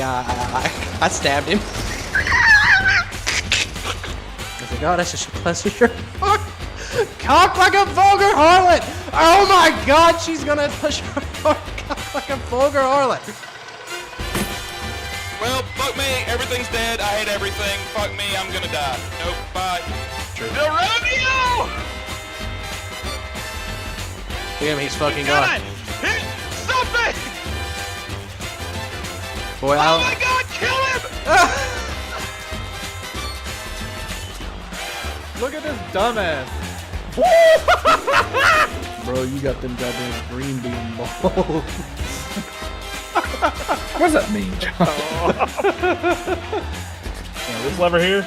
Yeah, I stabbed him. I was like, oh, that's a pleasure. Cock like a vulgar harlot! Oh my god, she's gonna push her cock like a vulgar harlot. Well, fuck me, everything's dead, I hate everything, fuck me, I'm gonna die. Nope, bye. The rodeo! Damn, he's fucking gone. Hit something! Boy, oh my god, kill him! Look at this dumbass. Bro, you got them goddamn green bean balls. What does that mean, John? This lever here.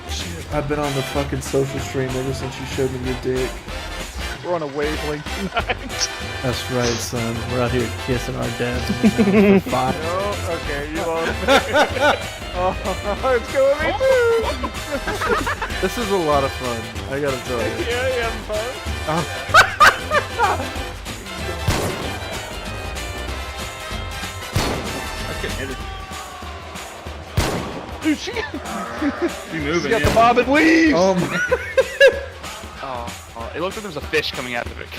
Shit, I've been on the fucking social stream ever since you showed me your dick. We're on a wavelength tonight. That's right, son. We're out here kissing our dads. For five. Oh, okay, you lost me. Oh, it's going me too. This is a lot of fun. I gotta tell you. Yeah, you having fun? I couldn't hit it. Dude, she moving. She got the bob and weave. Oh my. It looks like there's a fish coming out of it.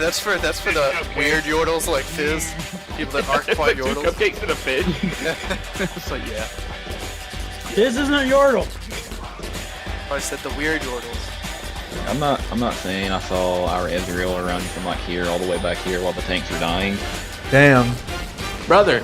That's for the weird yordles like Fizz. People that aren't quite Two yordles. cupcakes and a fish. It's like, yeah. This isn't a yordle. I said the weird yordles. I'm not saying I saw our Ezreal run from like here all the way back here while the tanks are dying. Damn. brother.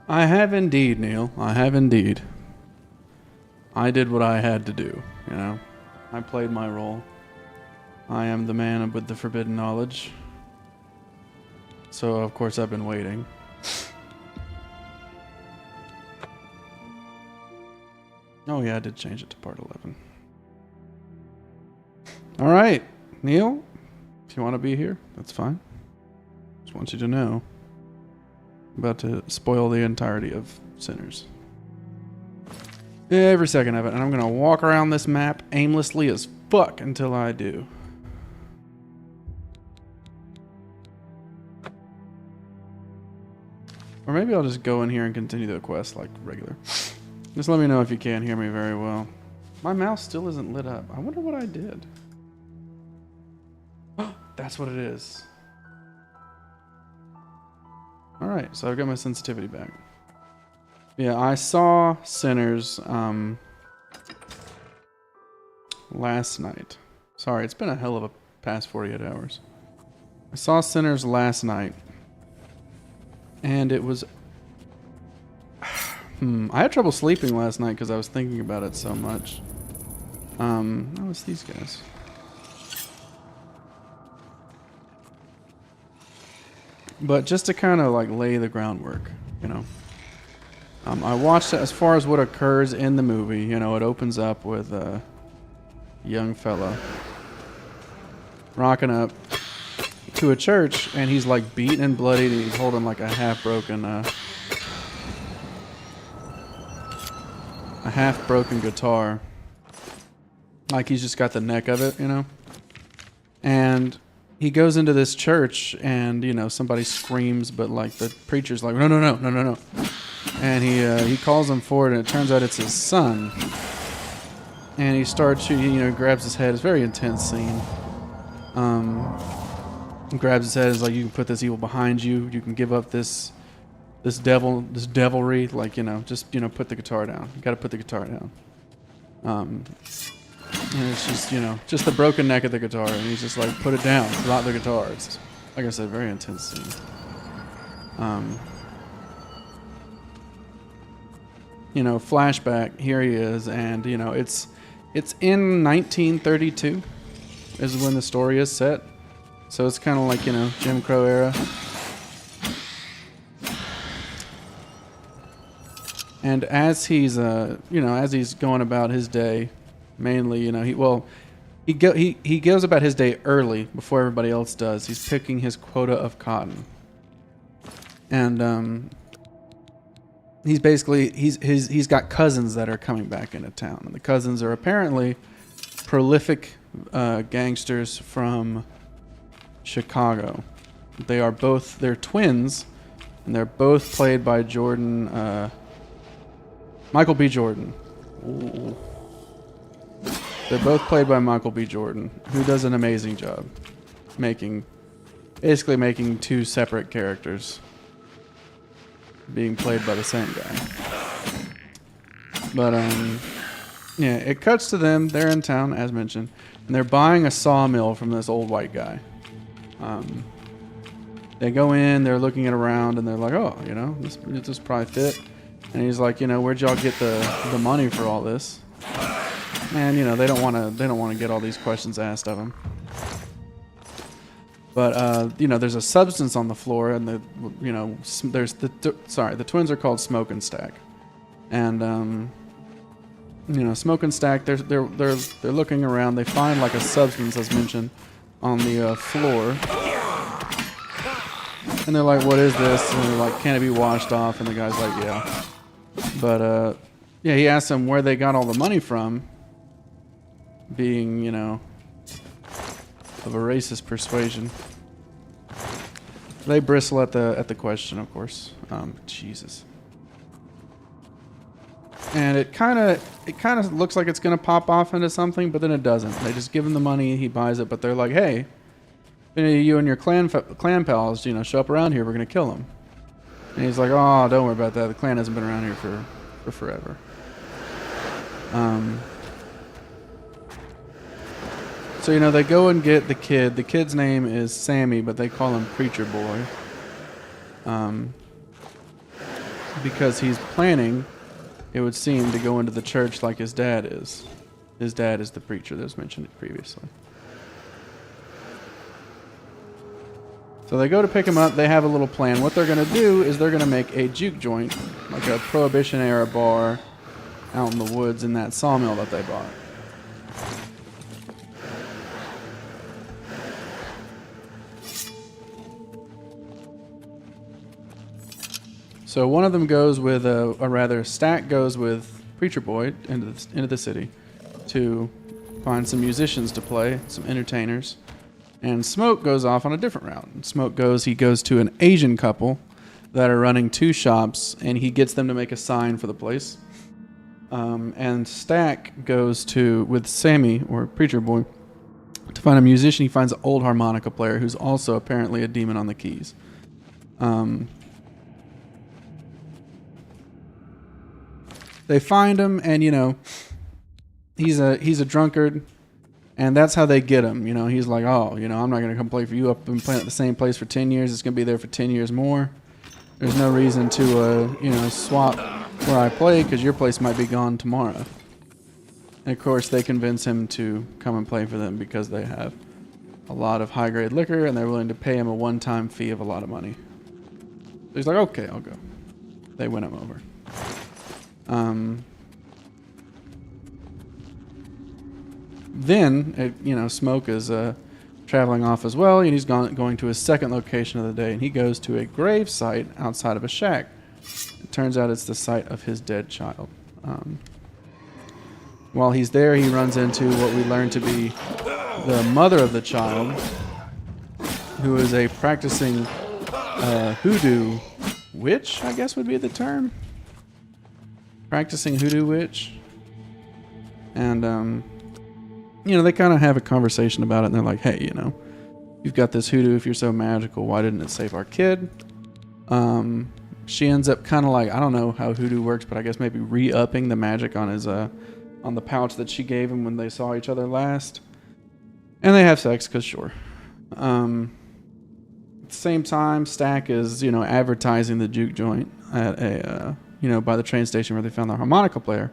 I have indeed, Neil. I have indeed. I did what I had to do, you know. I played my role. I am the man with the forbidden knowledge. So, of course, I've been waiting. Oh, yeah, I did change it to part 11. All right, Neil, if you want to be here, that's fine. Just want you to know. I'm about to spoil the entirety of Sinners. Every second of it, and I'm going to walk around this map aimlessly as fuck until I do. Or maybe I'll just go in here and continue the quest like regular. Just let me know if you can't hear me very well. My mouse still isn't lit up. I wonder what I did. That's what it is. Alright, so I've got my sensitivity back. Yeah, I saw Sinners last night. Sorry, it's been a hell of a past 48 hours. I saw Sinners last night. And it was... I had trouble sleeping last night because I was thinking about it so much. Oh, it's these guys. But just to kind of like lay the groundwork, you know. I watched it as far as what occurs in the movie. You know, it opens up with a young fella rocking up to a church, and he's like beaten and bloodied, and he's holding like a half-broken guitar. Like he's just got the neck of it, you know. And he goes into this church, and you know somebody screams, but like the preacher's like, no, no, no, no, no, no. And he calls him forward, and it turns out it's his son. And he starts shooting, you know, grabs his head. It's a very intense scene. Grabs his head. Is like, you can put this evil behind you. You can give up this devilry. Like, you know, just, you know, put the guitar down. You got to put the guitar down. And it's just, you know, just the broken neck of the guitar, and he's just like, put it down, drop the guitar. It's, like I said, very intense scene. You know, flashback. Here he is, and you know, it's in 1932 is when the story is set. So it's kind of like, you know, Jim Crow era. And as he's you know, as he's going about his day, mainly, you know, he goes about his day early before everybody else does. He's picking his quota of cotton. And he's basically he's got cousins that are coming back into town, and the cousins are apparently prolific gangsters from Chicago. They're twins, and they're both played by Michael B. Jordan. Ooh. They're both played by Michael B. Jordan, who does an amazing job basically making two separate characters being played by the same guy. But yeah, it cuts to them. They're in town, as mentioned, and they're buying a sawmill from this old white guy. They go in, they're looking it around, and they're like, "Oh, this probably fit." And he's like, "Where'd y'all get the money for all this?" And they don't want to get all these questions asked of him. But there's a substance on the floor, and the twins are called Smoke and Stack, and Smoke and Stack, they're looking around. They find like a substance, as mentioned, on the floor, and they're like, "What is this?" And they're like, "Can it be washed off?" And the guy's like, "Yeah." But he asks them where they got all the money from, being of a racist persuasion. They bristle at the question, of course. Jesus. And it kind of looks like it's gonna pop off into something, but then it doesn't. They just give him the money, he buys it, but they're like, "Hey, you and your clan pals, show up around here, we're gonna kill them." And he's like, "Oh, don't worry about that. The clan hasn't been around here for forever." So they go and get the kid. The kid's name is Sammy, but they call him Preacher Boy, because he's planning, it would seem, to go into the church like his dad is. His dad is the preacher that was mentioned previously. So they go to pick him up. They have a little plan. What they're going to do is they're going to make a juke joint, like a Prohibition-era bar out in the woods in that sawmill that they bought. So one of them goes with Stack goes with Preacher Boy into the city to find some musicians to play, some entertainers. And Smoke goes off on a different route. He goes to an Asian couple that are running two shops, and he gets them to make a sign for the place. And Stack goes with Sammy, or Preacher Boy, to find a musician. He finds an old harmonica player who's also apparently a demon on the keys. They find him, and he's a drunkard, and that's how they get him. He's like, "Oh, I'm not gonna come play for you. I've been playing at the same place for 10 years. It's gonna be there for 10 years more. There's no reason to swap where I play, because your place might be gone tomorrow." And of course, they convince him to come and play for them because they have a lot of high-grade liquor, and they're willing to pay him a one-time fee of a lot of money. So he's like, "Okay, I'll go." They win him over. Then, Smoke is traveling off as well, and he's going to his second location of the day, and he goes to a grave site outside of a shack. It turns out it's the site of his dead child. While he's there, he runs into what we learn to be the mother of the child, who is a practicing hoodoo witch, I guess would be the term. Practicing hoodoo witch. And, they kind of have a conversation about it, and they're like, "Hey, you've got this hoodoo. If you're so magical, why didn't it save our kid?" She ends up kind of like, I don't know how hoodoo works, but I guess maybe re-upping the magic on his, on the pouch that she gave him when they saw each other last. And they have sex, because sure. At the same time, Stack is, advertising the juke joint at a, by the train station where they found the harmonica player.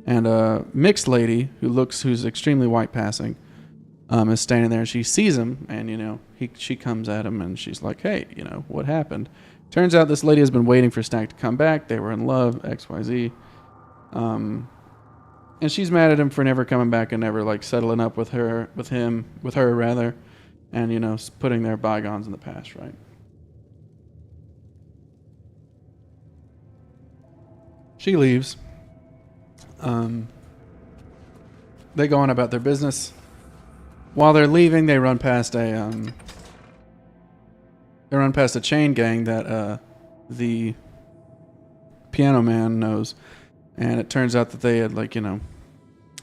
And a mixed lady who's extremely white passing, is standing there. She sees him, and she comes at him, and she's like, "Hey, what happened?" Turns out this lady has been waiting for Stack to come back. They were in love, XYZ. And she's mad at him for never coming back and never settling up with her rather, and putting their bygones in the past, right? She leaves. They go on about their business. While they're leaving, they run past a chain gang that the piano man knows, and it turns out that they had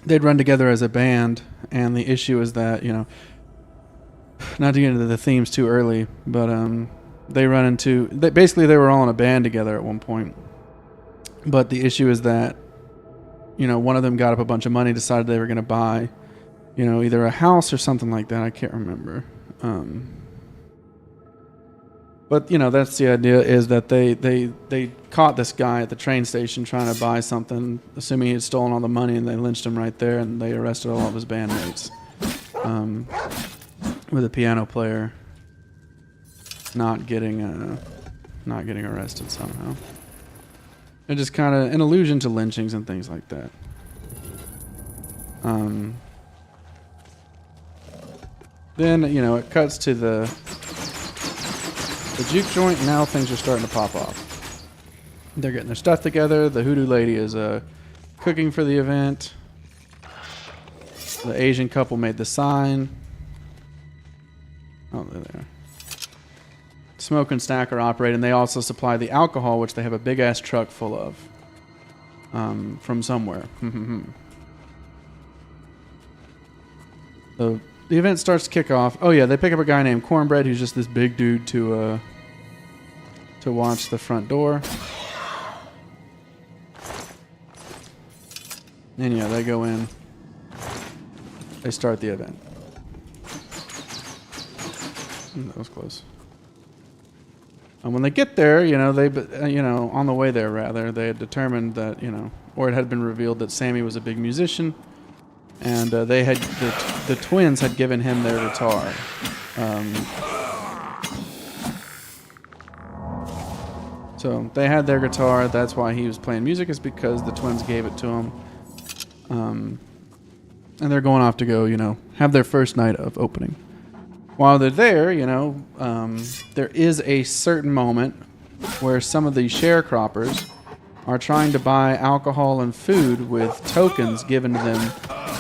they'd run together as a band, and the issue is that not to get into the themes too early, but they run into basically they were all in a band together at one point, but the issue is that one of them got up a bunch of money, decided they were going to buy either a house or something like that. I can't remember. But that's the idea, is that they caught this guy at the train station trying to buy something, assuming he had stolen all the money, and they lynched him right there, and they arrested all of his bandmates. With a piano player not getting arrested somehow. And just kind of an allusion to lynchings and things like that. Then it cuts to the juke joint. Now things are starting to pop off. They're getting their stuff together. The hoodoo lady is cooking for the event. The Asian couple made the sign. Oh, they're there. Smoke and Stack are operating. They also supply the alcohol, which they have a big ass truck full of from somewhere. So the event starts to kick off. Oh yeah, they pick up a guy named Cornbread, who's just this big dude to watch the front door. And yeah, they go in. They start the event. That was close. And when they get there, on the way there rather, they had determined that, or it had been revealed that Sammy was a big musician, and they had the twins had given him their guitar. So they had their guitar. That's why he was playing music, is because the twins gave it to him. And they're going off to go, have their first night of opening. While they're there, there is a certain moment where some of the sharecroppers are trying to buy alcohol and food with tokens given to them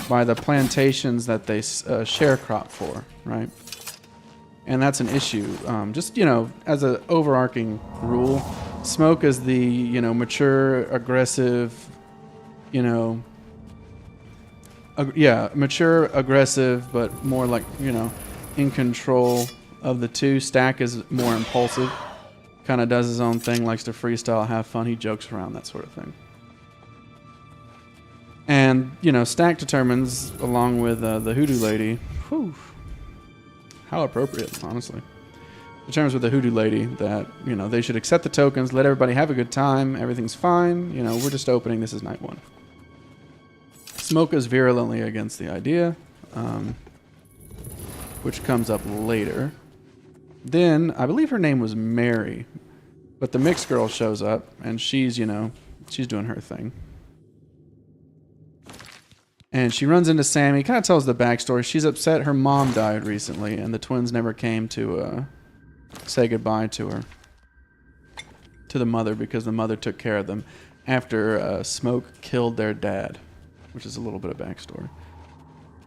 by the plantations that they sharecrop for, right? And that's an issue. Just, as an overarching rule, Smoke is the, mature, aggressive, mature, aggressive, but more like, in control of the two. Stack is more impulsive, kind of does his own thing, likes to freestyle, have fun, he jokes around, that sort of thing. And, Stack determines, along with the hoodoo lady, how appropriate, honestly, determines with the hoodoo lady that, they should accept the tokens, let everybody have a good time, everything's fine, we're just opening, this is night one. Smoke is virulently against the idea, which comes up later. Then, I believe her name was Mary, but the mixed girl shows up, and she's, she's doing her thing. And she runs into Sammy, kind of tells the backstory. She's upset her mom died recently, and the twins never came to say goodbye to her, to the mother, because the mother took care of them after Smoke killed their dad, which is a little bit of backstory.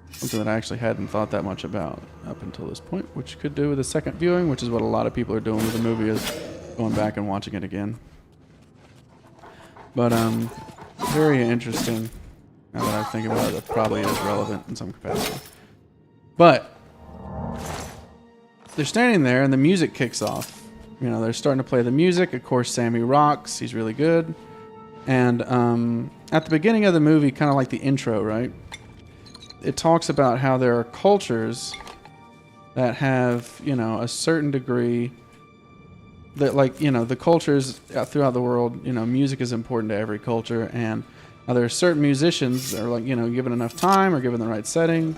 Something that I actually hadn't thought that much about up until this point, which could do with a second viewing, which is what a lot of people are doing with the movie, is going back and watching it again. But very interesting. Now that I think about it, it probably is relevant in some capacity. But they're standing there, and the music kicks off. They're starting to play the music. Of course, Sammy rocks. He's really good. And at the beginning of the movie, kind of like the intro, right? It talks about how there are cultures that have, a certain degree that, the cultures throughout the world, music is important to every culture, and there are certain musicians that are, given enough time or given the right setting,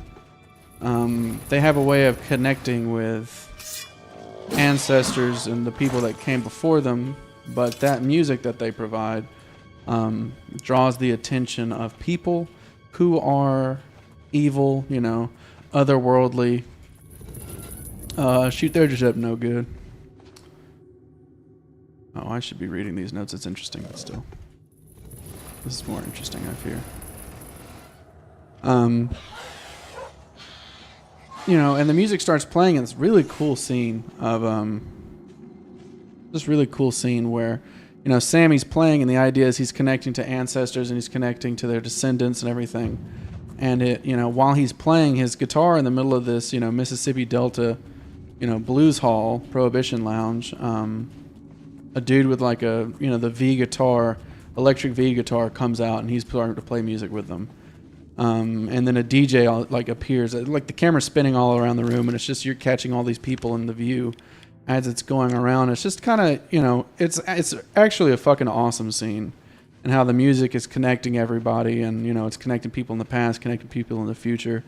they have a way of connecting with ancestors and the people that came before them, but that music that they provide draws the attention of people who are evil, otherworldly. Shoot, they're just up no good. Oh, I should be reading these notes. It's interesting, but still. This is more interesting, I fear. You know, and the music starts playing in this really cool scene of this really cool scene where, you know, Sammy's playing, and the idea is he's connecting to ancestors and he's connecting to their descendants and everything. And it, you know, while he's playing his guitar in the middle of this, you know, Mississippi Delta, you know, blues hall, Prohibition Lounge, a dude with like a, you know, the V guitar, electric V guitar comes out and he's starting to play music with them. And then a DJ like appears, like the camera's spinning all around the room, and it's just you're catching all these people in the view as it's going around. It's just kind of, you know, it's actually a fucking awesome scene, and how the music is connecting everybody, and you know, it's connecting people in the past, connecting people in the future.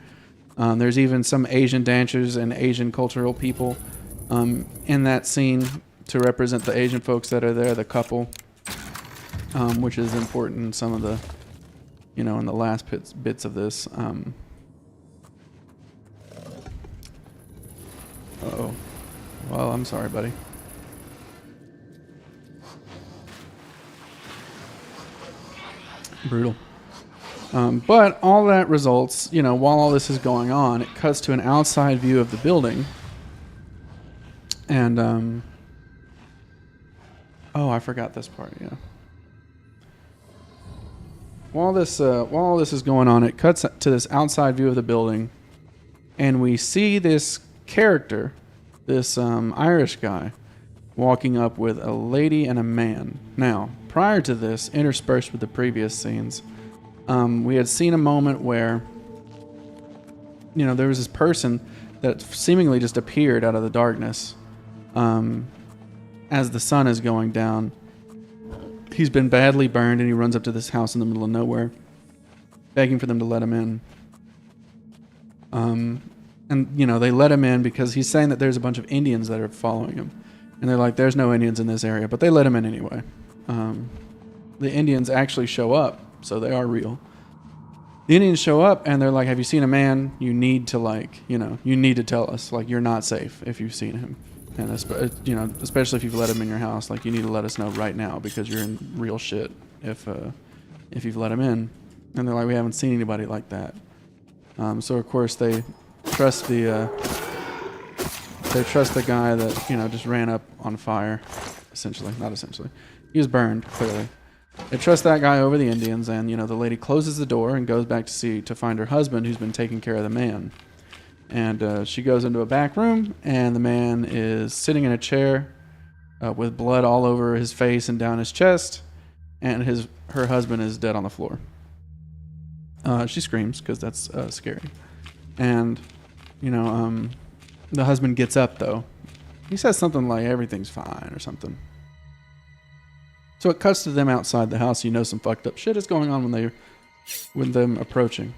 There's even some Asian dancers and Asian cultural people in that scene to represent the Asian folks that are there, the couple, which is important in some of the, you know, in the last bits of this. Uh-oh. Well, I'm sorry, buddy. Brutal. But all that results, you know, while all this is going on, it cuts to an outside view of the building. And, oh, I forgot this part, yeah. While all this is going on, it cuts to this outside view of the building, and we see this character, this Irish guy, walking up with a lady and a man. Now, prior to this, interspersed with the previous scenes, we had seen a moment where, you know, there was this person that seemingly just appeared out of the darkness as the sun is going down. He's been badly burned, and he runs up to this house in the middle of nowhere, begging for them to let him in. And, you know, they let him in because he's saying that there's a bunch of Indians that are following him. And they're like, there's no Indians in this area, but they let him in anyway. The Indians actually show up, so they are real. The Indians show up, and they're like, have you seen a man? You need to, like, you know, you need to tell us. Like, you're not safe if you've seen him. And, you know, especially if you've let him in your house, like, you need to let us know right now because you're in real shit if you've let him in. And they're like, we haven't seen anybody like that. So, of course, they trust the guy that, you know, just ran up on fire, essentially. Not essentially. He was burned, clearly. They trust that guy over the Indians, and, you know, the lady closes the door and goes back to find her husband, who's been taking care of the man. And she goes into a back room, and the man is sitting in a chair with blood all over his face and down his chest, and her husband is dead on the floor. She screams because that's scary. And, you know, the husband gets up, though. He says something like, everything's fine or something. So it cuts to them outside the house. You know some fucked up shit is going on when them approaching.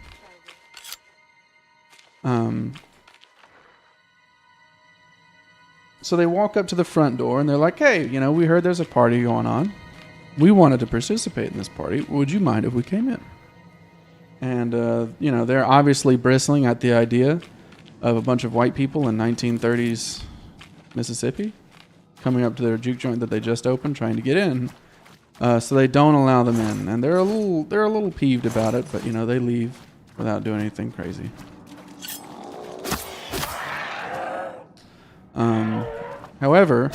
So they walk up to the front door, and they're like, hey, you know, we heard there's a party going on. We wanted to participate in this party. Would you mind if we came in? And, you know, they're obviously bristling at the idea of a bunch of white people in 1930s Mississippi coming up to their juke joint that they just opened, trying to get in. So they don't allow them in, and they're a little peeved about it, but, you know, they leave without doing anything crazy. However,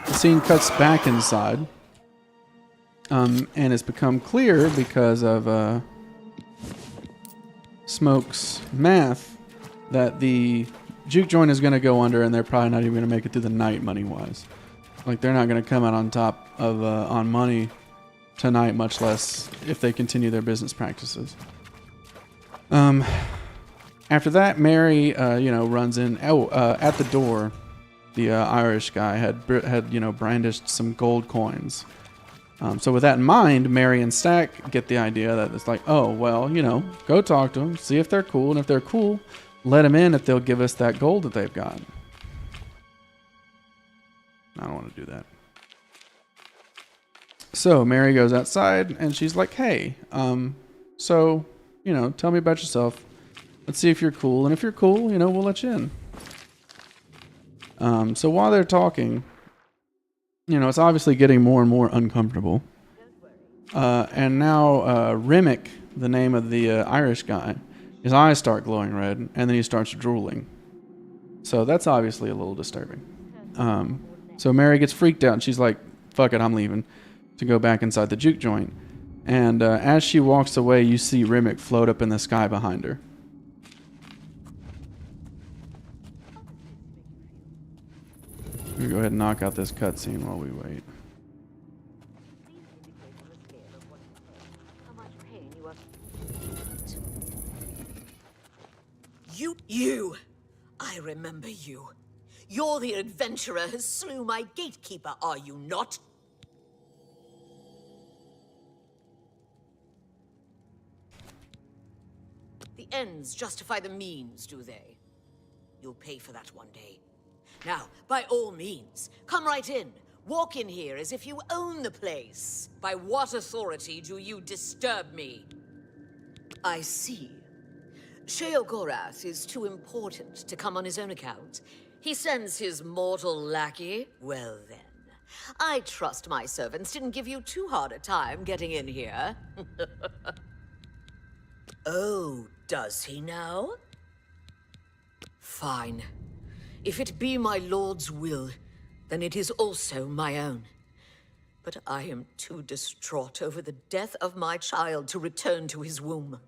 the scene cuts back inside, and it's become clear because of Smoke's math that the juke joint is going to go under, and they're probably not even going to make it through the night money-wise. Like, they're not going to come out on top of on money tonight, much less if they continue their business practices. After that, Mary, you know, runs in. At the door, the Irish guy had you know, brandished some gold coins. So with that in mind, Mary and Stack get the idea that it's like, oh, well, you know, go talk to them, see if they're cool, and if they're cool, let them in if they'll give us that gold that they've got. I don't want to do that. So Mary goes outside, and she's like, hey, so, you know, tell me about yourself. Let's see if you're cool. And if you're cool, you know, we'll let you in. So while they're talking, you know, it's obviously getting more and more uncomfortable. And now Remick, the name of the Irish guy, his eyes start glowing red, and then he starts drooling. So that's obviously a little disturbing. So Mary gets freaked out, and she's like, fuck it, I'm leaving, to go back inside the juke joint. And as she walks away, you see Remick float up in the sky behind her. I'm gonna go ahead and knock out this cutscene while we wait. You! I remember you. You're the adventurer who slew my gatekeeper, are you not? The ends justify the means, do they? You'll pay for that one day. Now, by all means, come right in. Walk in here as if you own the place. By what authority do you disturb me? I see. Sheogorath is too important to come on his own account. He sends his mortal lackey. Well then, I trust my servants didn't give you too hard a time getting in here. Oh, does he now? Fine. If it be my lord's will, then it is also my own. But I am too distraught over the death of my child to return to his womb.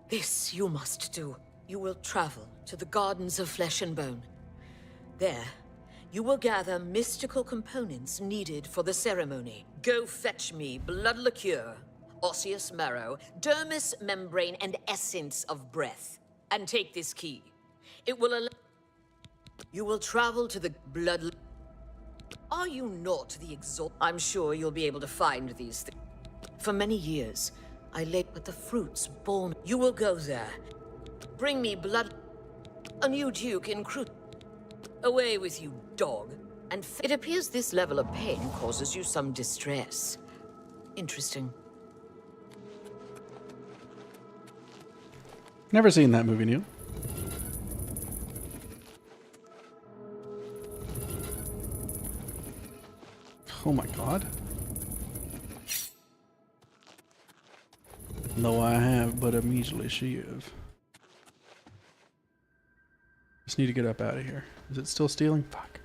This you must do. You will travel to the Gardens of Flesh and Bone. There, you will gather mystical components needed for the ceremony. Go fetch me blood liqueur, osseous marrow, dermis membrane, and essence of breath. And take this key. It will allow... You will travel to the blood... Are you not the I'm sure you'll be able to find these things. For many years, I lay with the fruits born. You will go there. Bring me blood... A new duke in Cru... Away with you, dog. And it appears this level of pain causes you some distress. Interesting. Never seen that movie, Neil. Oh my god. No, I have but a measly shiv. Just need to get up out of here. Is it still stealing? Fuck.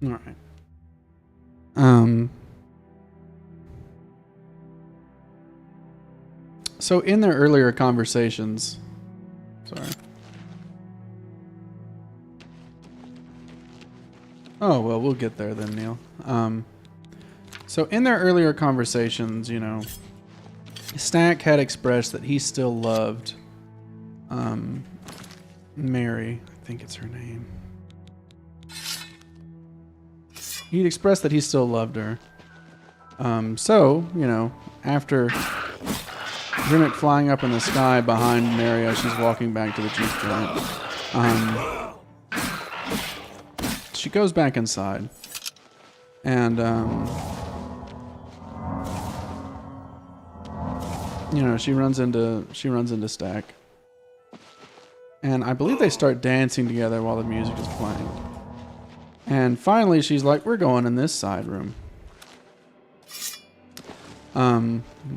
All right. So in their earlier conversations, sorry. Oh, well, we'll get there then, Neil. So in their earlier conversations, you know, Stack had expressed that he still loved Mary. I think it's her name. He'd expressed that he still loved her. So, you know, after Remick flying up in the sky behind Mary as she's walking back to the juice joint, she goes back inside, and you know, she runs into Stack, and I believe they start dancing together while the music is playing. And finally, she's like, "We're going in this side room."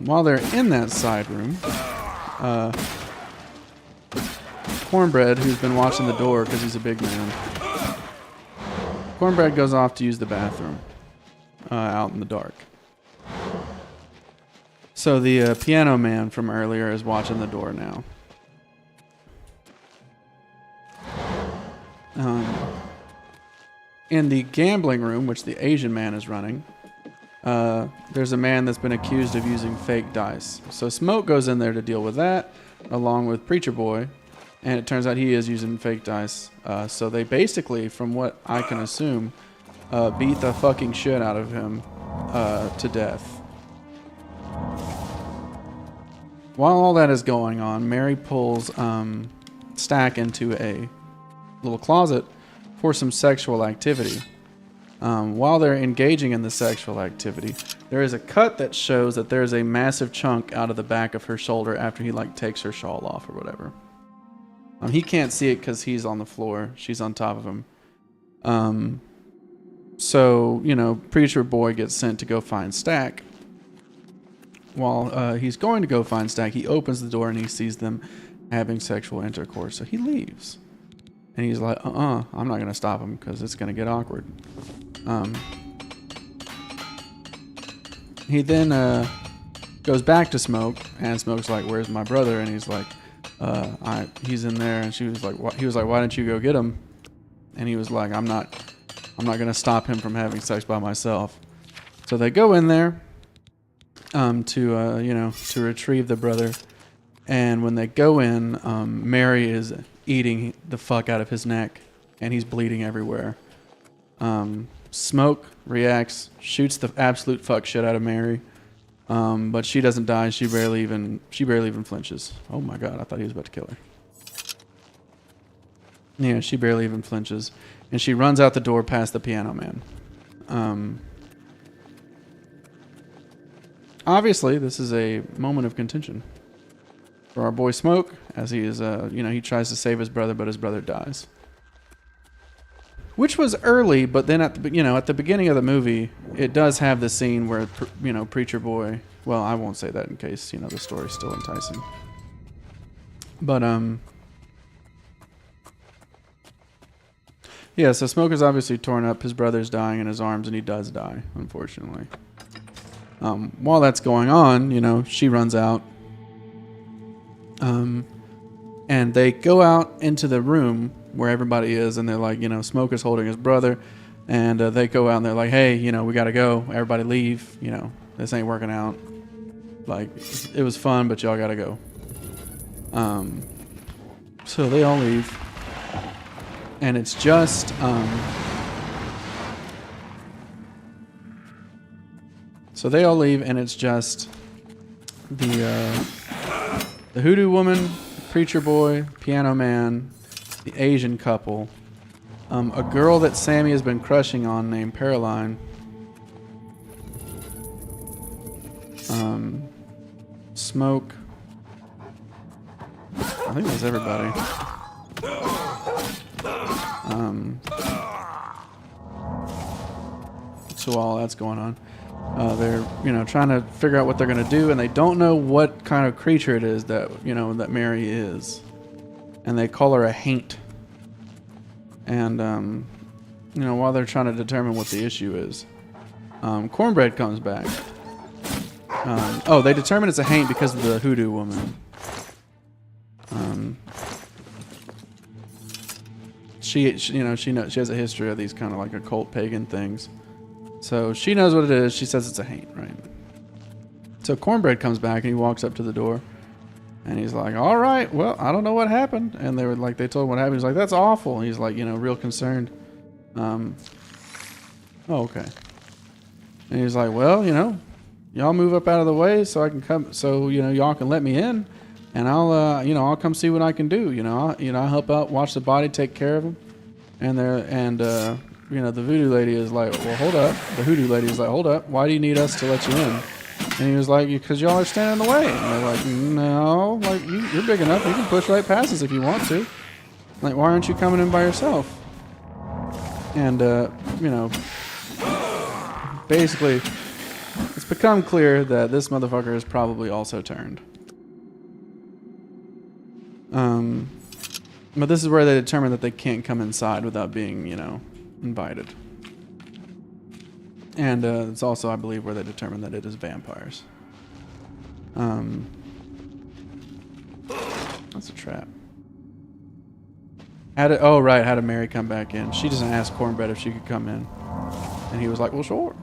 While they're in that side room, Cornbread, who's been watching the door because he's a big man, Cornbread goes off to use the bathroom out in the dark. So the piano man from earlier is watching the door now. In the gambling room, which the Asian man is running, there's a man that's been accused of using fake dice. So Smoke goes in there to deal with that, along with Preacher Boy, and it turns out he is using fake dice. So they basically, from what I can assume, beat the fucking shit out of him to death. While all that is going on, Mary pulls Stack into a little closet for some sexual activity. while they're engaging in the sexual activity, there is a cut that shows that there's a massive chunk out of the back of her shoulder after he like takes her shawl off or whatever. He can't see it because he's on the floor. She's on top of him. So, you know, Preacher Boy gets sent to go find Stack. While he's going to go find Stack, he opens the door and he sees them having sexual intercourse. So he leaves. And he's like, I'm not going to stop him because it's going to get awkward. He then goes back to Smoke, and Smoke's like, where's my brother? And he's like, he's in there. And she was like, he was like, why didn't you go get him? And he was like, I'm not going to stop him from having sex by myself. So they go in there to retrieve the brother. And when they go in, Mary is eating the fuck out of his neck, and he's bleeding everywhere. Smoke reacts, shoots the absolute fuck shit out of Mary, but she doesn't die. She barely even flinches. Oh my god, I thought he was about to kill her. Yeah, she barely even flinches, and she runs out the door past the piano man. Obviously, this is a moment of contention for our boy Smoke, as he is, he tries to save his brother, but his brother dies. Which was early, but then at the beginning of the movie, it does have the scene where, Preacher Boy. Well, I won't say that in case the story's still enticing. But yeah. So Smoke is obviously torn up. His brother's dying in his arms, and he does die, unfortunately. While that's going on, she runs out. And they go out into the room where everybody is, and they're like, Smoke is holding his brother, and they go out and they're like, hey, we gotta go. Everybody leave. This ain't working out. Like, it was fun, but y'all gotta go. So they all leave, and it's just the hoodoo woman, Preacher Boy, Piano Man, the Asian couple, a girl that Sammy has been crushing on named Caroline, Smoke. I think that's everybody. So all that's going on. They're trying to figure out what they're gonna do, and they don't know what kind of creature it is that that Mary is, and they call her a haint. And while they're trying to determine what the issue is, Cornbread comes back. They determine it's a haint because of the hoodoo woman. She has a history of these kind of like occult pagan things. So she knows what it is. She says it's a haint, right? So Cornbread comes back and he walks up to the door, and he's like, "All right, well, I don't know what happened." And they told him what happened. He's like, "That's awful." And he's like, real concerned. Okay. And he's like, "Well, y'all move up out of the way so I can come. So y'all can let me in, and I'll come see what I can do. I'll help out, watch the body, take care of him." The voodoo lady is like, well, hold up. The hoodoo lady is like, hold up. Why do you need us to let you in? And he was like, because y'all are standing in the way. And they're like, no, like you're big enough. You can push right past us if you want to. Like, why aren't you coming in by yourself? And, basically, it's become clear that this motherfucker is probably also turned. But this is where they determine that they can't come inside without being, invited. And it's also, I believe, where they determine that it is vampires. That's a trap. How did Mary come back in? She doesn't ask Cornbread if she could come in. And he was like, well, sure.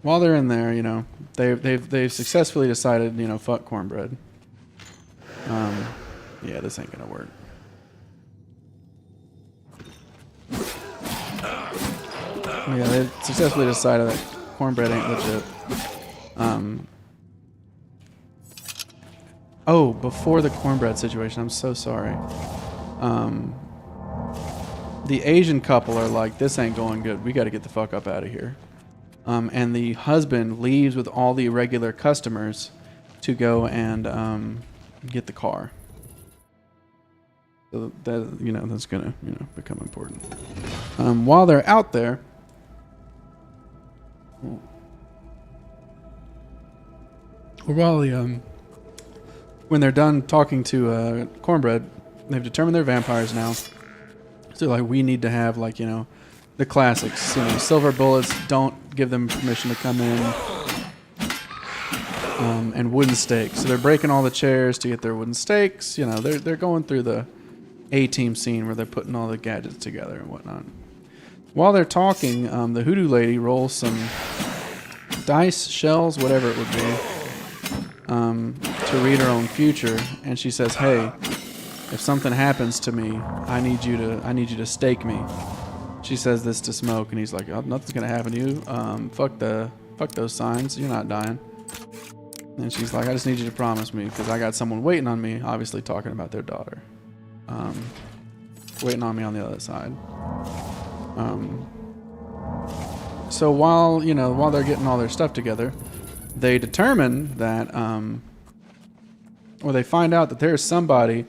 While they're in there, they've successfully decided, fuck Cornbread. Yeah, this ain't gonna work. Yeah, they've successfully decided that Cornbread ain't legit. Oh, before the cornbread situation, I'm so sorry. The Asian couple are like, this ain't going good. We got to get the fuck up out of here. And the husband leaves with all the regular customers to go and get the car. So that, you know, that's gonna, you know, become important. While they're out there, or while the when they're done talking to Cornbread, they've determined they're vampires now. So like, we need to have, like, you know, the classics. You know, silver bullets, don't give them permission to come in. And wooden stakes. So they're breaking all the chairs to get their wooden stakes. You know, they're going through the A-team scene where they're putting all the gadgets together and whatnot. While they're talking, the hoodoo lady rolls some dice, shells, whatever it would be, to read her own future, and she says, "Hey, if something happens to me, I need you to stake me." She says this to Smoke, and he's like, "Oh, nothing's gonna happen to you. Fuck those signs. You're not dying." And she's like, "I just need you to promise me, because I got someone waiting on me." Obviously, talking about their daughter, waiting on me on the other side. So while they're getting all their stuff together, they determine that, or they find out that there's somebody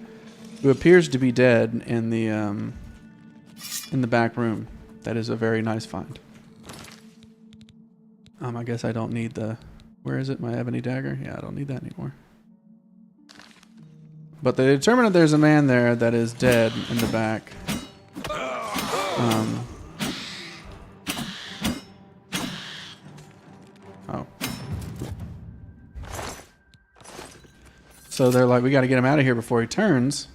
who appears to be dead in the back room. That is a very nice find. I guess I don't need the, where is it? My ebony dagger? Yeah, I don't need that anymore. But they determine that there's a man there that is dead in the back. So they're like, we got to get him out of here before he turns.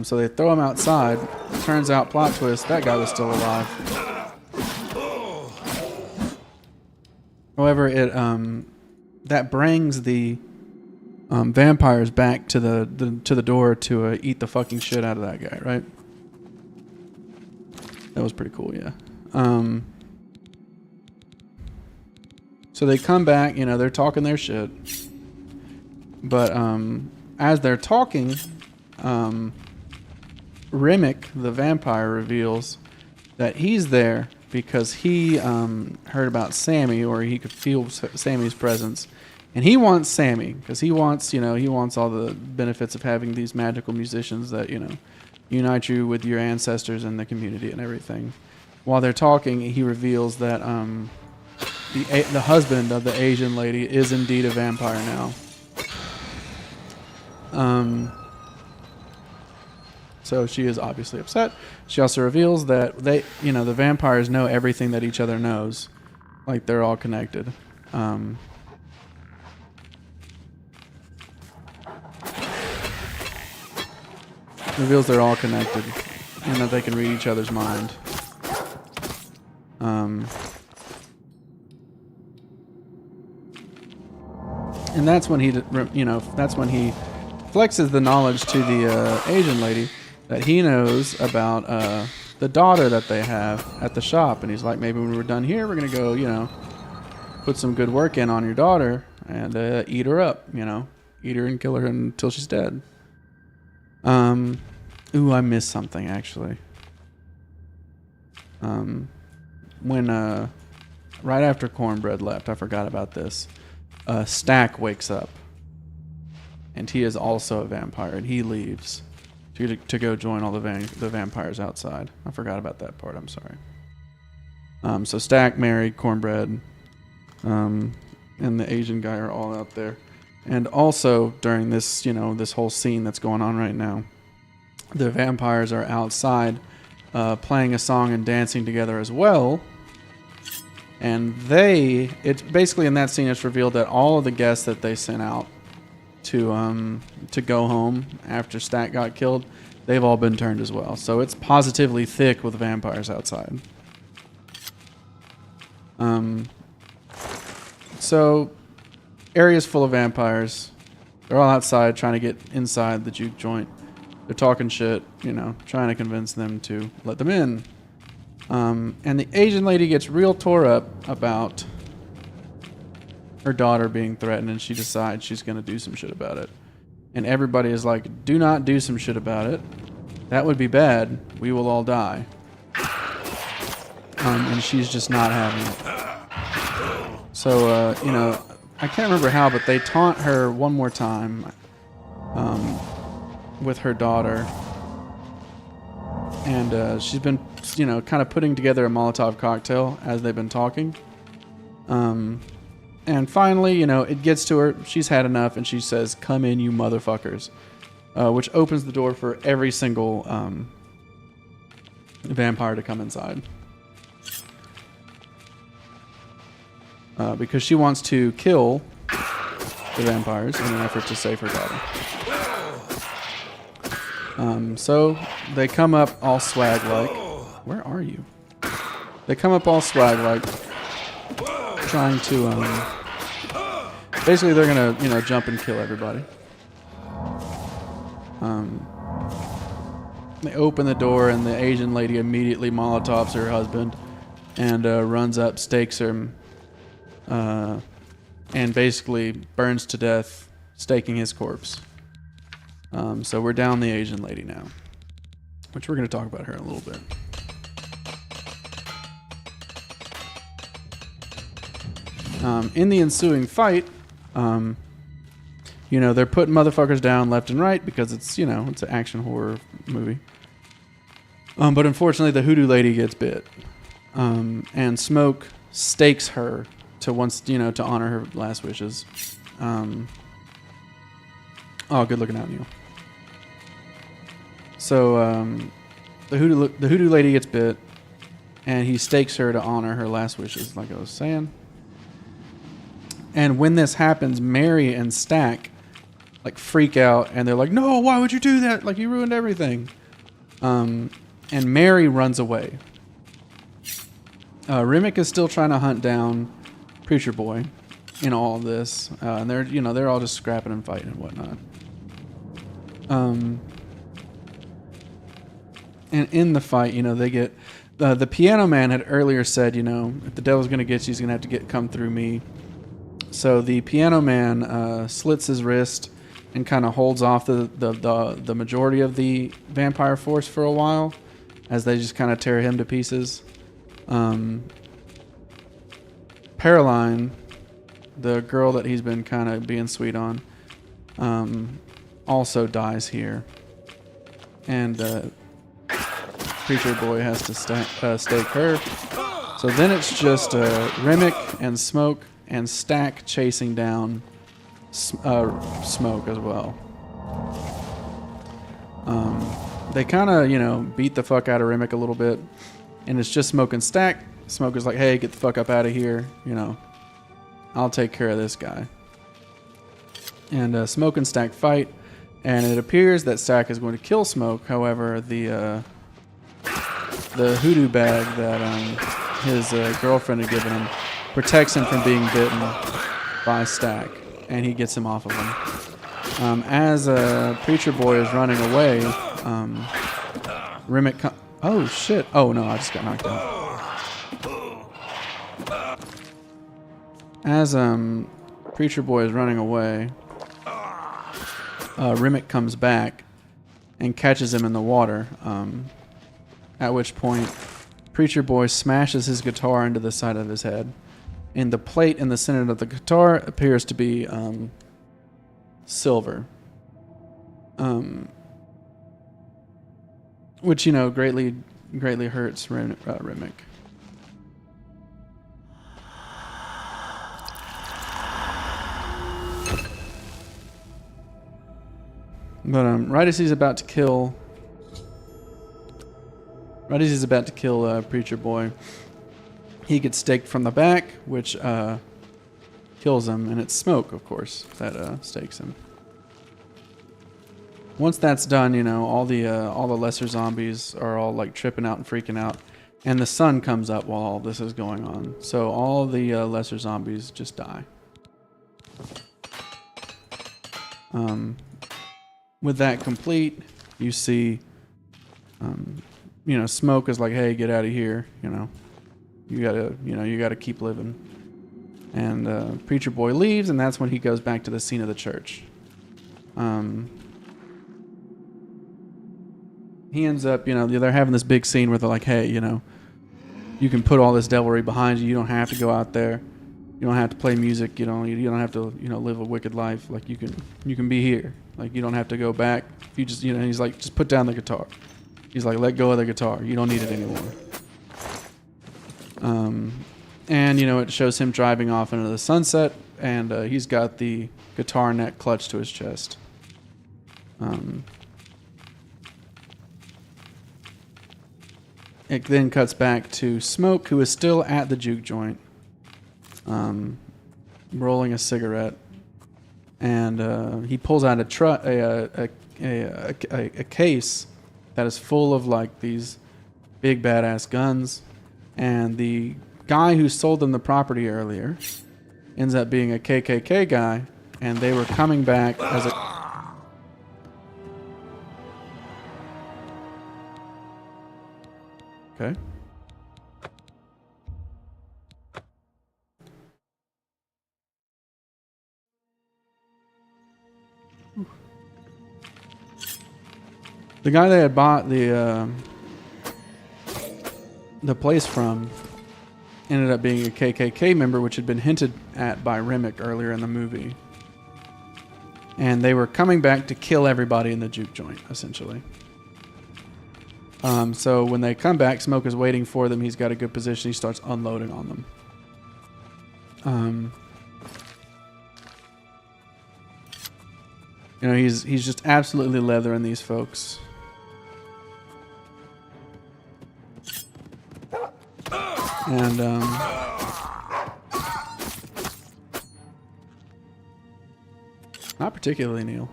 So they throw him outside. Turns out, plot twist, that guy was still alive. However, it that brings the vampires back to the door to eat the fucking shit out of that guy, right? That was pretty cool, yeah. So they come back, you know, they're talking their shit. But as they're talking, Remick, the vampire, reveals that he's there because he heard about Sammy, or he could feel Sammy's presence. And he wants Sammy because he wants all the benefits of having these magical musicians that, you know, unite you with your ancestors and the community and everything. While they're talking, he reveals that the husband of the Asian lady is indeed a vampire now. So she is obviously upset. She also reveals that the vampires know everything that each other knows. Like, they're all connected. Reveals they're all connected and that they can read each other's mind. And that's when he flexes the knowledge to the Asian lady that he knows about the daughter that they have at the shop. And he's like, maybe when we're done here, we're going to go, you know, put some good work in on your daughter and eat her up, you know, eat her and kill her until she's dead. Ooh, I missed something, actually. When, right after Cornbread left, I forgot about this. Stack wakes up. And he is also a vampire, and he leaves to go join all the vampires outside. I forgot about that part, I'm sorry. So Stack, Mary, Cornbread, and the Asian guy are all out there. And also, during this, you know, this whole scene that's going on right now, the vampires are outside playing a song and dancing together as well. And it's basically, in that scene, it's revealed that all of the guests that they sent out to go home after Stack got killed, they've all been turned as well. So it's positively thick with vampires outside. So area's full of vampires. They're all outside trying to get inside the juke joint. They're talking shit, you know, trying to convince them to let them in. And the Asian lady gets real tore up about her daughter being threatened, and she decides she's going to do some shit about it. And everybody is like, do not do some shit about it. That would be bad. We will all die. And she's just not having it. So, you know, I can't remember how, but they taunt her one more time with her daughter. And she's been, you know, kind of putting together a Molotov cocktail as they've been talking. And finally, you know, it gets to her. She's had enough, and she says, "Come in, you motherfuckers," which opens the door for every single vampire to come inside. Because she wants to kill the vampires in an effort to save her daughter. So they come up all swag-like. Where are you? They come up all swag-like, trying to, basically they're gonna, you know, jump and kill everybody. They open the door, and the Asian lady immediately Molotovs her husband and runs up, stakes him, and basically burns to death, staking his corpse. So we're down the Asian lady now, which we're going to talk about her in a little bit. In the ensuing fight, you know, they're putting motherfuckers down left and right because it's, you know, it's an action horror movie. But unfortunately, the hoodoo lady gets bit, and Smoke stakes her to to honor her last wishes. Oh, good looking out, Neil. So the hoodoo lady gets bit, and he stakes her to honor her last wishes, like I was saying. And when this happens, Mary and Stack like freak out, and they're like, "No, why would you do that? Like, you ruined everything." And Mary runs away. Remick is still trying to hunt down Preacher Boy in all of this, and they're all just scrapping and fighting and whatnot. And in the fight, you know, they get the Piano Man had earlier said, you know, if the devil's gonna get you, he's gonna have to come through me. So the Piano Man slits his wrist and kind of holds off the majority of the vampire force for a while, as they just kind of tear him to pieces. Paroline, the girl that he's been kind of being sweet on, also dies here. And Preacher Boy has to stake her. So then it's just Remick and Smoke and Stack chasing down Smoke as well. They kind of, you know, beat the fuck out of Remick a little bit, and it's just Smoke and Stack. Smoke is like, "Hey, get the fuck up out of here, you know, I'll take care of this guy." And Smoke and Stack fight, and it appears that Stack is going to kill Smoke. However, the hoodoo bag that his girlfriend had given him protects him from being bitten by Stack, and he gets him off of him. As Preacher Boy is running away, Remick oh shit! Oh no, I just got knocked out. As Preacher Boy is running away, Remick comes back and catches him in the water. At which point, Preacher Boy smashes his guitar into the side of his head, and the plate in the center of the guitar appears to be silver, which, you know, greatly hurts Remick. But right as he's about to kill Preacher Boy, he gets staked from the back, which kills him, and it's Smoke, of course, that stakes him. Once that's done, you know, all the lesser zombies are all like tripping out and freaking out, and the sun comes up while all this is going on. So all the lesser zombies just die. With that complete, you see, you know, Smoke is like, "Hey, get out of here. You know, you gotta keep living." And preacher boy leaves, and that's when he goes back to the scene of the church. He ends up, they're having this big scene where they're like, hey, you can put all this devilry behind you. You don't have to go out there. You don't have to play music. You don't have to, live a wicked life. Like, you can be here. Like, you don't have to go back. If you just, he's like, just put down the guitar. He's like, let go of the guitar. You don't need it anymore. And, it shows him driving off into the sunset, and he's got the guitar neck clutched to his chest. It then cuts back to Smoke, who is still at the juke joint, rolling a cigarette, and he pulls out a case that is full of like these big badass guns, and the guy who sold them the property earlier ends up being a KKK guy, and they were coming back as a... Okay. The guy they had bought the place from ended up being a KKK member, which had been hinted at by Remick earlier in the movie. And they were coming back to kill everybody in the juke joint, essentially. So when they come back, Smoke is waiting for them. He's got a good position. He starts unloading on them. He's just absolutely leathering these folks. And not particularly, Neil.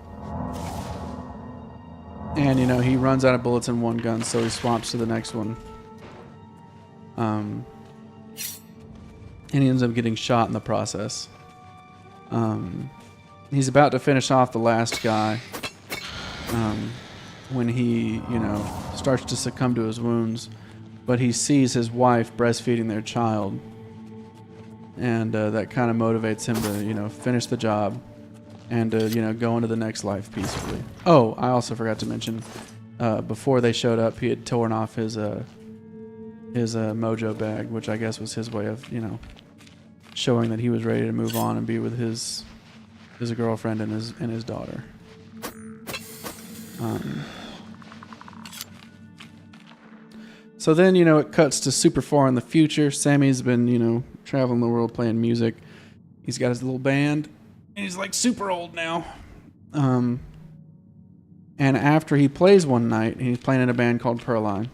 And, he runs out of bullets in one gun, so he swaps to the next one. And he ends up getting shot in the process. He's about to finish off the last guy when he, starts to succumb to his wounds. But he sees his wife breastfeeding their child. And that kind of motivates him to, finish the job. And go into the next life peacefully. Oh, I also forgot to mention, before they showed up, he had torn off his mojo bag, which I guess was his way of, showing that he was ready to move on and be with his girlfriend and his daughter. So then, it cuts to super far in the future. Sammy's been, traveling the world playing music. He's got his little band. And he's like super old now. And after he plays one night, he's playing in a band called Pearline.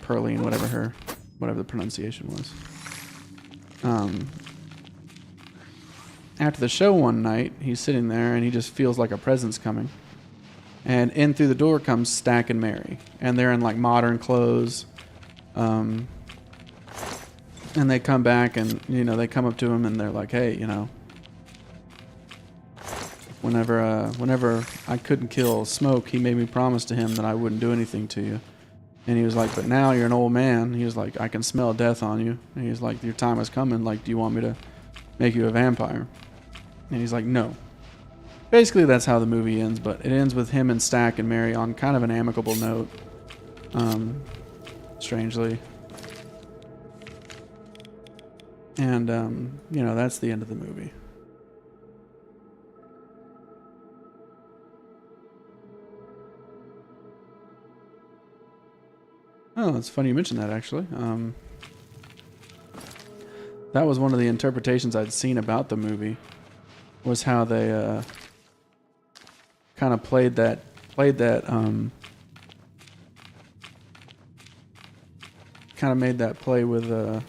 Pearline, whatever the pronunciation was. After the show one night, he's sitting there and he just feels like a presence coming. And in through the door comes Stack and Mary. And they're in like modern clothes. And they come back and, they come up to him and they're like, hey, Whenever I couldn't kill Smoke, he made me promise to him that I wouldn't do anything to you. And he was like, but now you're an old man. He was like, I can smell death on you. And he was like, your time is coming. Like, do you want me to make you a vampire? And he's like, no. Basically, that's how the movie ends, but it ends with him and Stack and Mary on kind of an amicable note. Strangely. And, that's the end of the movie. Oh, it's funny you mentioned that, actually. That was one of the interpretations I'd seen about the movie, was how they kind of played that kind of made that play with the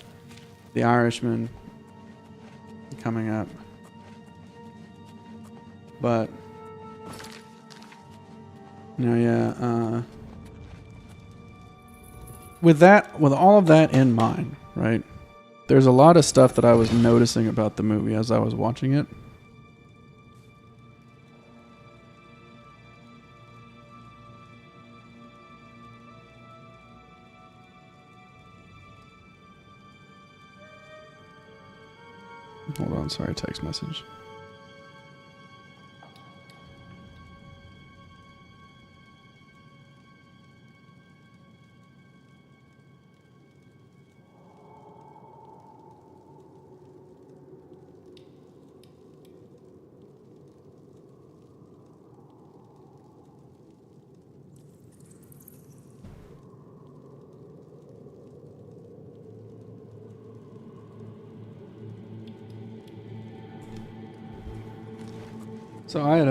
Irishman coming up. But with all of that in mind, right? There's a lot of stuff that I was noticing about the movie as I was watching it. sorry, text message. So I'd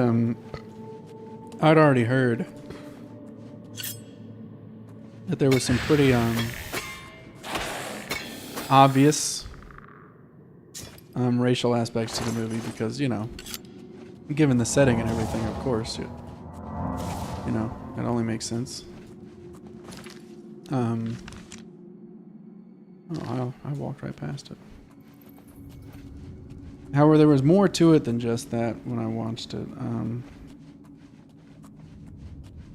already heard that there was some pretty obvious racial aspects to the movie because, you know, given the setting and everything, of course, it only makes sense. Oh, I walked right past it. However, there was more to it than just that when I watched it.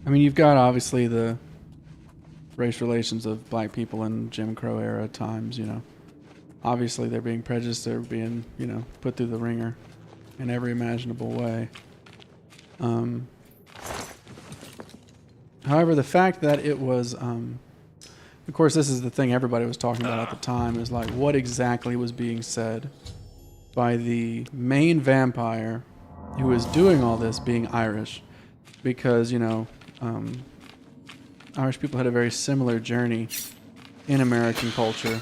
I mean, you've got obviously the race relations of black people in Jim Crow era times, you know. Obviously, they're being prejudiced, they're being, you know, put through the ringer in every imaginable way. However, the fact that it was, of course, this is the thing everybody was talking about at the time, is like what exactly was being said by the main vampire who is doing all this being Irish, because, you know, Irish people had a very similar journey in American culture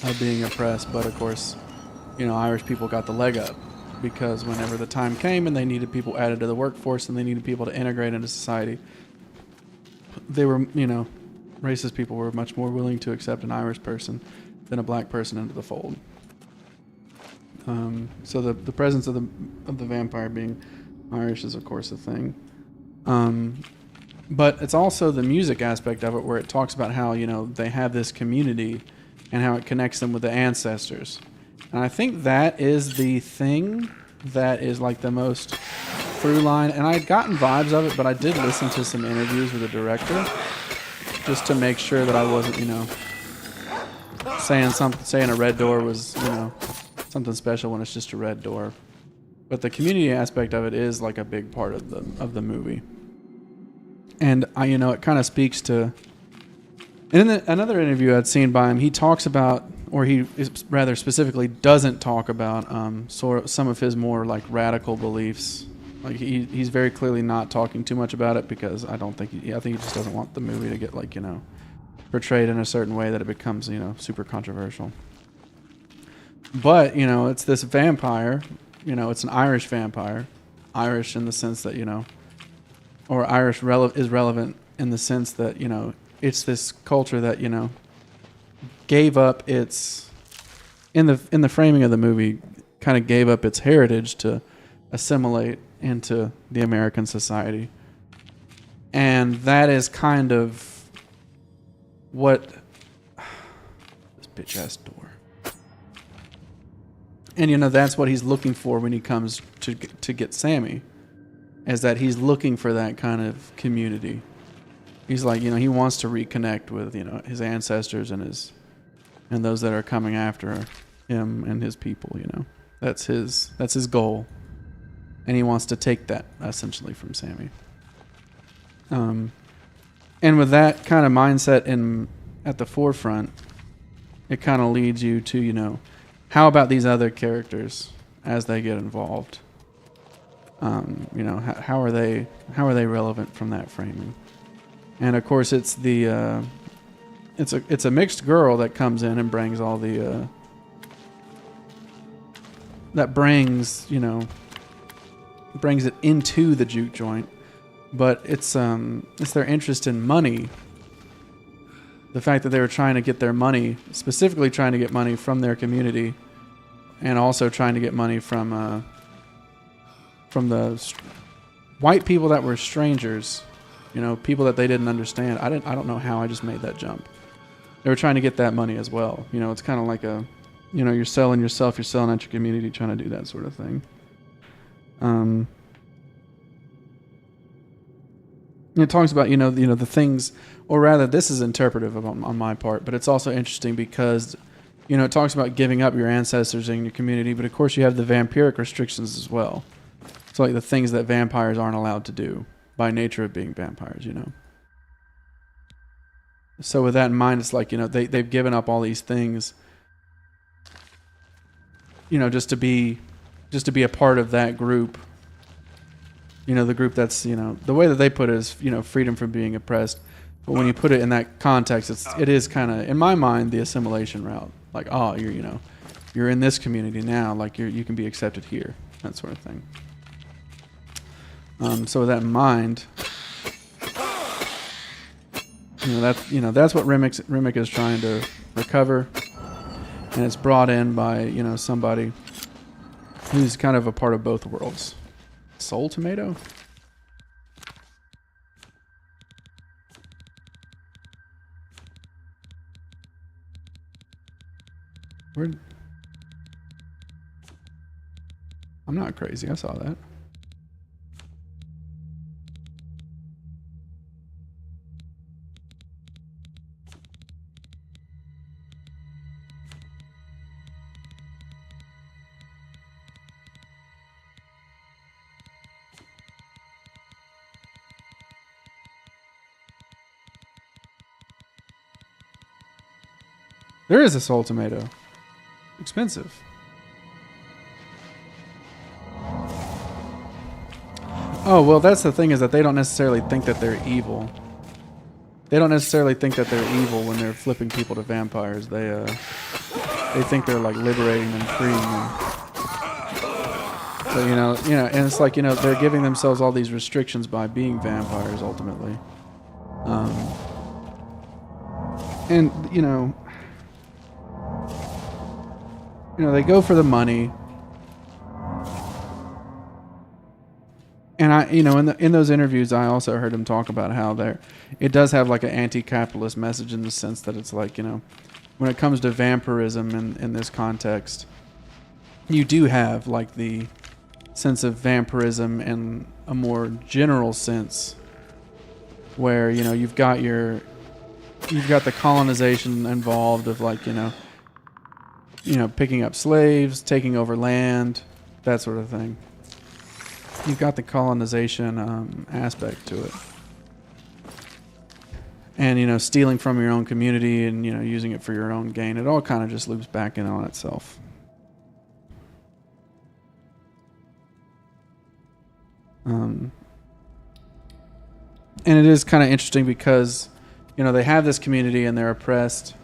of being oppressed, but of course, you know, Irish people got the leg up because whenever the time came and they needed people added to the workforce and they needed people to integrate into society, they were, you know, racist people were much more willing to accept an Irish person than a black person into the fold. So the presence of the vampire being Irish is of course a thing. But it's also the music aspect of it where it talks about how, you know, they have this community and how it connects them with the ancestors. And I think that is the thing that is like the most through line. And I had gotten vibes of it, but I did listen to some interviews with the director just to make sure that I wasn't, you know, saying a red door was, you know, something special when it's just a red door. But the community aspect of it is like a big part of the movie. And you know, it kind of speaks to. And in another interview I'd seen by him, he talks about, or he rather specifically doesn't talk about, sort of some of his more like radical beliefs. Like he's very clearly not talking too much about it because I think he just doesn't want the movie to get like, you know, portrayed in a certain way that it becomes, you know, super controversial. But, you know, it's this vampire, you know, it's an Irish vampire. Irish in the sense that, you know, or Irish is relevant in the sense that, you know, it's this culture that, you know, gave up its, in the framing of the movie, kind of gave up its heritage to assimilate into the American society. And that is kind of what, this bitch ass door. And, you know, that's what he's looking for when he comes to get Sammy, is that he's looking for that kind of community. He's like, you know, he wants to reconnect with, you know, his ancestors and those that are coming after him and his people, you know. That's his goal. And he wants to take that essentially from Sammy. And with that kind of mindset at the forefront, it kind of leads you to, you know, how about these other characters as they get involved? You know, how are they relevant from that framing? And of course, it's a mixed girl that comes in and brings all the brings it into the juke joint, but it's their interest in money. The fact that they were trying to get their money, specifically trying to get money from their community, and also trying to get money from the white people that were strangers, you know, people that they didn't understand. I don't know how I just made that jump. They were trying to get that money as well. You know, it's kind of like you're selling yourself, you're selling out your community, trying to do that sort of thing. It talks about, you know, the things, or rather, this is interpretive on my part, but it's also interesting because you know, it talks about giving up your ancestors and your community, but of course you have the vampiric restrictions as well. So like the things that vampires aren't allowed to do by nature of being vampires, you know. So with that in mind, it's like, you know, they've given up all these things, you know, just to be a part of that group. You know, the group that's, you know, the way that they put it is, you know, freedom from being oppressed. But when you put it in that context, it is kind of, in my mind, the assimilation route. Like, oh, you're in this community now, like you can be accepted here, that sort of thing. So with that in mind, that's what Remick is trying to recover, and it's brought in by, you know, somebody who's kind of a part of both worlds. Soul Tomato? I'm not crazy. I saw that. There is a Soul Tomato. Expensive. Oh, well, that's the thing, is that they don't necessarily think that they're evil. They don't necessarily think that they're evil when they're flipping people to vampires. They think they're like liberating them, freeing them. So, you know, and it's like, you know, they're giving themselves all these restrictions by being vampires ultimately. And, you know, they go for the money. And I, you know, in those interviews, I also heard him talk about how it does have like an anti-capitalist message, in the sense that it's like, you know, when it comes to vampirism in this context, you do have like the sense of vampirism in a more general sense, where, you know, you've got the colonization involved of, like, you know, picking up slaves, taking over land, that sort of thing. You've got the colonization aspect to it. And, you know, stealing from your own community and, you know, using it for your own gain. It all kind of just loops back in on itself. And it is kind of interesting because, you know, they have this community and they're oppressed.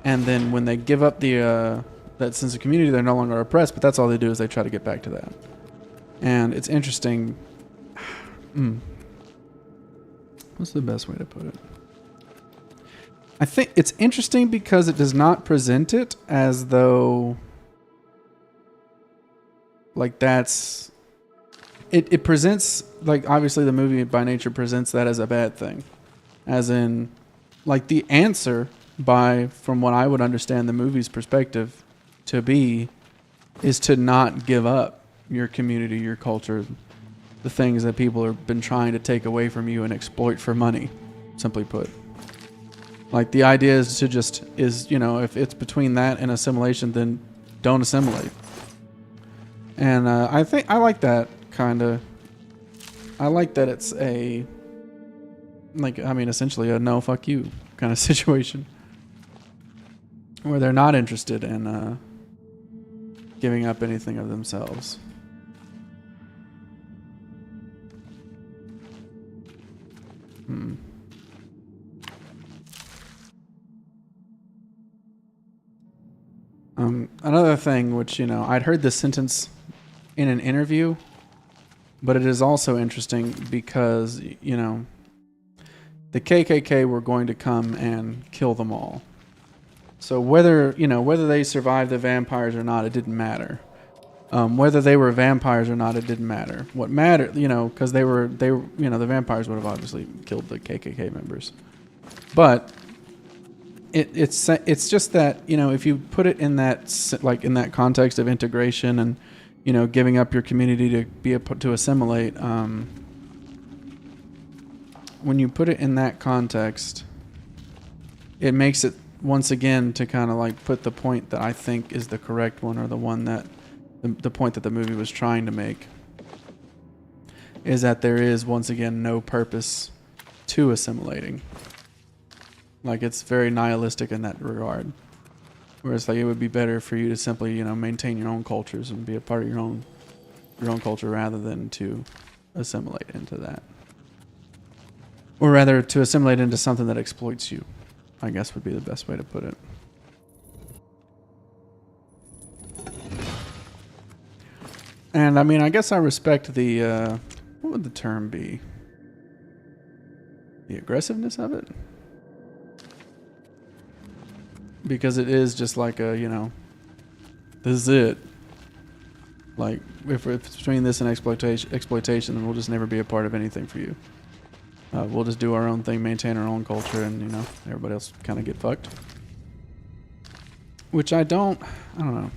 And then when they give up that sense of community, they're no longer oppressed. But that's all they do, is they try to get back to that. And it's interesting. What's the best way to put it? I think it's interesting because it does not present it as though, like, that's... It presents, like, obviously the movie by nature presents that as a bad thing. As in, like, the answer, from what I would understand the movie's perspective to be, is to not give up your community, your culture, the things that people have been trying to take away from you and exploit for money, simply put. Like, the idea is you know, if it's between that and assimilation, then don't assimilate. And I think I like that kind of. I like that it's a, like, I mean, essentially a no fuck you kind of situation, where they're not interested in giving up anything of themselves. Another thing, which, you know, I'd heard this sentence in an interview, but it is also interesting because, you know, the KKK were going to come and kill them all. So whether they survived the vampires or not, it didn't matter. Whether they were vampires or not, it didn't matter. What mattered, you know, because they were, you know, the vampires would have obviously killed the KKK members. But it's just that, you know, if you put it in that, like, in that context of integration and, you know, giving up your community to assimilate, when you put it in that context, it makes it once again, to kind of like put the point that I think is the correct one, or the one that the point that the movie was trying to make, is that there is once again no purpose to assimilating. Like, it's very nihilistic in that regard. Whereas, like, it would be better for you to simply, you know, maintain your own cultures and be a part of your own culture, rather than to assimilate into that. Or rather, to assimilate into something that exploits you, I guess would be the best way to put it. And I mean, I guess I respect the, what would the term be? The aggressiveness of it? Because it is just like a, you know, this is it. Like, if it's between this and exploitation, then we'll just never be a part of anything for you. We'll just do our own thing, maintain our own culture, and, you know, everybody else kind of get fucked. Which I don't know.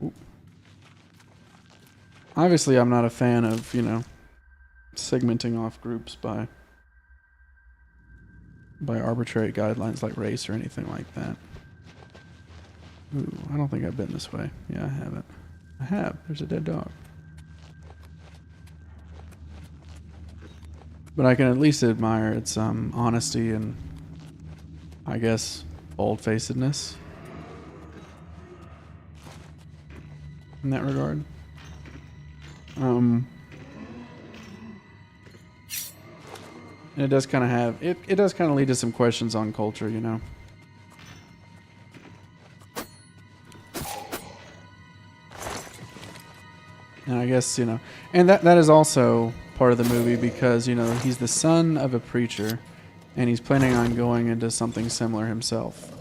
Ooh. Obviously, I'm not a fan of, you know, segmenting off groups by arbitrary guidelines like race or anything like that. Ooh, I don't think I've been this way. Yeah, I haven't. I have. There's a dead dog. But I can at least admire its honesty and, I guess, bold-facedness in that regard. And it does kind of have it does kind of lead to some questions on culture, you know. And I guess, you know, and that is also part of the movie, because, you know, he's the son of a preacher and he's planning on going into something similar himself.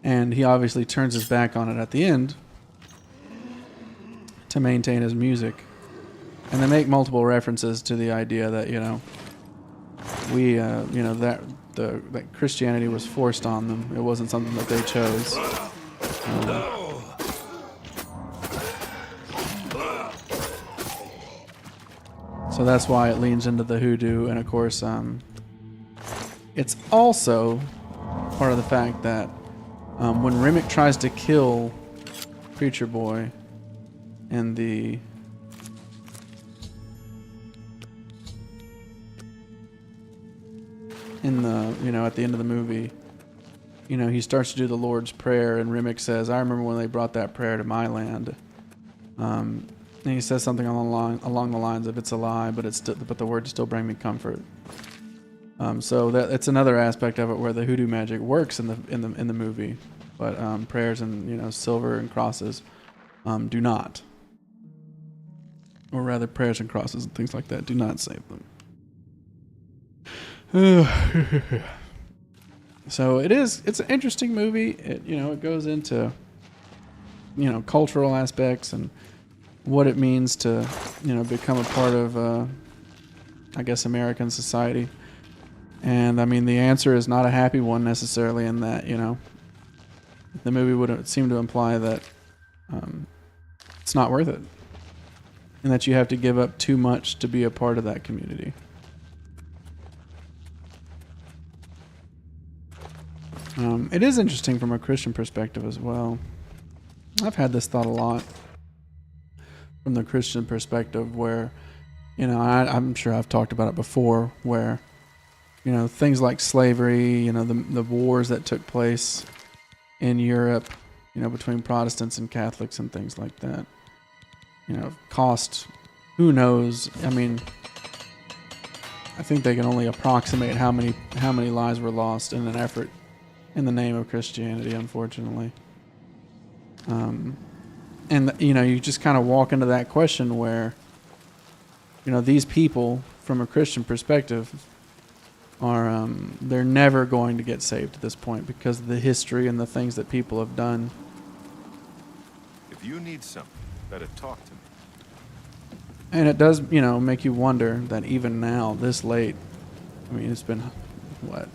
And he obviously turns his back on it at the end to maintain his music. And they make multiple references to the idea that, you know, we, you know, that Christianity was forced on them. It wasn't something that they chose. So that's why it leans into the hoodoo, and of course, it's also part of the fact that when Remick tries to kill Preacher Boy in the you know, at the end of the movie, you know, he starts to do the Lord's Prayer, and Remick says, "I remember when they brought that prayer to my land." And he says something along the lines of, "It's a lie, but the words still bring me comfort." So that it's another aspect of it where the hoodoo magic works in the movie, but prayers and, you know, silver and crosses do not, or rather, prayers and crosses and things like that do not save them. So it's an interesting movie. It, you know, it goes into, you know, cultural aspects and what it means to, you know, become a part of, I guess, American society. And I mean, the answer is not a happy one necessarily, in that, you know, the movie would seem to imply that it's not worth it, and that you have to give up too much to be a part of that community. It is interesting from a Christian perspective as well. I've had this thought a lot from the Christian perspective, where, you know, I'm sure I've talked about it before, where, you know, things like slavery, you know, the wars that took place in Europe, you know, between Protestants and Catholics and things like that, you know, cost, who knows? I mean, I think they can only approximate how many lives were lost in an effort in the name of Christianity, unfortunately. And, you know, you just kind of walk into that question where, you know, these people, from a Christian perspective, are, they're never going to get saved at this point because of the history and the things that people have done. If you need something, better talk to me. And it does, you know, make you wonder that even now, this late, I mean, it's been, what?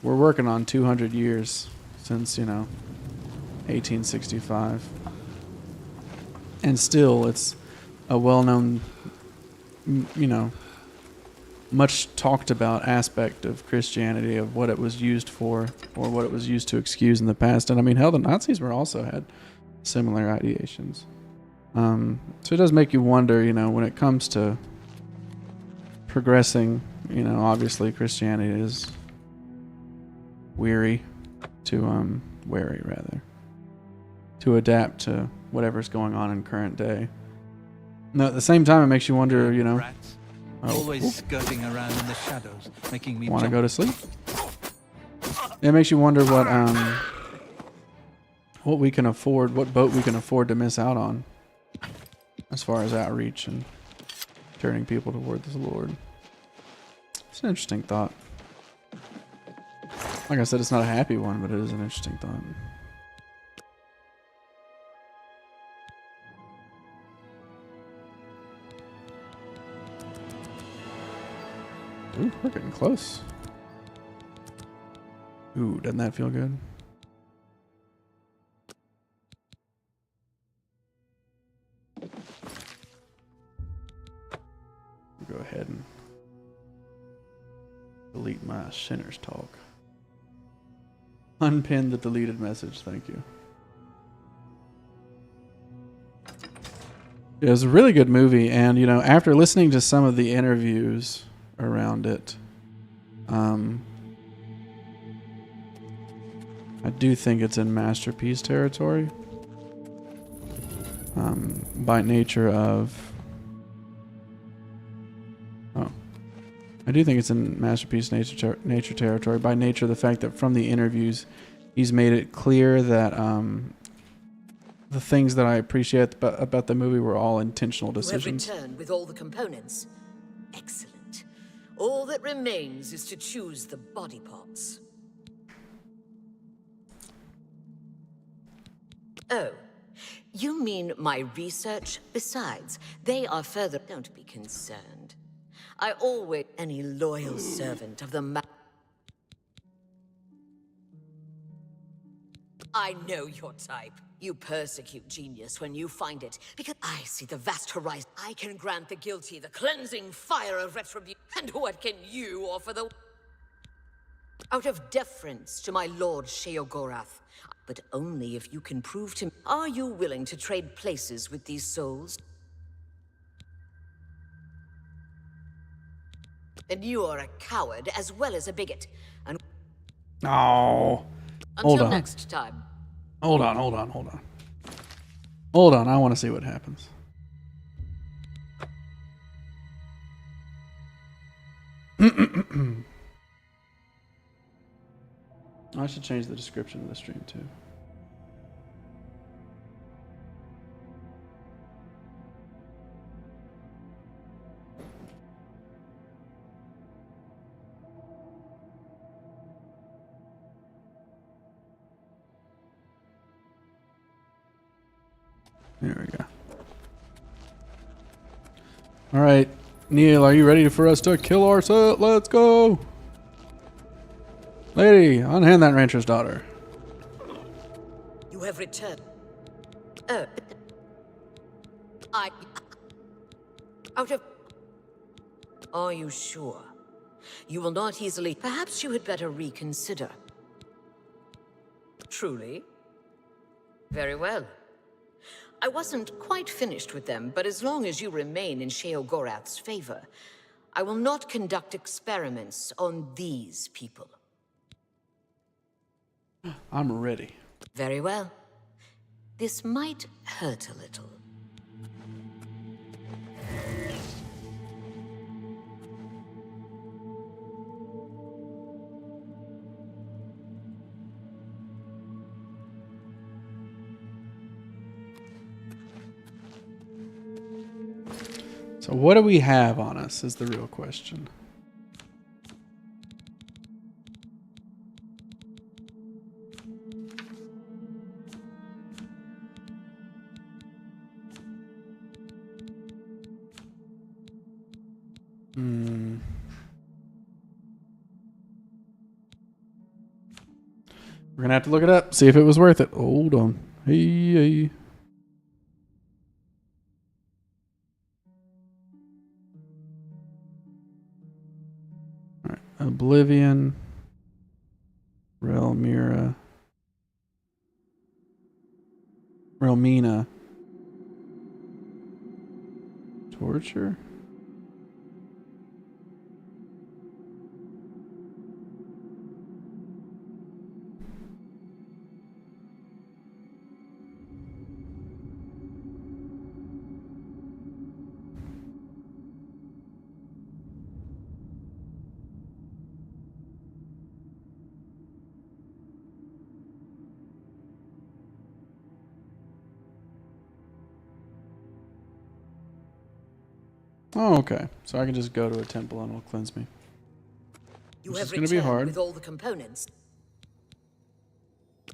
We're working on 200 years since, you know, 1865. And still, it's a well-known you know, much talked about aspect of Christianity, of what it was used for or what it was used to excuse in the past. And I mean, hell, the Nazis were also had similar ideations. So it does make you wonder, you know, when it comes to progressing, you know, obviously Christianity is wary rather, to adapt to whatever's going on in current day. No, at the same time, it makes you wonder, you know, Rats. Always skirting around in the shadows, making me want to jump. go to sleep? It makes you wonder what we can afford, what boat we can afford to miss out on, as far as outreach and turning people toward the Lord. It's an interesting thought. Like I said, it's not a happy one, but it is an interesting thought. Ooh, we're getting close. Ooh, doesn't that feel good? Go ahead and delete my sinner's talk. Unpin the deleted message, thank you. It was a really good movie, and you know, after listening to some of the interviews around it, I do think it's in masterpiece territory. By nature of... Oh. I do think it's in masterpiece nature territory by nature of the fact that from the interviews, he's made it clear that the things that I appreciate about the movie were all intentional decisions. You have returned with all the components. Excellent. All that remains is to choose the body parts. Oh, you mean my research? Besides, they are further... Don't be concerned. I always... Any loyal servant of the I know your type. You persecute genius when you find it, because I see the vast horizon. I can grant the guilty the cleansing fire of retribution. And what can you offer the... Out of deference to my lord Sheogorath, but only if you can prove to me. Are you willing to trade places with these souls? Then you are a coward as well as a bigot. And Oh, hold until on. next time. Hold on. Hold on, I want to see what happens. I should change the description of the stream too. There we go. All right, Neil, are you ready for us to kill our set? Let's go. Lady, unhand that rancher's daughter. You have returned. Out of... Are you sure? You will not easily... Perhaps you had better reconsider. Truly? Very well. I wasn't quite finished with them, but as long as you remain in Sheogorath's favor, I will not conduct experiments on these people. I'm ready. Very well. This might hurt a little. So what do we have on us is the real question. We're gonna have to look it up, see if it was worth it. Hold on. Hey. Oblivion. Realmira. Realmina. Torture? Oh, okay. So I can just go to a temple and it'll cleanse me. You This have is gonna be returned hard. with all the components.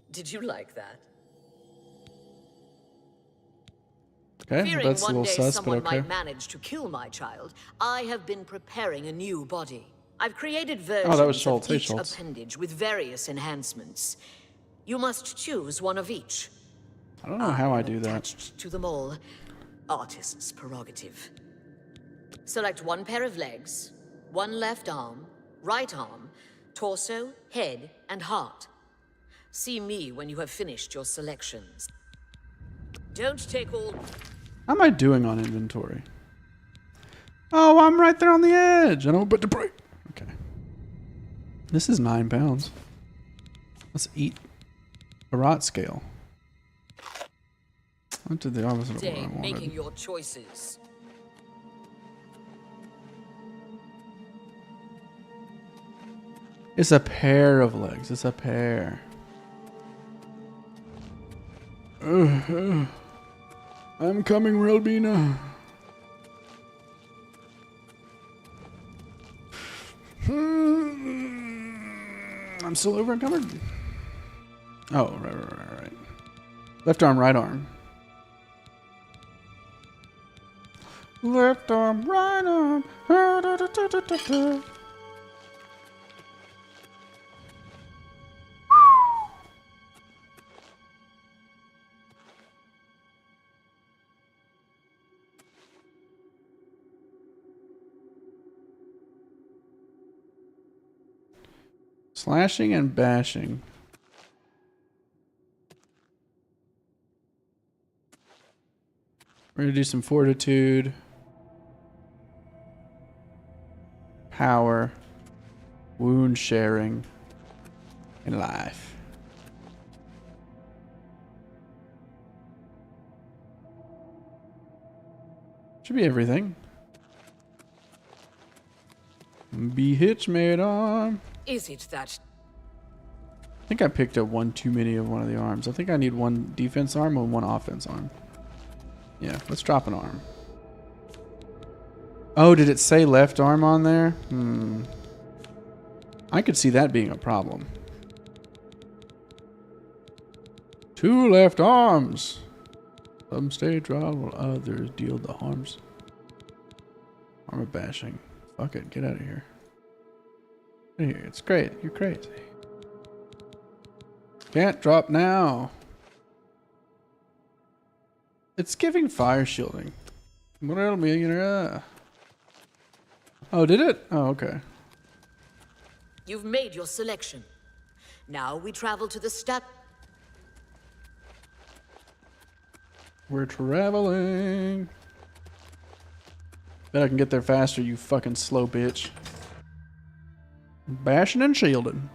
Did you like that? Okay, Fearing that's a one little day sus, but someone okay. might manage to kill my child, I have been preparing a new body. I've created versions Oh, that was Schultz. of Hey, each Schultz. appendage with various enhancements. You must choose one of each. I don't know how I am do that. attached to them all. Artist's prerogative. Select one pair of legs, one left arm, right arm, torso, head, and heart. See me when you have finished your selections. Don't take all... How am I doing on inventory? Oh, I'm right there on the edge. I don't but to break. Okay. This is 9 pounds. Let's eat a rot scale. I did the opposite of what I Day wanted. making your choices. It's a pair of legs. It's a pair. I'm coming, Relbina. I'm still over encumbered. Oh, right. Left arm, right arm. Left arm, right arm. Slashing and bashing. We're going to do some fortitude. Power. Wound sharing. And life. Should be everything. Be hitch made arm. Is it that... I think I picked up one too many of one of the arms. I think I need one defense arm and one offense arm. Yeah, let's drop an arm. Oh, did it say left arm on there? I could see that being a problem. 2 left arms. Some stay dry while others deal the harms. Armor bashing. Fuck it, get out of here. Get here, it's great. You're crazy. Can't drop now. It's giving fire shielding. Oh, did it? Oh, okay. You've made your selection. Now we travel to the stat... We're traveling. Bet I can get there faster, you fucking slow bitch. Bashing and shielding.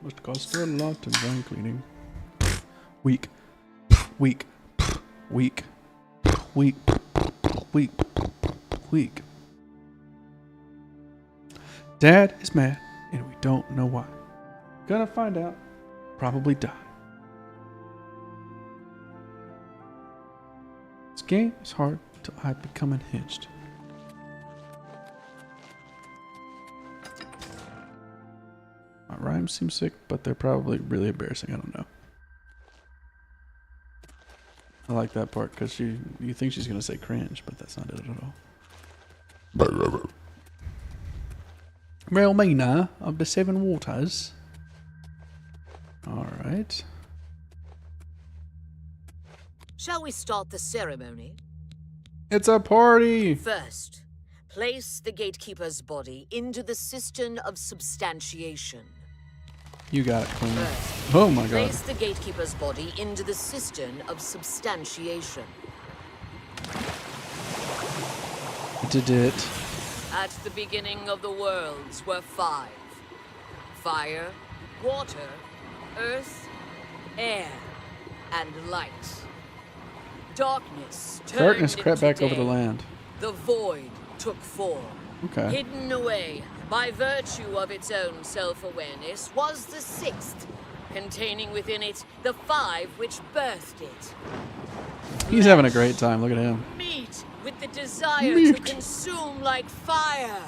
Must cost a lot in dry cleaning. Weak. Weak. Weak. Weak. Weak. Weak. Dad is mad, and we don't know why. Gonna find out. Probably die. This game is hard till I become unhinged. My rhymes seem sick, but they're probably really embarrassing. I don't know. I like that part because you think she's gonna say cringe, but that's not it at all. Realmina of the Seven Waters. All right. Shall we start the ceremony? It's a party. First, place the gatekeeper's body into the cistern of substantiation. You got it, Queen. First, Oh my god. place the gatekeeper's body into the cistern of substantiation. Did it. At the beginning of the worlds were 5. Fire, water, earth, air, and light. Darkness turned crept into back over the day. land. The void took form. Okay. Hidden away by virtue of its own self-awareness was the 6th, containing within it the 5 which birthed it. He's having a great time. Look at him. Meat with the desire to consume like fire.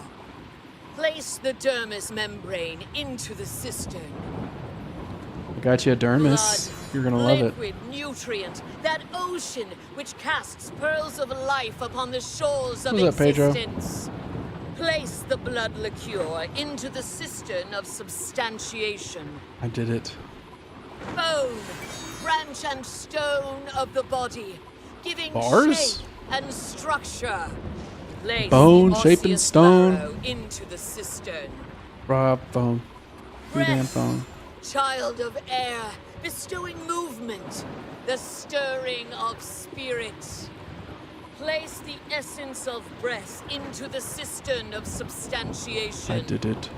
Place the dermis membrane into the cistern. I got you a dermis. Blood, You're gonna love it. liquid nutrient, that ocean which casts pearls of life upon the shores of What's up, Pedro? existence. Place the blood liqueur into the cistern of substantiation. I did it. Bone, branch and stone of the body, giving Bars? shape and structure. Place Bone, the shape, and osseous stone. marrow into the cistern. Rob phone. Who damn Breath, phone. child of air, bestowing movement, the stirring of spirit. Place the essence of breath into the cistern of substantiation. I did it.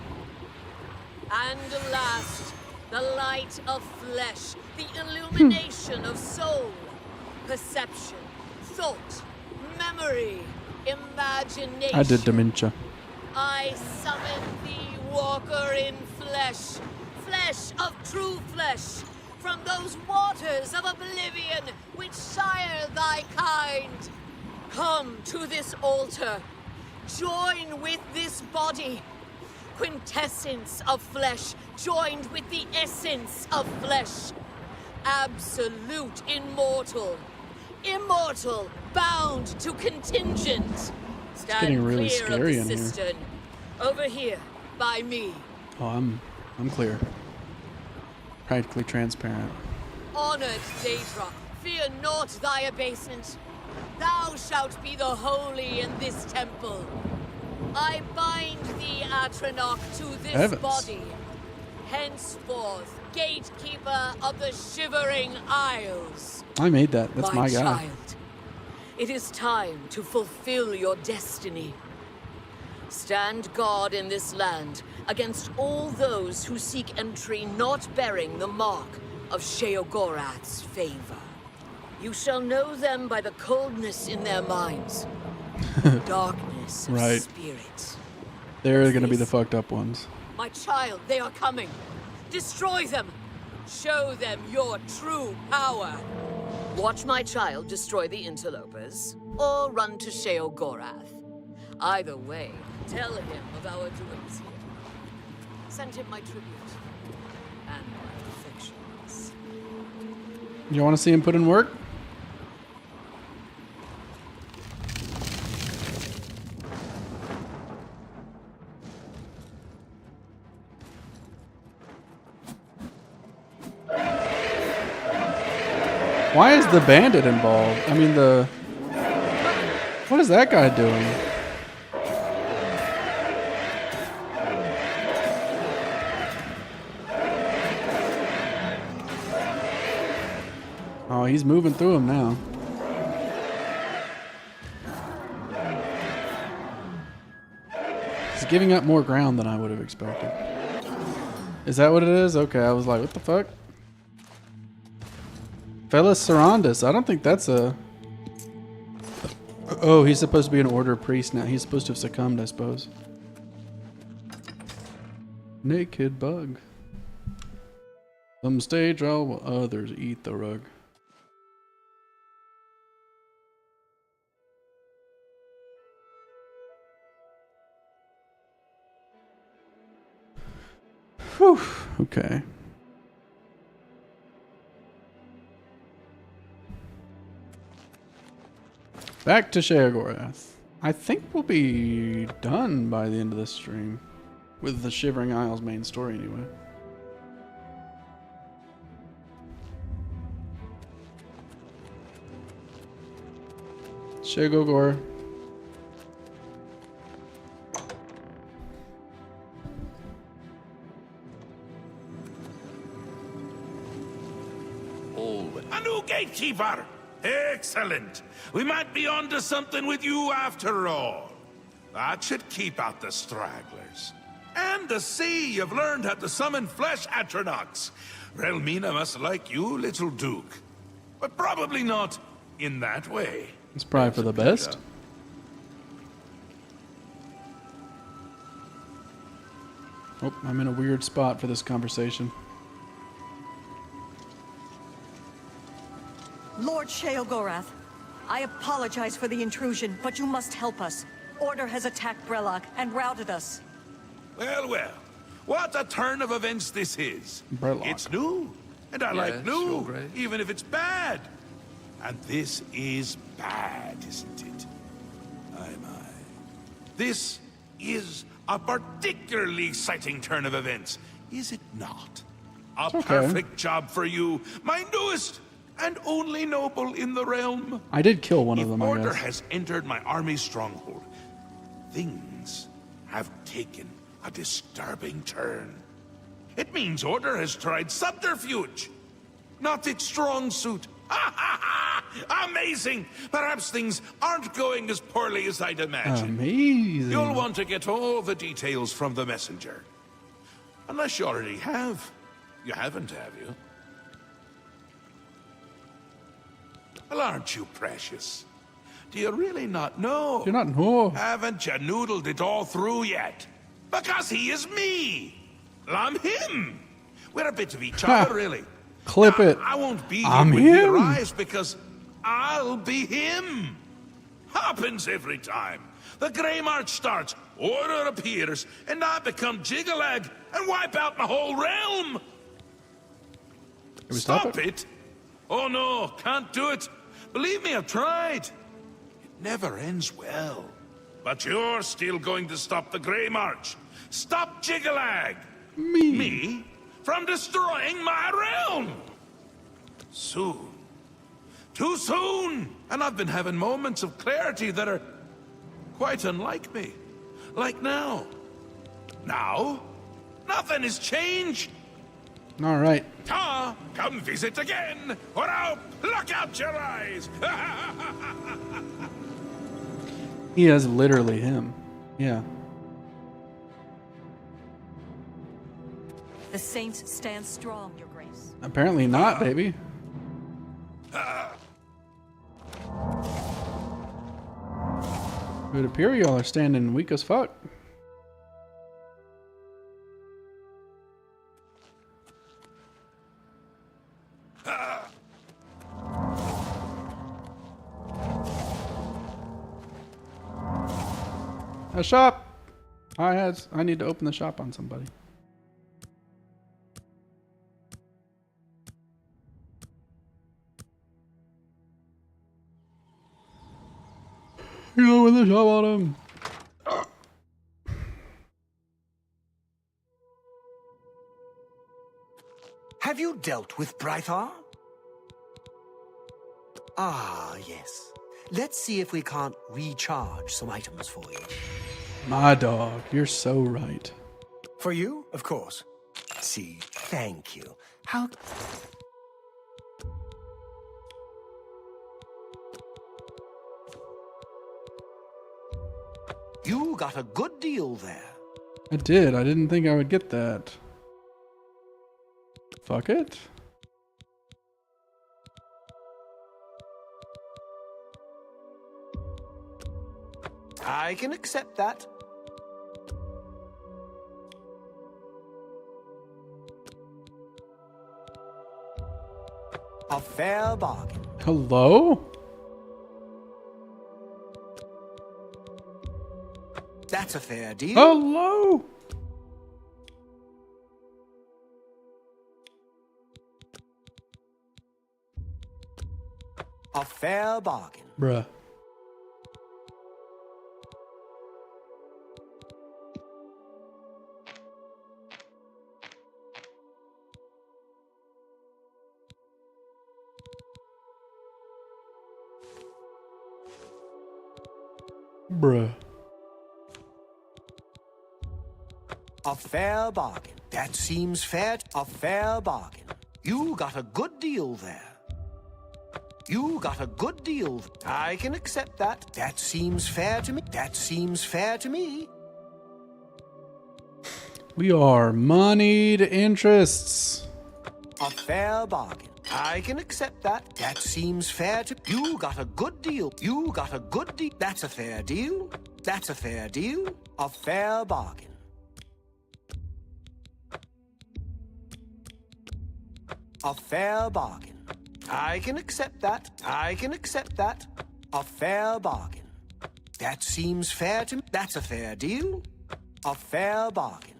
And last, the light of flesh, the illumination of soul, perception, thought, memory, imagination. I did dementia. I summon thee, walker in flesh, flesh of true flesh, from those waters of oblivion which sire thy kind. Come to this altar, join with this body, quintessence of flesh joined with the essence of flesh, absolute immortal, immortal bound to contingent. Stand getting really clear scary of in the here. cistern, over here by me. Oh, I'm clear. Practically transparent. Honored Daedra, fear not thy abasement. Thou shalt be the holy in this temple. I bind thee, Atronach, to this Heavens. body. Henceforth, gatekeeper of the Shivering Isles. I made that. That's my guy. Child, it is time to fulfill your destiny. Stand guard in this land against all those who seek entry not bearing the mark of Sheogorath's favor. You shall know them by the coldness in their minds, darkness of Right. spirit. They're gonna be the fucked up ones. My child, they are coming. Destroy them. Show them your true power. Watch my child destroy the interlopers, or run to Sheogorath. Either way, tell him of our doings here. Send him my tribute and my affections. You want to see him put in work? Why is the bandit involved? I mean, what is that guy doing? Oh, he's moving through him now. He's giving up more ground than I would have expected. Is that what it is? Okay, I was like, what the fuck? Felis Sarandis. I don't think that's a... Oh, he's supposed to be an order priest now. He's supposed to have succumbed, I suppose. Naked bug. Some stay draw while others eat the rug. Whew. Okay. Back to Sheogorath. I think we'll be done by the end of this stream. With the Shivering Isles main story, anyway. Shigogor. A new gatekeeper! Excellent! We might be onto something with you after all. That should keep out the stragglers. And to see you've learned how to summon flesh Atronox. Relmina must like you, little Duke. But probably not in that way. It's probably for the best. Oh, I'm in a weird spot for this conversation. Lord Sheogorath, I apologize for the intrusion, but you must help us. Order has attacked Brellock and routed us. Well, well. What a turn of events this is. Brellock. It's new. And I like new, even if it's bad. And this is bad, isn't it? Aye, my. This is a particularly exciting turn of events, is it not? A perfect job for you, my newest and only noble in the realm. I did kill one of them, I Order guess. has entered my army's stronghold. Things have taken a disturbing turn. It means Order has tried subterfuge, not its strong suit. Amazing! Perhaps things aren't going as poorly as I'd imagined. Amazing. You'll want to get all the details from the messenger. Unless you already have. You haven't, have you? Well, aren't you precious? Do you really not know? You're not know. Haven't you noodled it all through yet? Because he is me. Well, I'm him. We're a bit of each other, really. Clip Now, it. I won't be I'm here when he him. arrives because I'll be him. Happens every time. The Grey March starts, Order appears, and I become Jiggalag and wipe out my whole realm. Can we stop it? Oh no, can't do it. Believe me, I've tried. It never ends well. But you're still going to stop the Grey March. Stop Jiggalag. Me. Me? From destroying my realm. Soon. Too soon. And I've been having moments of clarity that are quite unlike me. Like now. Now, nothing has changed. All right. Come visit again, or I'll pluck out your eyes. He is literally him. Yeah. The saints stand strong, Your Grace. Apparently not, baby. It would appear y'all are standing weak as fuck. A shop. I need to open the shop on somebody. You open the shop on him. Have you dealt with Brythar? Ah, yes. Let's see if we can't recharge some items for you. My dog, you're so right. For you, of course. See, thank you. How... You got a good deal there. I did. I didn't think I would get that. Fuck it. I can accept that. A fair bargain. Hello? That's a fair deal. Hello? A fair bargain. Bruh. Bruh. A fair bargain. That seems fair. A fair bargain. You got a good deal there. You got a good deal. I can accept that. That seems fair to me. That seems fair to me. We are moneyed interests. A fair bargain. I can accept that. That seems fair to you. Got a good deal. You got a good deal. That's a fair deal. That's a fair deal. A fair bargain. A fair bargain. I can accept that. I can accept that. A fair bargain. That seems fair to me. That's a fair deal. A fair bargain.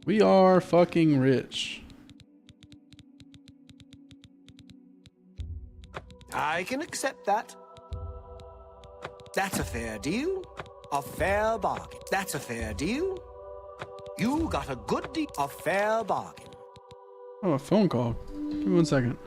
We are fucking rich. I can accept that. That's a fair deal. A fair bargain. That's a fair deal. You got a good deal. A fair bargain. Oh, a phone call. Give me 1 second.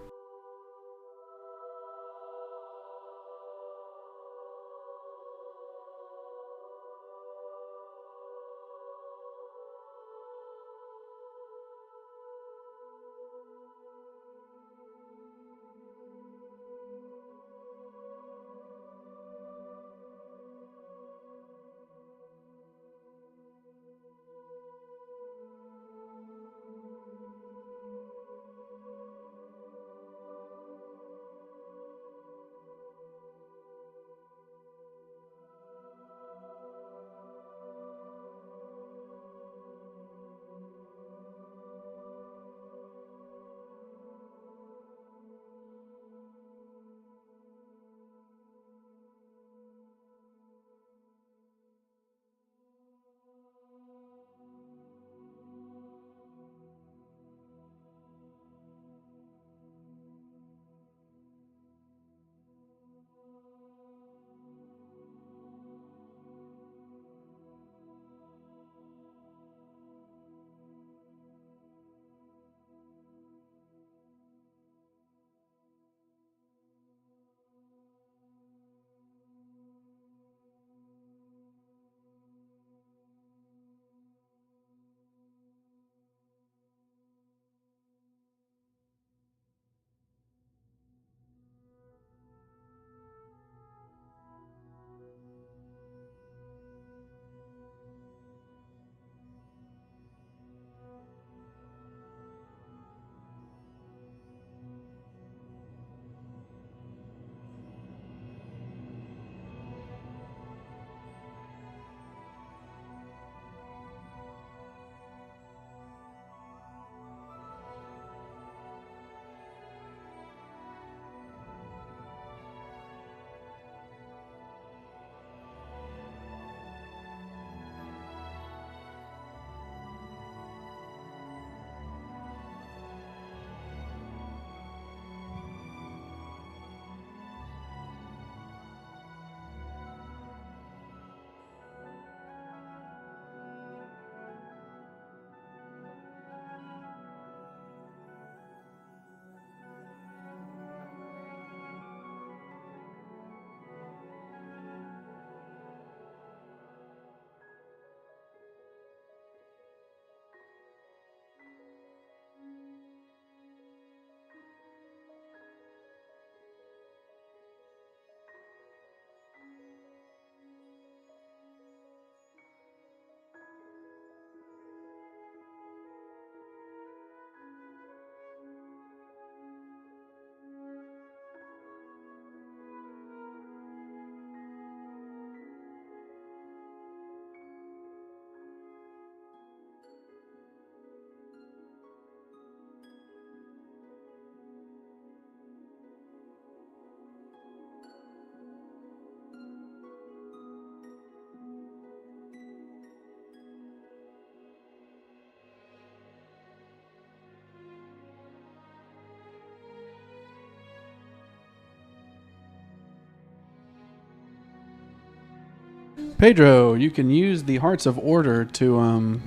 Pedro, you can use the Hearts of Order to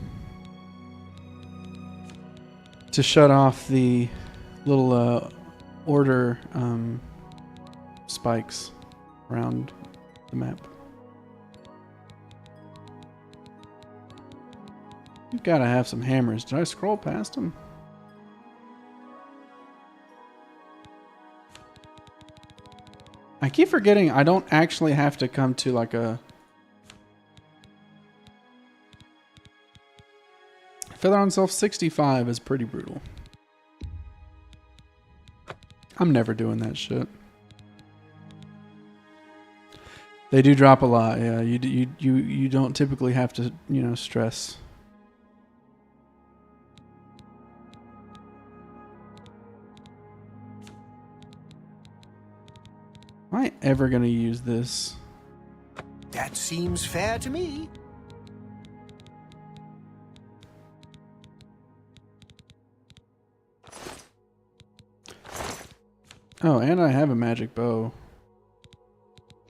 shut off the little order spikes around the map. You gotta have some hammers. Did I scroll past them? I keep forgetting I don't actually have to come to like a... Feather on Self 65 is pretty brutal. I'm never doing that shit. They do drop a lot, yeah. You don't typically have to, you know, stress. Am I ever gonna use this? That seems fair to me. Oh, and I have a magic bow.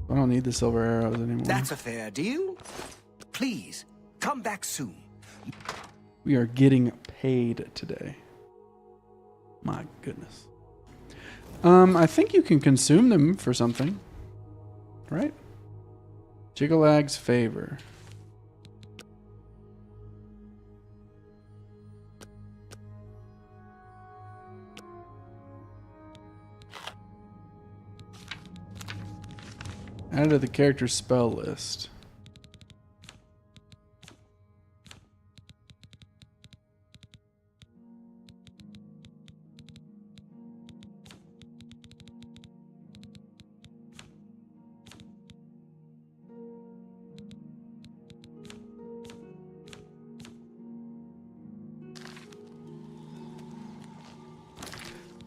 I don't need the silver arrows anymore. That's a fair deal. Please, come back soon. We are getting paid today. My goodness. I think you can consume them for something. Right? Jiggalag's favor. Added to the character's spell list.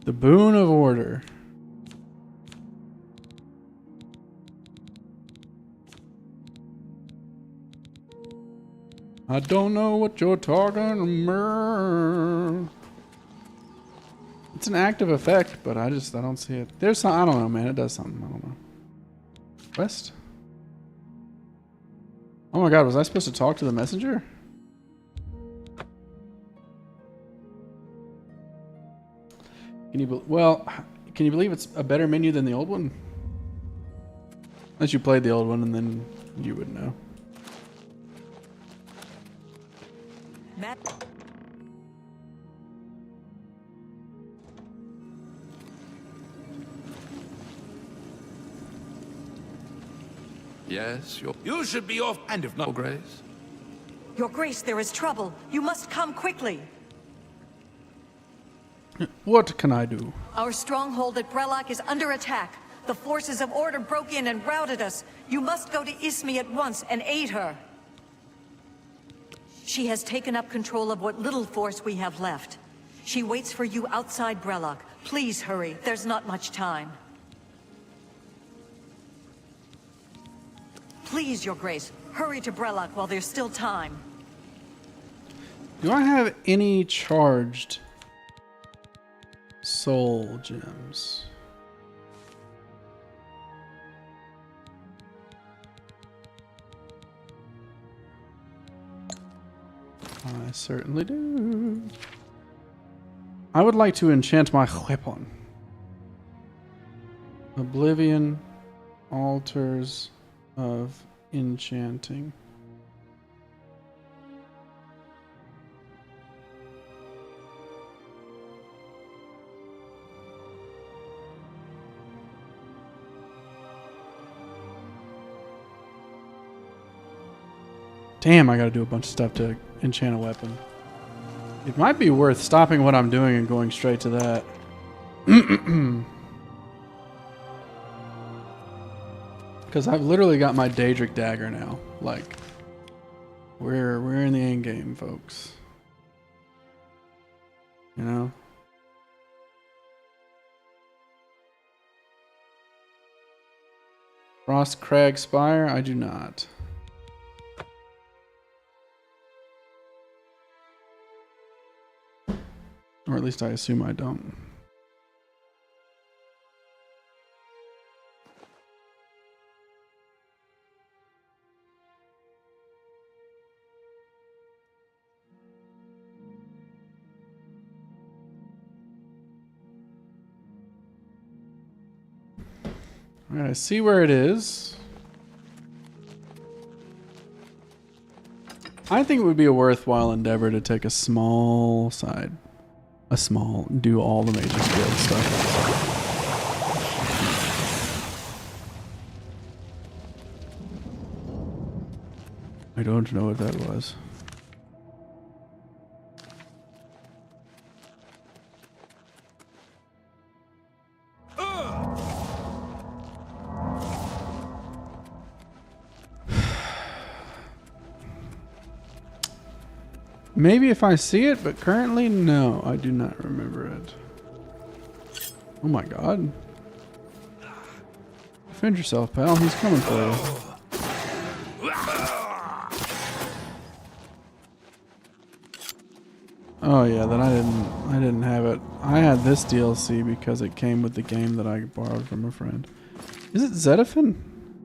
The Boon of Order. I don't know what you're talking about. It's an active effect, but I don't see it. There's some, I don't know, man. It does something. I don't know. Quest? Oh my god, was I supposed to talk to the messenger? Can you believe it's a better menu than the old one? Unless you played the old one and then you would know. Matt. Yes, you should be off, and if not, Grace. Your Grace, there is trouble. You must come quickly. What can I do? Our stronghold at Brellock is under attack. The forces of order broke in and routed us. You must go to Ismi at once and aid her. She has taken up control of what little force we have left. She waits for you outside Brellock. Please hurry. There's not much time. Please, Your Grace, hurry to Brellock while there's still time. Do I have any charged soul gems? I certainly do. I would like to enchant my weapon. Oblivion, altars of enchanting. Damn, I gotta do a bunch of stuff to enchant a weapon. It might be worth stopping what I'm doing and going straight to that. Because I've literally got my Daedric dagger now. Like, we're in the end game, folks. You know? Frost Crag Spire? I do not. Or at least I assume I don't. Alright, I see where it is. I think it would be a worthwhile endeavor to take a small side. Do all the Mage's Guild stuff. I don't know what that was. Maybe if I see it, but currently, no, I do not remember it. Oh my god. Defend yourself, pal. He's coming for you. Oh yeah, then I didn't have it. I had this DLC because it came with the game that I borrowed from a friend. Is it Zedaphin?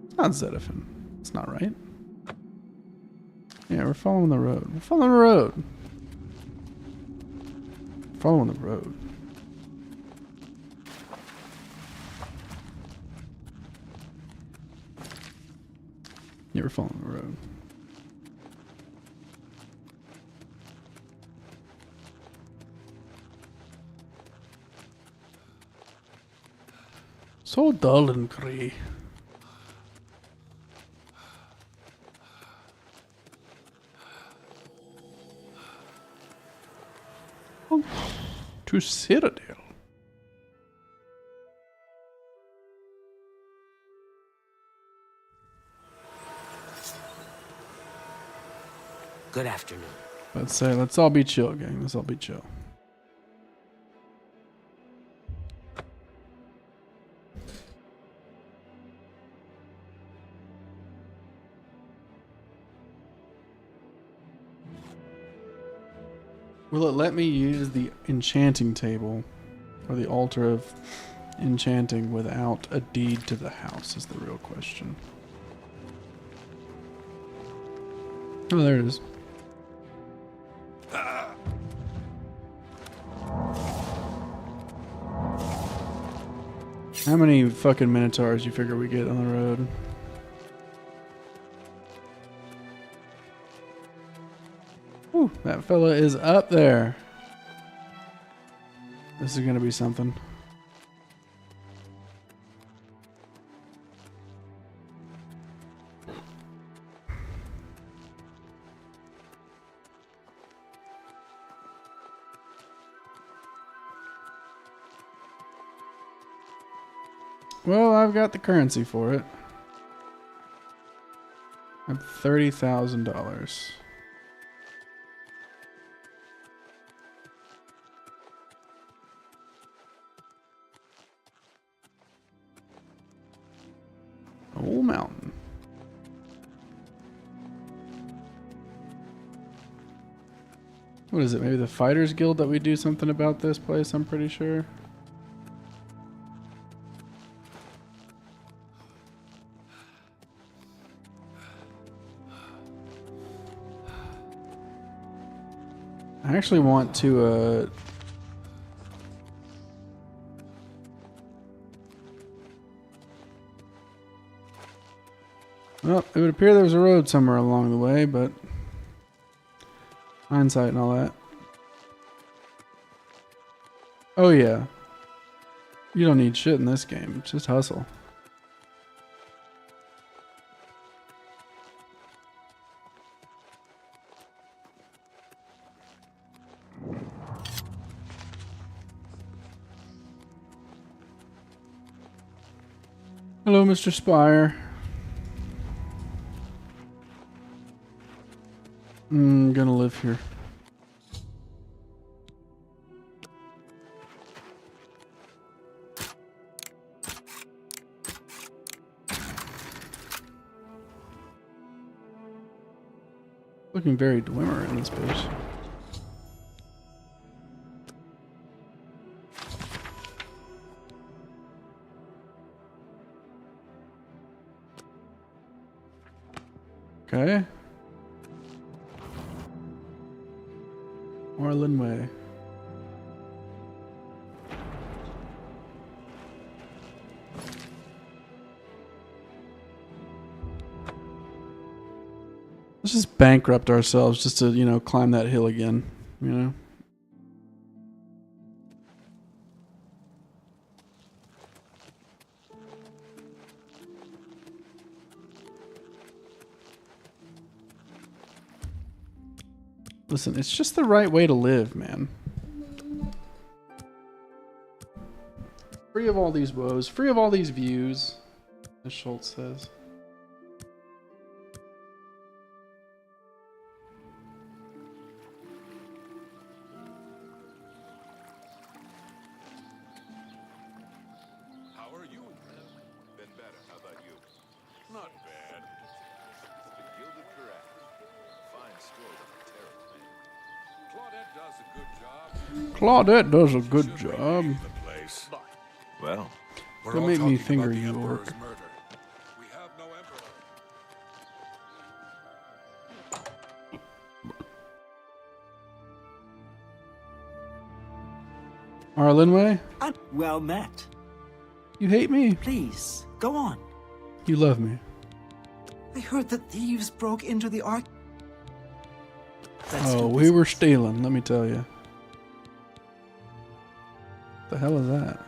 It's not Zedaphin. It's not right. Yeah, we're following the road. We're following the road. Following the road. Yeah, we're following the road. So dull and grey. To Citadel. Good afternoon. Let's say, let's all be chill, gang. Let's all be chill. Will it let me use the enchanting table or the altar of enchanting without a deed to the house is the real question. Oh, there it is. How many fucking Minotaurs you figure we get on the road? Whew, that fella is up there. This is gonna be something. Well, I've got the currency for it. I have $30,000. Old mountain. What is it? Maybe the Fighters Guild that we do something about this place, I'm pretty sure. I actually want to well, it would appear there was a road somewhere along the way, but hindsight and all that. Oh yeah. You don't need shit in this game. Just hustle. Hello, Mr. Spire. Gonna live here. Looking very Dwemer in this bitch. Okay. Orlin Way. Let's just bankrupt ourselves just to, you know, climb that hill again, you know? Listen, it's just the right way to live, man. Free of all these woes, free of all these views, as Schultz says. How are you? Been better. How about you? Not bad. The Gilded Correct. Fine store with a terrible man. Claudette does a good job. Claudette does a good job. Well, Don't make me finger you, orc. We have no emperor. Arlinway? Well met. You hate me? Please, go on. You love me. I heard that thieves broke into the ark. Oh, we were stealing, let me tell you. The hell is that?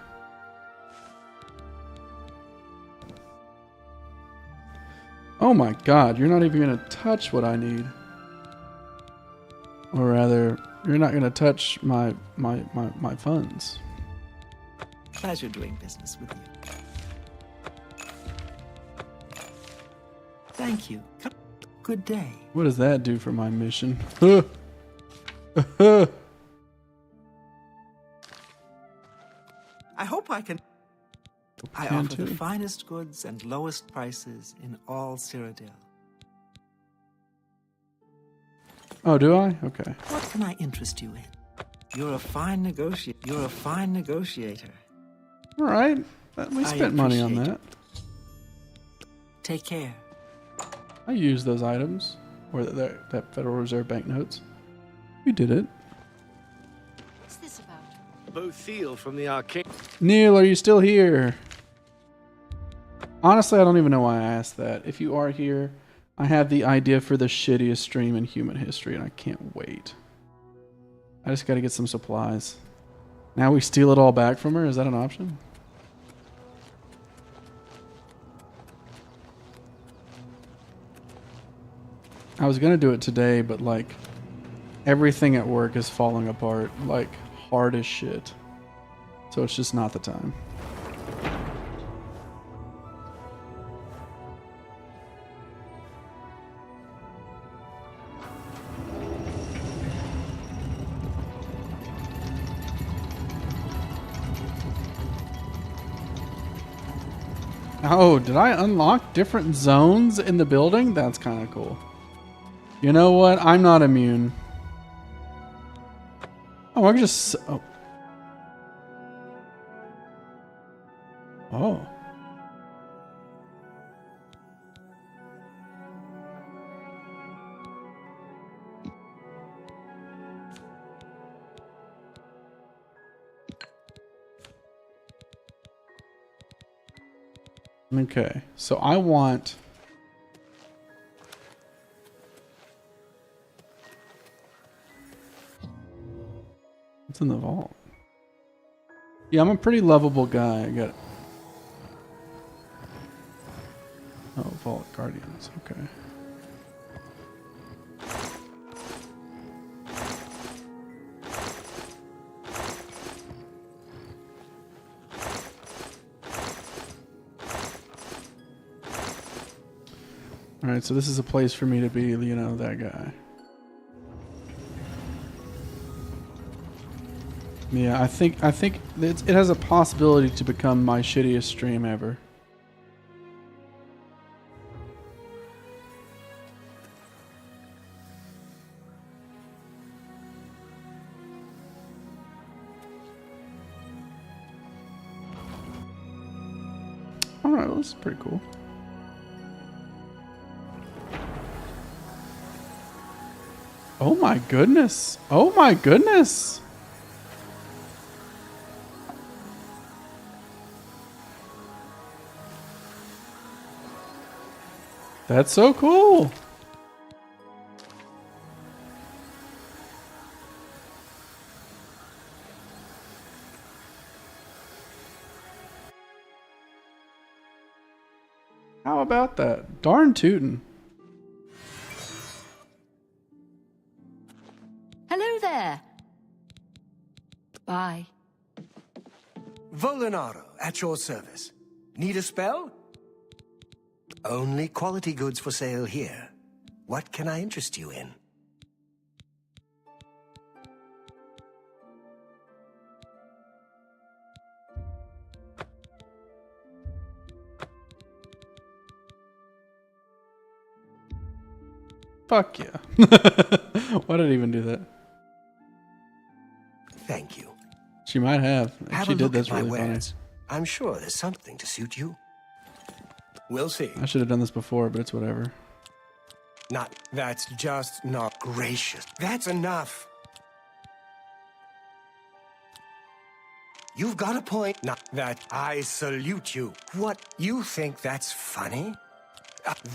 Oh my god, you're not even gonna touch what I need. Or rather, you're not gonna touch my funds. Pleasure doing business with you. Thank you. Good day. What does that do for my mission? I hope I can. I Can offer the too. finest goods and lowest prices in all Cyrodiil. Oh, do I? Okay. What can I interest you in? You're a fine negotiator. You're a fine negotiator. All right. We I spent money on appreciate that. Take care. I used those items, or that Federal Reserve banknotes. We did it. What's this about? Bothil from the arcade. Neil, are you still here? Honestly, I don't even know why I asked that. If you are here, I have the idea for the shittiest stream in human history, and I can't wait. I just gotta get some supplies. Now we steal it all back from her? Is that an option? I was gonna do it today, but like everything at work is falling apart, like hard as shit. So it's just not the time. Oh, did I unlock different zones in the building? That's kind of cool. You know what? I'm not immune. Oh, I can just... Oh. Oh. Okay, so I want... What's in the vault? Yeah, I'm a pretty lovable guy. I got it. Oh, Vault Guardians. Okay. All right, so this is a place for me to be, you know, that guy. Yeah, I think it has a possibility to become my shittiest stream ever. All right, well, this is pretty cool. Oh my goodness! Oh my goodness! That's so cool. How about that? Darn tootin'. Hello there. Bye. Volinaro, at your service. Need a spell? Only quality goods for sale here. What can I interest you in? Fuck yeah. Why did I even do that? Thank you. She might have. If Have she a did, look that's at my really funny. wares. I'm sure there's something to suit you. We'll see. I should have done this before, but it's whatever. That's just not gracious. That's enough. You've got a point. Not that I salute you. What, you think that's funny?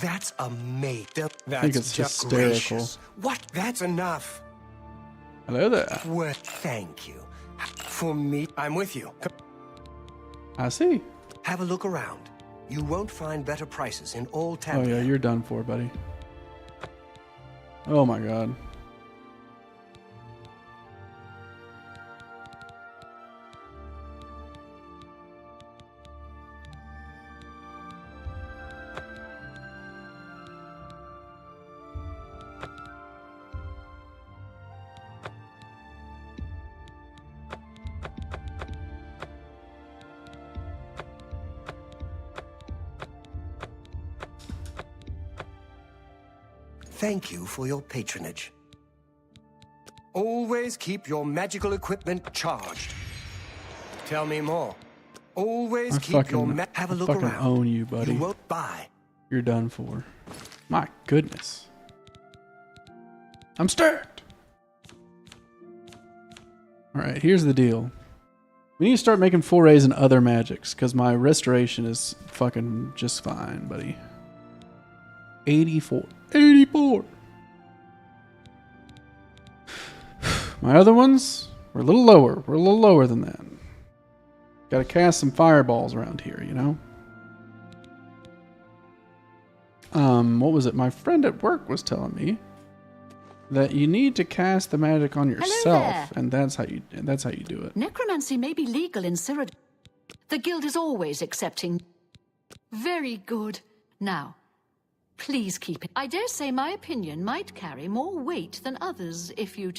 That's a mate. That's think it's just hysterical. gracious. What? That's enough. Hello there. Well, thank you. For me, I'm with you. I see. Have a look around. You won't find better prices in all Oh Tampere. yeah, you're done for, buddy. Oh my god. Thank you for your patronage. Always keep your magical equipment charged. Tell me more. Always I keep your fucking, have a I look fucking around. own you, buddy. You won't buy. You're done for. My goodness. I'm stirred. Alright, here's the deal. We need to start making forays in other magics, because my restoration is fucking just fine, buddy. 84. 84! My other ones were a little lower. We're a little lower than that. Gotta cast some fireballs around here, you know? What was it? My friend at work was telling me that you need to cast the magic on yourself, and that's how you do it. Necromancy may be legal in Cyrodiil. The guild is always accepting. Very good. Now, please keep it. I dare say my opinion might carry more weight than others if you...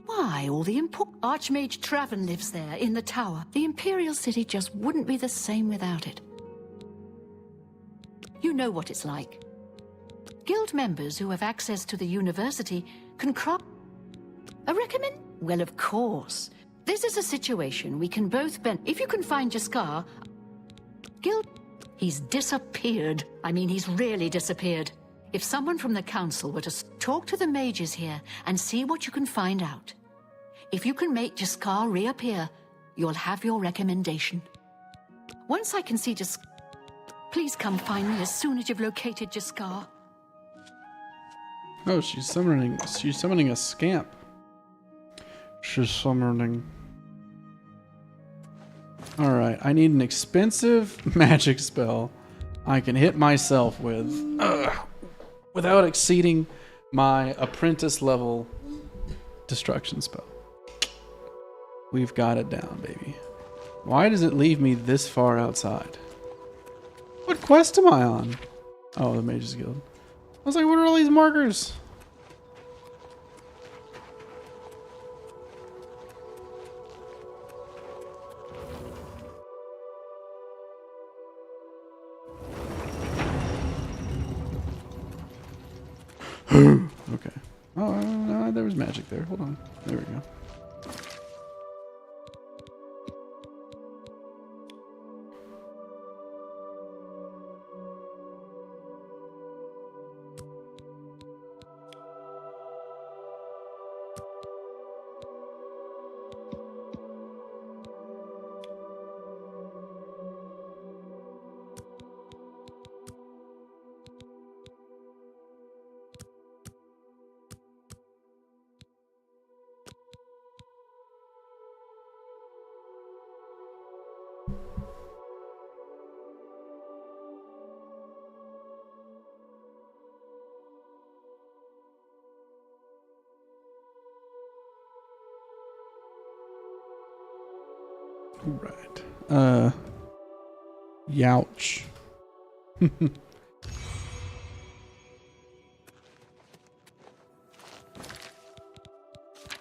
Why, all the important... Archmage Traven lives there, in the tower. The Imperial City just wouldn't be the same without it. You know what it's like. Guild members who have access to the university can a recommend? Well, of course. This is a situation we can both if you can find Jaskar... Guild... He's disappeared. I mean, he's really disappeared. If someone from the council were to talk to the mages here and see what you can find out. If you can make Jaskar reappear, you'll have your recommendation. Once I can see Jaskar... Please come find me as soon as you've located Jaskar. Oh, she's summoning a scamp. She's summoning. Alright, I need an expensive magic spell I can hit myself with without exceeding my apprentice level destruction spell. We've got it down, baby. Why does it leave me this far outside? What quest am I on? Oh, the Mages Guild. I was like, what are all these markers? Okay. Oh, there was magic there. Hold on. There we go. Right. Youch.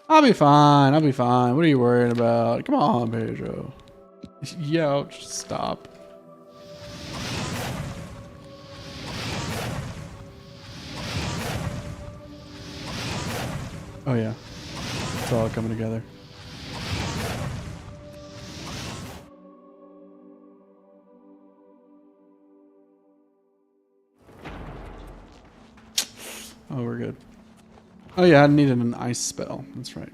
I'll be fine. I'll be fine. What are you worrying about? Come on, Pedro. Youch, stop. Oh yeah. It's all coming together. Oh, we're good. Oh yeah, I needed an ice spell. That's right.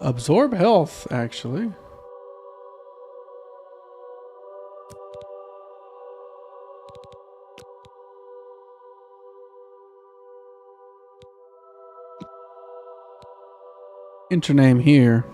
Absorb health, actually. Enter name here.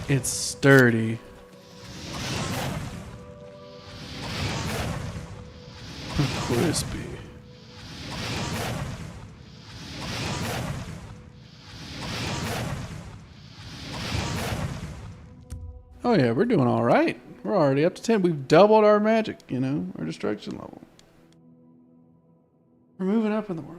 It's sturdy. Crispy. Oh yeah, we're doing all right. We're already up to 10. We've doubled our magic, you know, our destruction level. We're moving up in the world.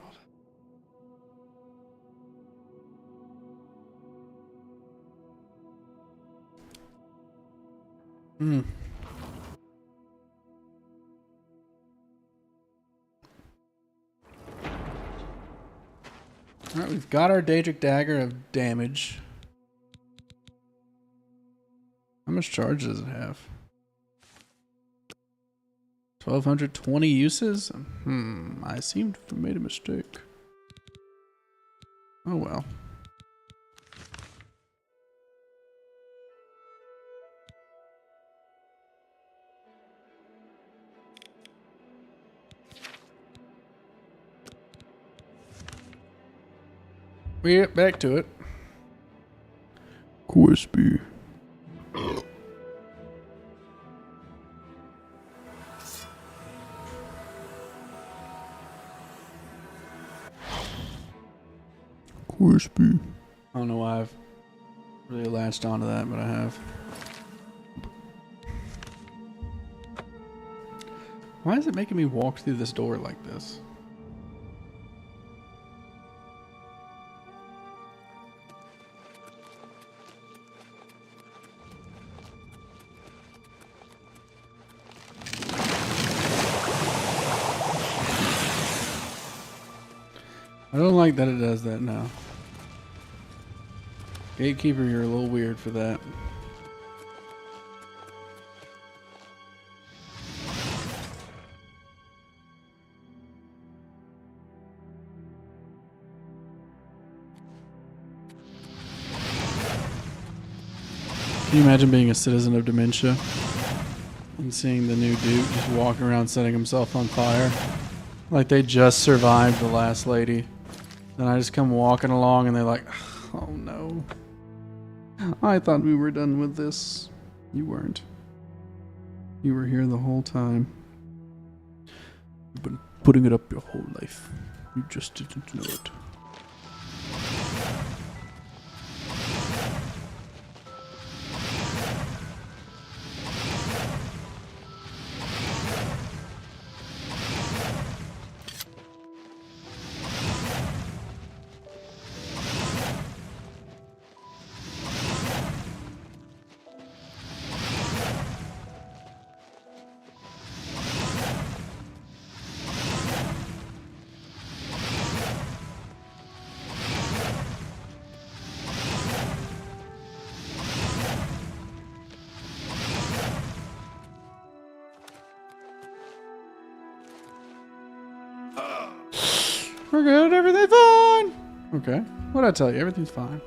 Alright, we've got our Daedric Dagger of damage. How much charge does it have? 1,220 uses? I seem to have made a mistake. Oh well. We get back to it. Crispy. Crispy. I don't know why I've really latched onto that, but I have. Why is it making me walk through this door like this? I don't like that it does that now. Gatekeeper, you're a little weird for that. Can you imagine being a citizen of Dementia and seeing the new dude just walking around setting himself on fire? Like they just survived the last lady. Then I just come walking along and they're like, oh no. I thought we were done with this. You weren't. You were here the whole time. You've been putting it up your whole life. You just didn't know it. We're good. Everything's fine. Okay. What'd I tell you? Everything's fine.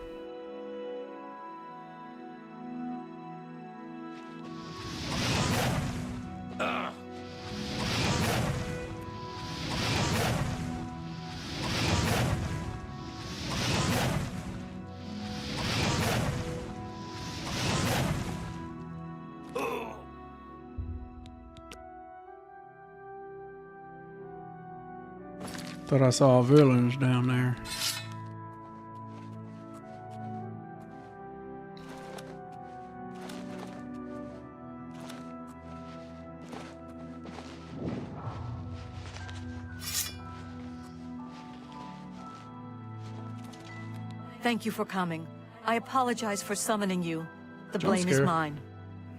Thought I saw villains down there. Thank you for coming. I apologize for summoning you. The Jump blame is scare. mine.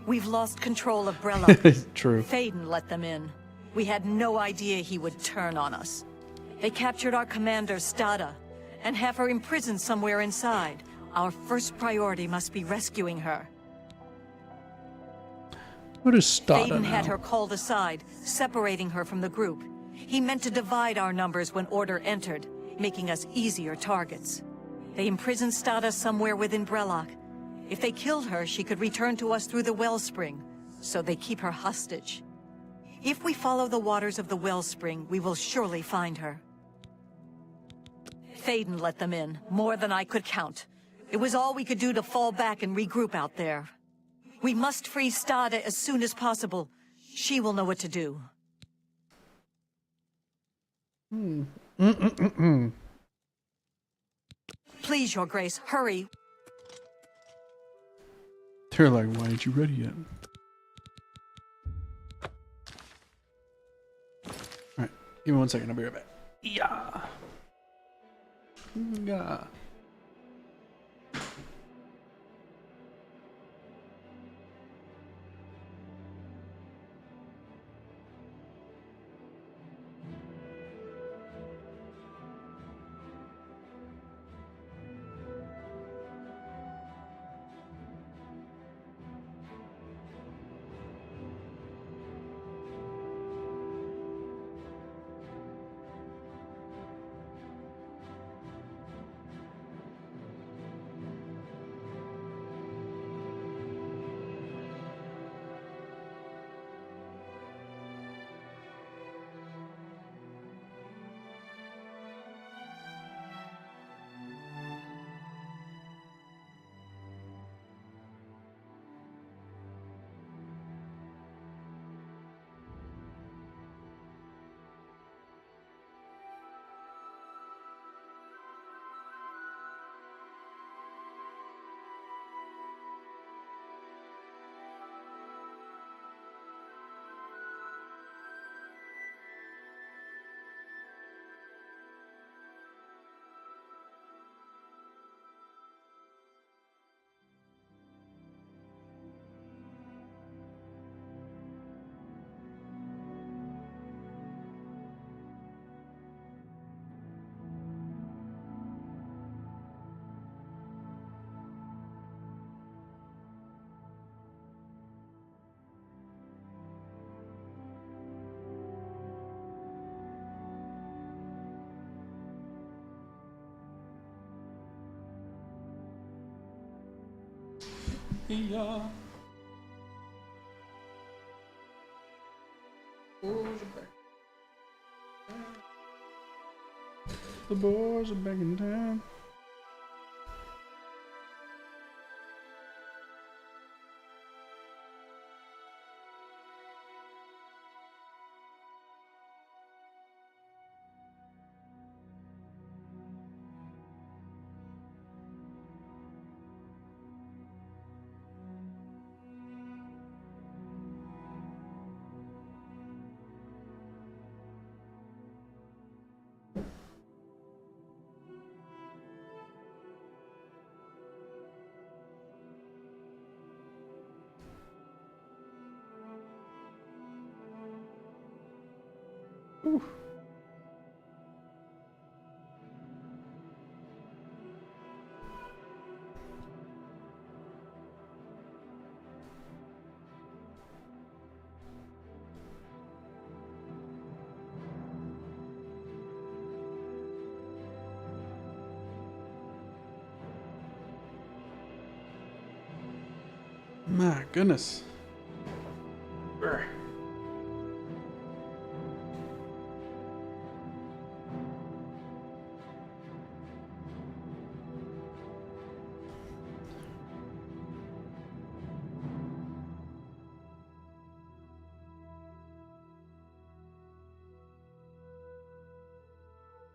We've lost control of Brellock. True. Faden let them in. We had no idea he would turn on us. They captured our commander, Stada, and have her imprisoned somewhere inside. Our first priority must be rescuing her. What is Stada Faden now? had her called aside, separating her from the group. He meant to divide our numbers when Order entered, making us easier targets. They imprisoned Stada somewhere within Brellock. If they killed her, she could return to us through the wellspring, so they keep her hostage. If we follow the waters of the wellspring, we will surely find her. Faden let them in, more than I could count. It was all we could do to fall back and regroup out there. We must free Stada as soon as possible. She will know what to do. Please, Your Grace, hurry. They're like, why ain't you ready yet? Alright, give me 1 second, I'll be right back. Yeah. Yeah. Yeah. The boys are back in town. Ooh. My goodness.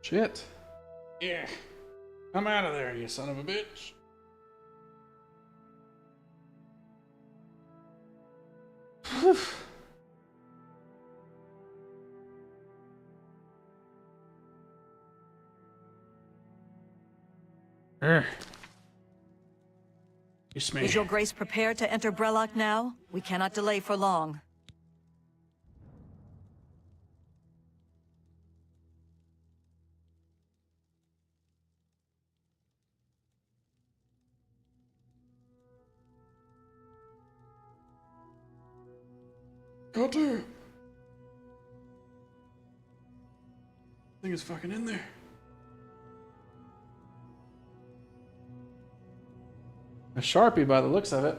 Shit. Yeah. Come out of there, you son of a bitch. Whew. Kiss me. Is your grace prepared to enter Brellock now? We cannot delay for long. God damn. I think it's fucking in there. A Sharpie by the looks of it.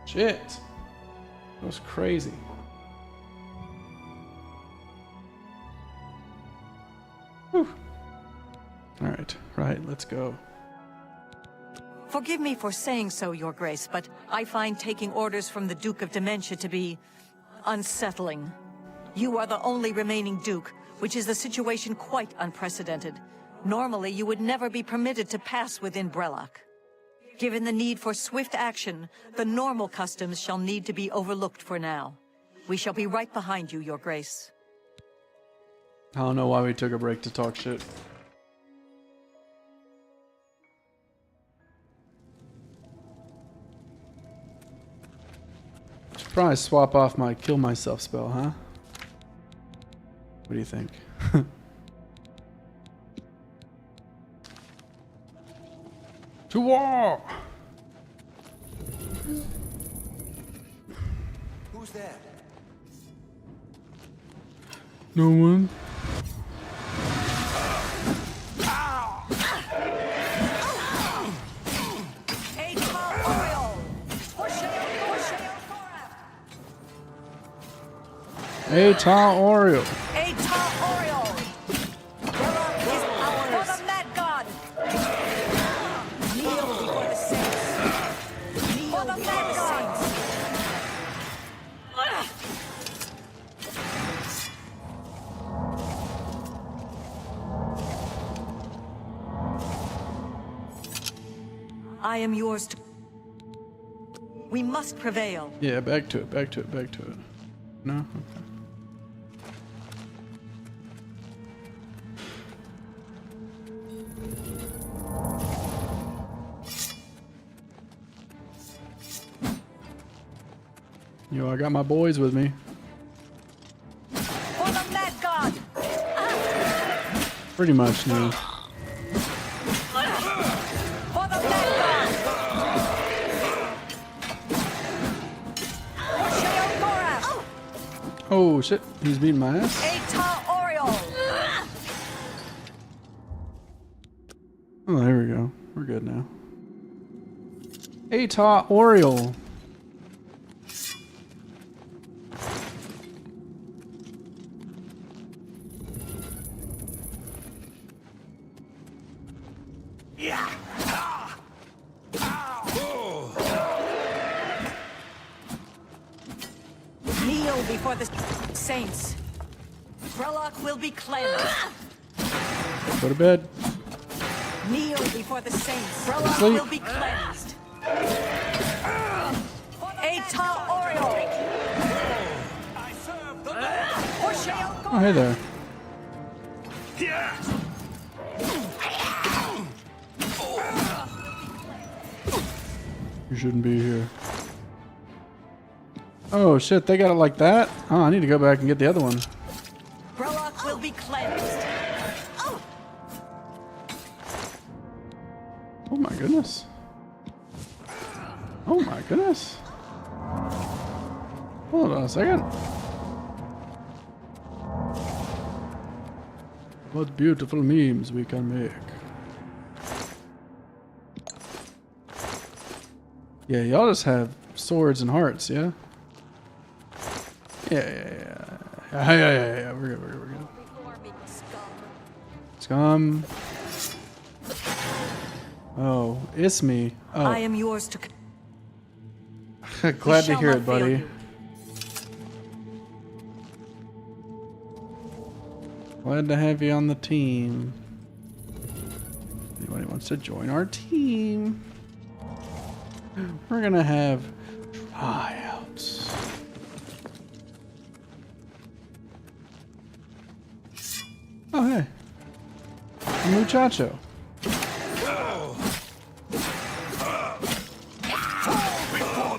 Shit. That was crazy. Whew. Alright, right, let's go. Forgive me for saying so, Your Grace, but I find taking orders from the Duke of Dementia to be unsettling. You are the only remaining Duke, which is a situation quite unprecedented. Normally, you would never be permitted to pass within Brellock. Given the need for swift action, the normal customs shall need to be overlooked for now. We shall be right behind you, Your Grace. I don't know why we took a break to talk shit. Should probably swap off my kill myself spell, huh? What do you think? To war! Who's there? No one. Atar Oriole. Atar Oriole! Brellock is ours! For the Mad God! Kneel before the saints! Kneel for the Mad God! I am yours to... We must prevail. Yeah, back to it, back to it, back to it. No? Okay. Yo, I got my boys with me. For the Mad God! Pretty much, no. For the Mad God! Oh shit, he's beating my ass. Atar Oriole! Oh, there we go. We're good now. Atar Oriole. Kneel before the saints. Brellock will be cleansed. Go to bed. Kneel before the saints. Brellock Sleep. will be cleansed. Atar Oriole! Oh, hey there. You shouldn't be here. Oh shit, they got it like that? Oh, I need to go back and get the other one. Brellock will be be cleansed. Oh. Oh my goodness. Oh my goodness. Hold on a second. What beautiful memes we can make. Yeah, y'all just have swords and hearts, yeah? Yeah. We're good. Scum. Oh, it's me. Oh. I am yours to. Glad to hear it, buddy. Glad to have you on the team. Anybody wants to join our team? We're gonna have tryouts. Oh hey, muchacho.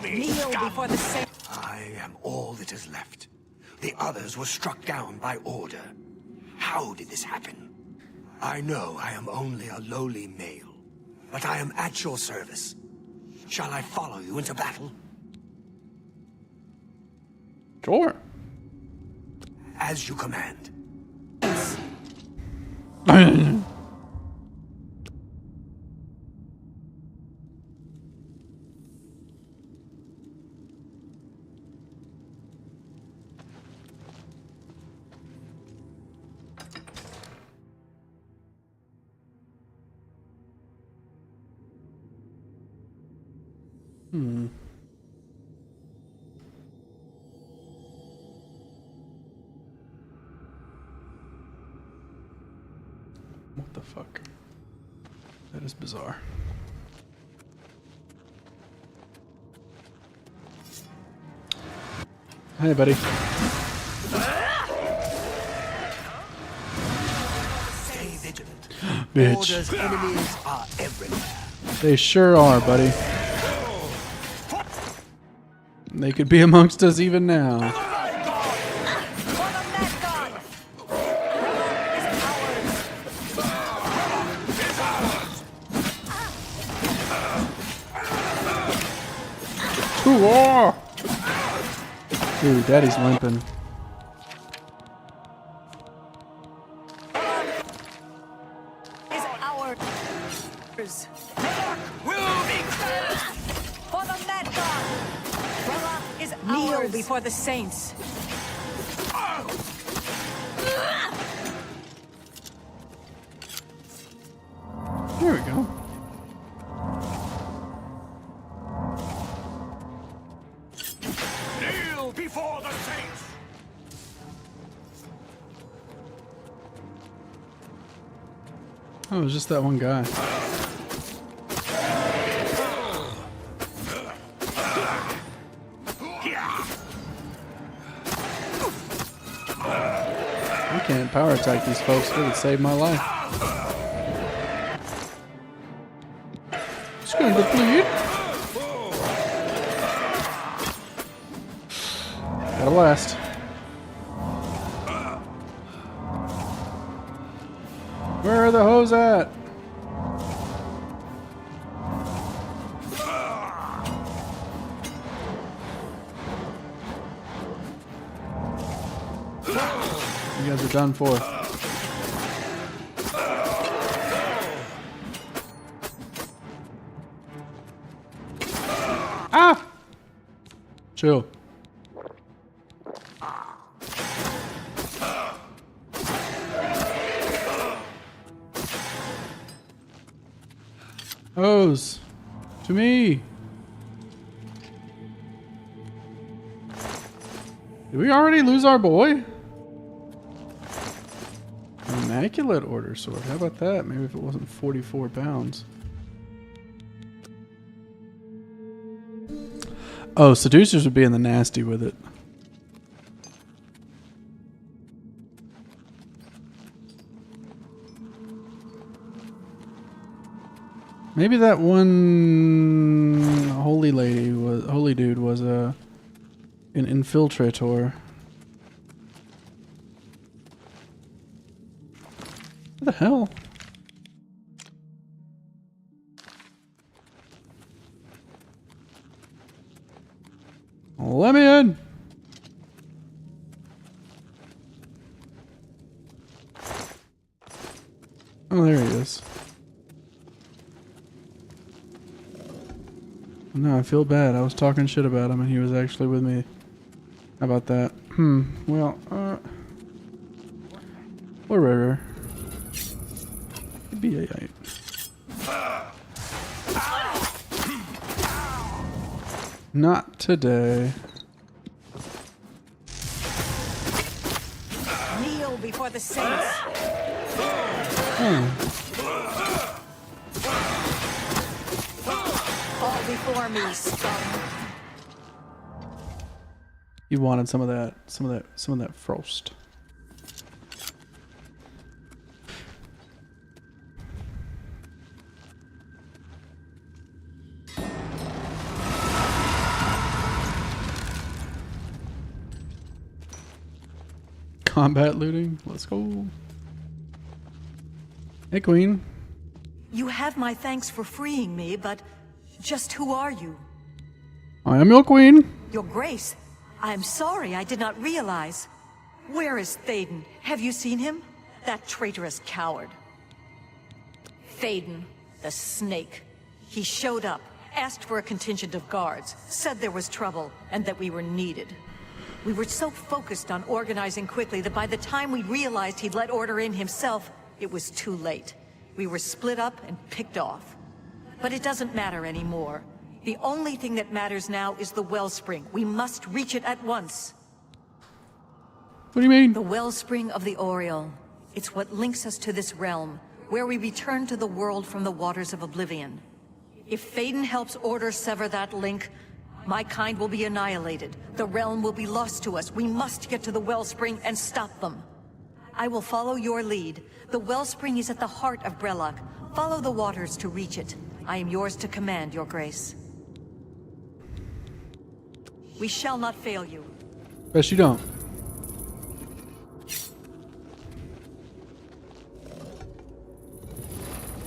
Kneel before the same. I am all that is left. The others were struck down by order. How did this happen? I know I am only a lowly male, but I am at your service. Shall I follow you into battle? Sure. As you command. What the fuck? That is bizarre. Hey, buddy. Stay vigilant. Bitch. Order's enemies are everywhere. They sure are, buddy. They could be amongst us even now. Ooh, dude, Daddy's limping. Is ours. For the Mad God. Brella is kneel ours. Before the saints. There we go. Kneel before the saints. Oh, it was just that one guy. I can't power attack these folks. They would save my life. Just gonna deplete. Got a blast. Where are the hoes at? You guys are done for. Ah! Chill. Hose. To me. Did we already lose our boy? Immaculate Order sword. How about that? Maybe if it wasn't 44 pounds. Oh, seducers would be in the nasty with it. Maybe that one holy dude was an infiltrator. What the hell? Let me in. Oh, there he is. No, I feel bad. I was talking shit about him and he was actually with me. How about that? Well, whatever. It'd be alright. Not today. Kneel before the saints. Fall before me, scum. You wanted some of that frost. Combat looting. Let's go. Hey, Queen. You have my thanks for freeing me, but just who are you? I am your queen. Your Grace, I'm sorry, I did not realize. Where is Thaden? Have you seen him? That traitorous coward. Thaden, the snake. He showed up, asked for a contingent of guards, said there was trouble, and that we were needed. We were so focused on organizing quickly that by the time we realized he'd let order in himself, it was too late. We were split up and picked off. But it doesn't matter anymore. The only thing that matters now is the wellspring. We must reach it at once. What do you mean? The wellspring of the Oriole. It's what links us to this realm, where we return to the world from the waters of Oblivion. If Thaden helps Order sever that link, my kind will be annihilated. The realm will be lost to us. We must get to the wellspring and stop them. I will follow your lead. The wellspring is at the heart of Brellock. Follow the waters to reach it. I am yours to command, Your Grace. We shall not fail you. Best you don't.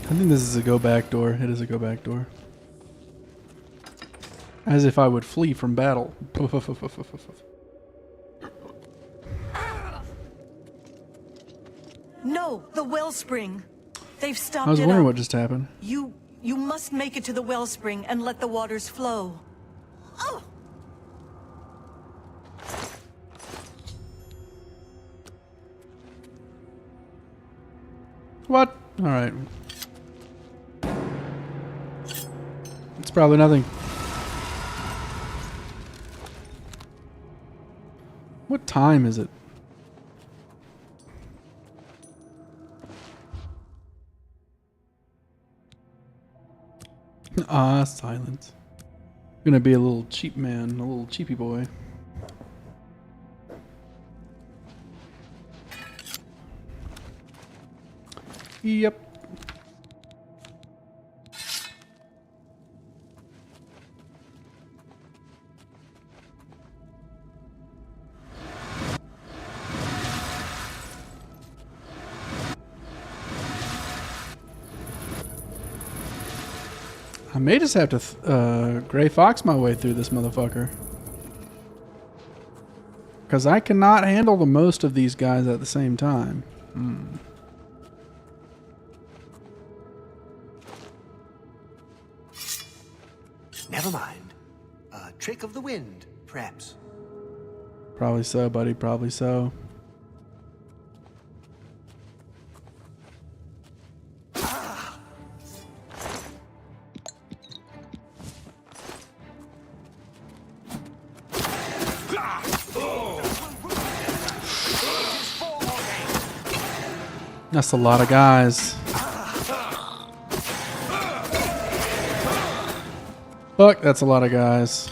I think this is a go back door. It is a go back door. As if I would flee from battle. No, the wellspring. They've stopped it. I was wondering up. what just happened. You must make it to the wellspring and let the waters flow. Oh! What? Alright. It's probably nothing. What time is it? Ah, silence. Gonna be a little cheap man, a little cheapy boy. Yep. I may just have to Gray Fox my way through this motherfucker. Because I cannot handle the most of these guys at the same time. Never mind. A trick of the wind, perhaps. Probably so, buddy. Probably so. That's a lot of guys. Fuck, that's a lot of guys.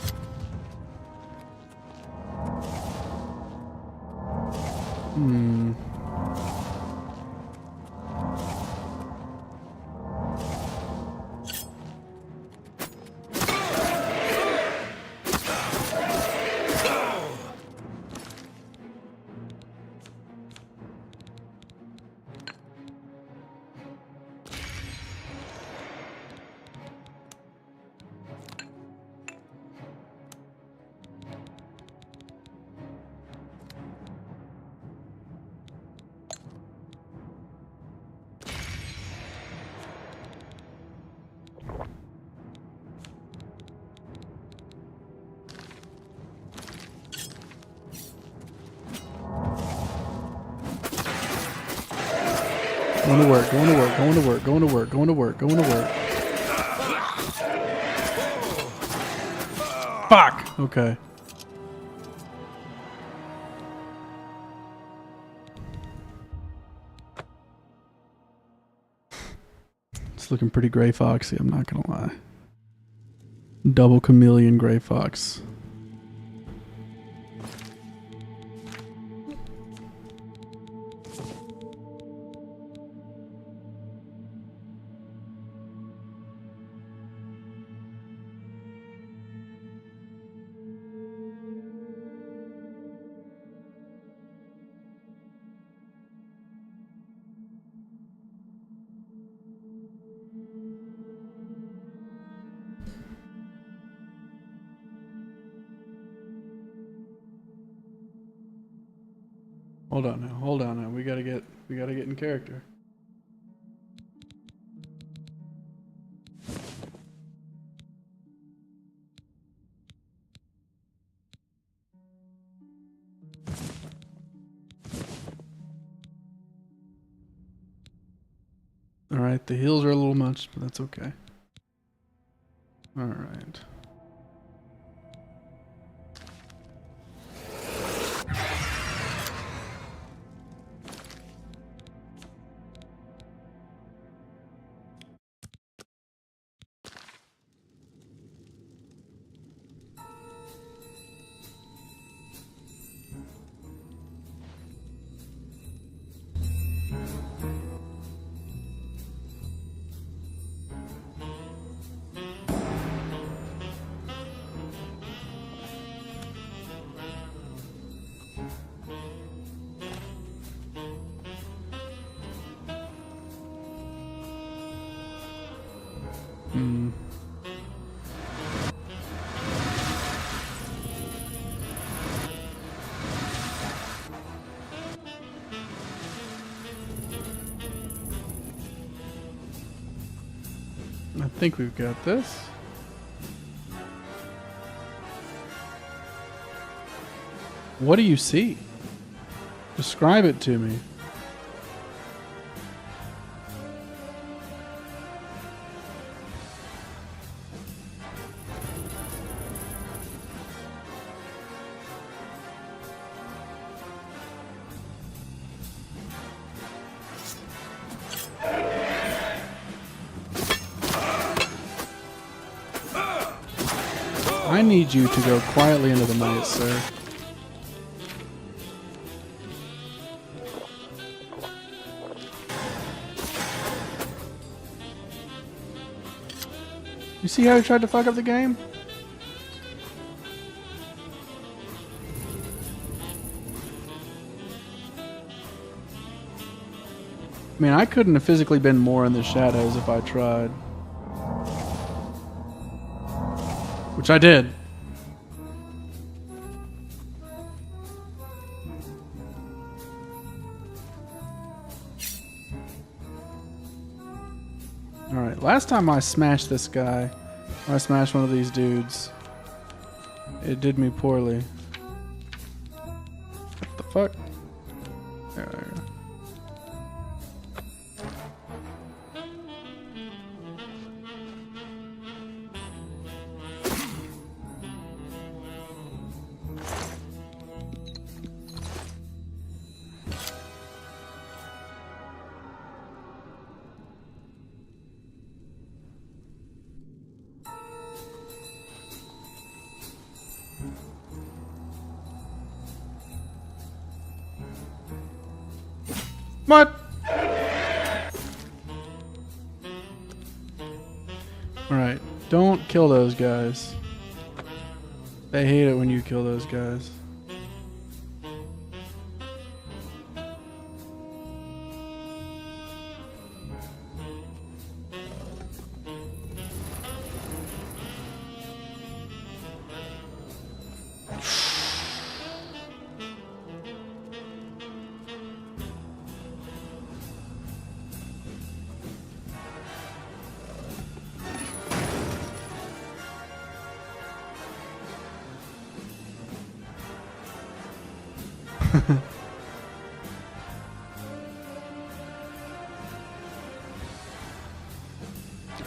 Going to work, going to work, going to work, going to work, going to work, going to work. Fuck! Okay. It's looking pretty Gray Foxy, I'm not gonna lie. Double chameleon Gray Fox. Hold on now. We gotta get in character. Alright, the heels are a little much, but that's okay. Alright. I think we've got this. What do you see? Describe it to me. I need you to go quietly into the night, sir. You see how he tried to fuck up the game? I mean, I couldn't have physically been more in the shadows if I tried. Which I did. Alright, last time I smashed this guy, I smashed one of these dudes, it did me poorly. What the fuck? There we go. What? Alright, don't kill those guys. They hate it when you kill those guys.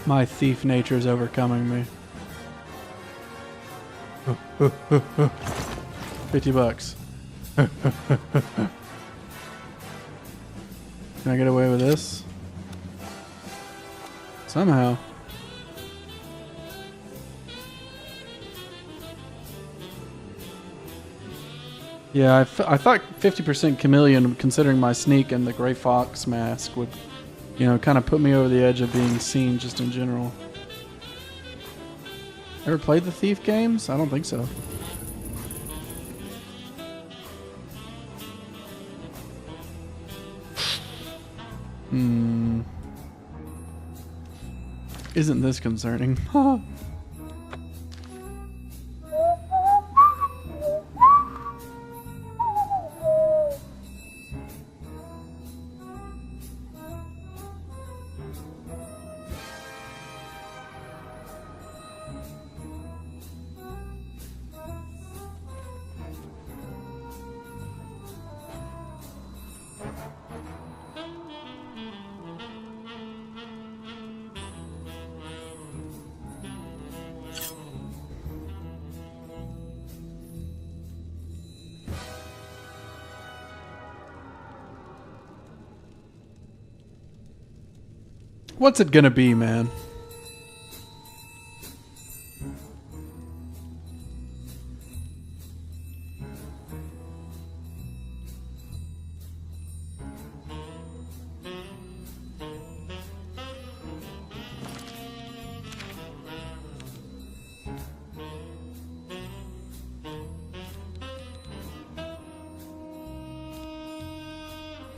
My thief nature is overcoming me. $50. Can I get away with this? Somehow. Yeah, I thought 50% chameleon, considering my sneak and the gray fox mask, would, you know, kind of put me over the edge of being seen just in general. Ever played the Thief games? I don't think so. Isn't this concerning? What's it gonna be, man?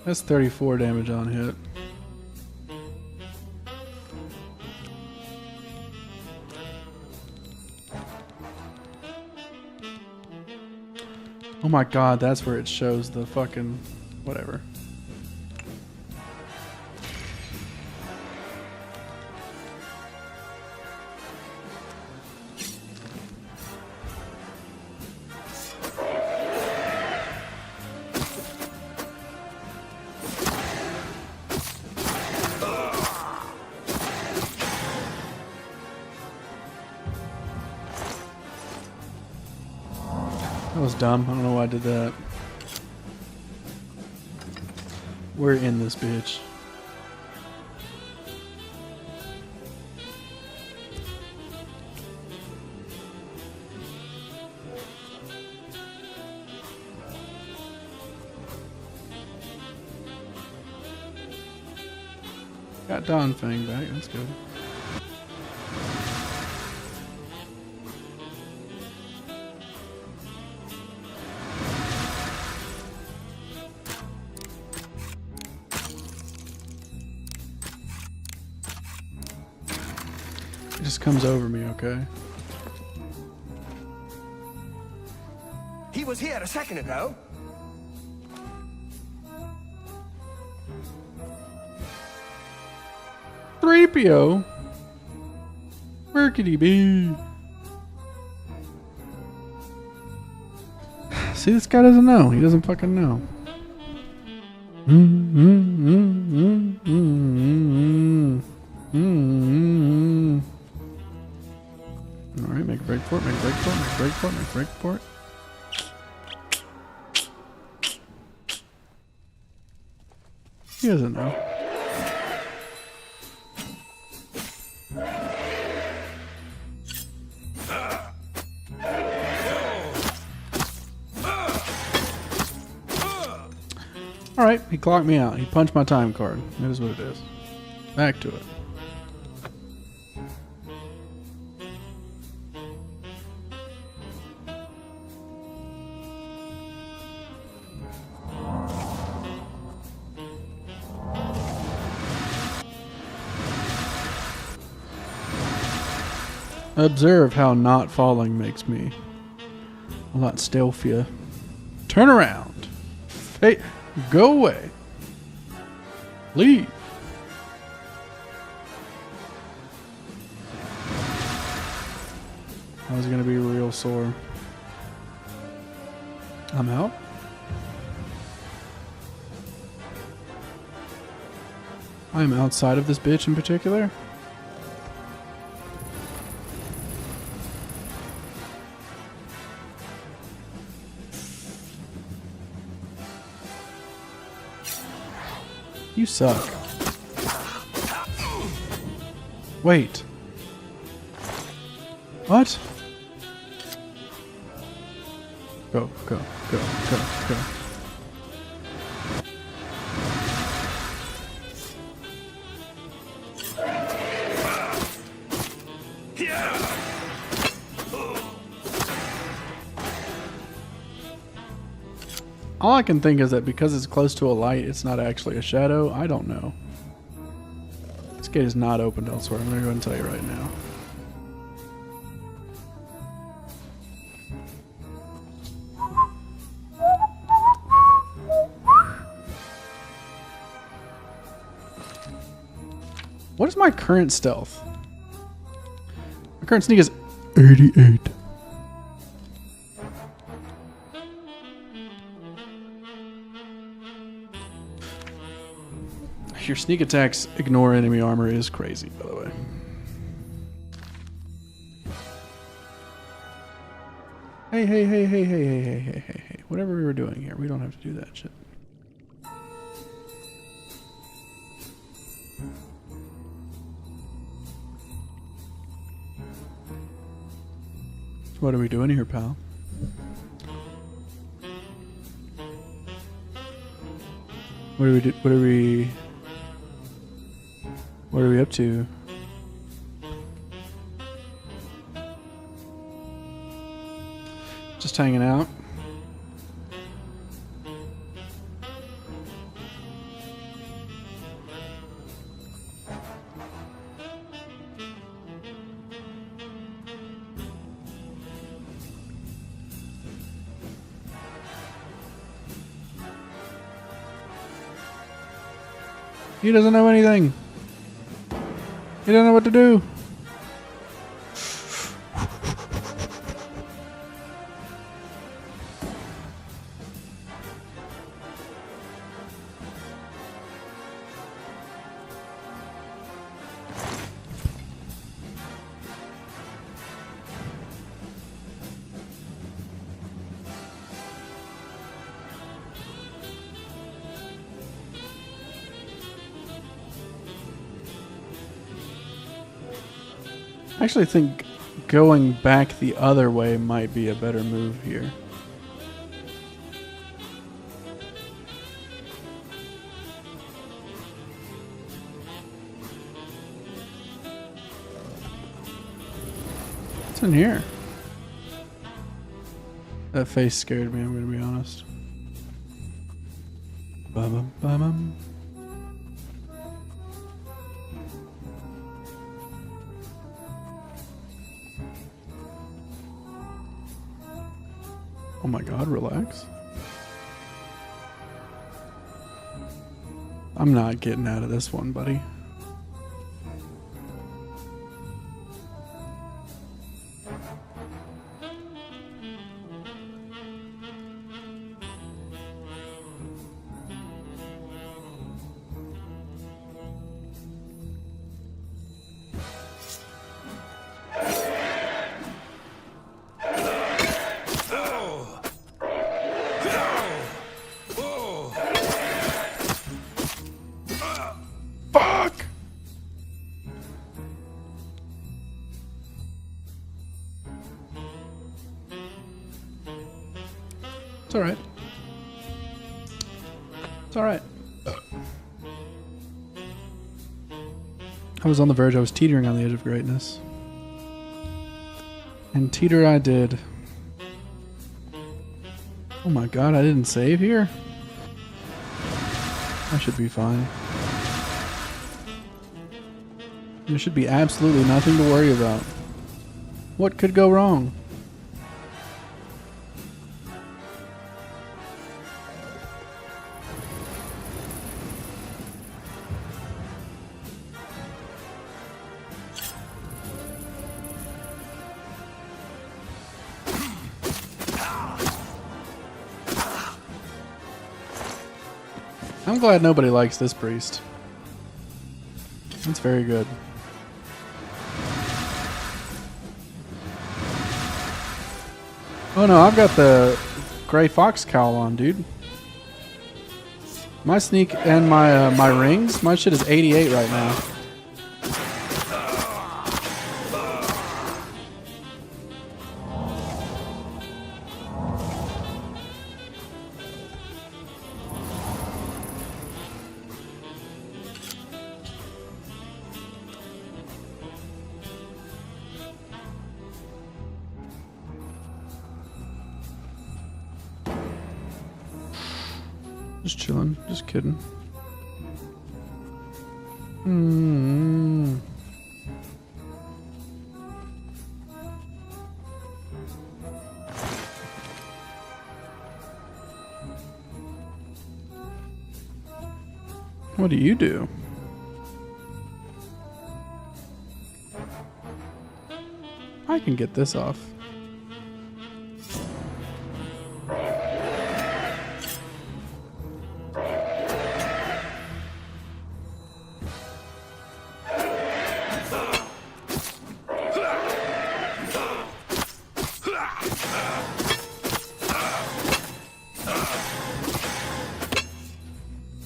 That's 34 damage on hit. Oh my god, that's where it shows the fucking whatever. That was dumb. I don't know why I did that. We're in this bitch. Got Dawn Fang back. That's good. It just comes over me, okay? He was here a second ago. Threepio. Where could he be? See, this guy doesn't know. He doesn't fucking know. Alright, make a break for it, make a break for it, make a break for it, make a break for it. He doesn't know. Alright, he clocked me out. He punched my time card. That is what it is. Back to it. Observe how not falling makes me a lot stealthier. Turn around. Hey, go away. Leave. I was gonna be real sore. I'm out. I'm outside of this bitch in particular. You suck. Wait. What? Go, go, go, go, go. All I can think is that because it's close to a light, it's not actually a shadow. I don't know. This gate is not opened elsewhere. I'm going to go and tell you right now. What is my current stealth? My current sneak is 88. Your sneak attacks ignore enemy armor is crazy, by the way. Hey, hey, hey, hey, hey, hey, hey, hey, hey, hey. Whatever we were doing here, we don't have to do that shit. What are we doing here, pal? What do we do? What are we up to? Just hanging out. He doesn't know anything. He doesn't know what to do. I actually think going back the other way might be a better move here. What's in here? That face scared me, I'm gonna be honest. Bum, bum, bum. Oh my god, relax. I'm not getting out of this one, buddy. It's alright. It's alright. I was on the verge, I was teetering on the edge of greatness. And teeter I did. Oh my god, I didn't save here? I should be fine. There should be absolutely nothing to worry about. What could go wrong? I'm glad nobody likes this priest. That's very good. Oh no, I've got the gray fox cowl on, dude. My sneak and my rings, my shit is 88 right now. Just chilling, just kidding. What do you do? I can get this off.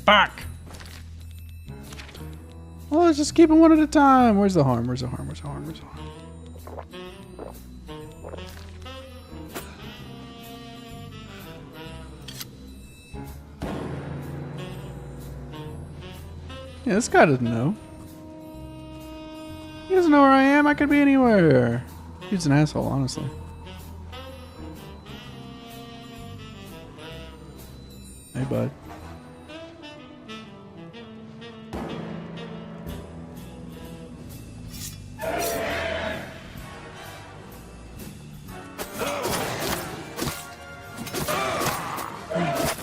Fuck! Well, let's just keep it one at a time. Where's the harm? Where's the harm? Where's the harm? Where's the harm? Yeah, this guy doesn't know. He doesn't know where I am. I could be anywhere. He's an asshole, honestly. Hey, bud.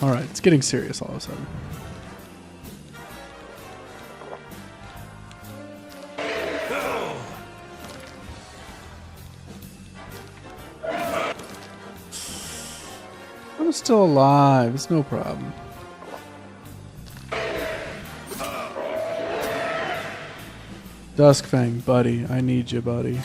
Alright, it's getting serious all of a sudden. I'm still alive, it's no problem. Duskfang, buddy, I need you, buddy.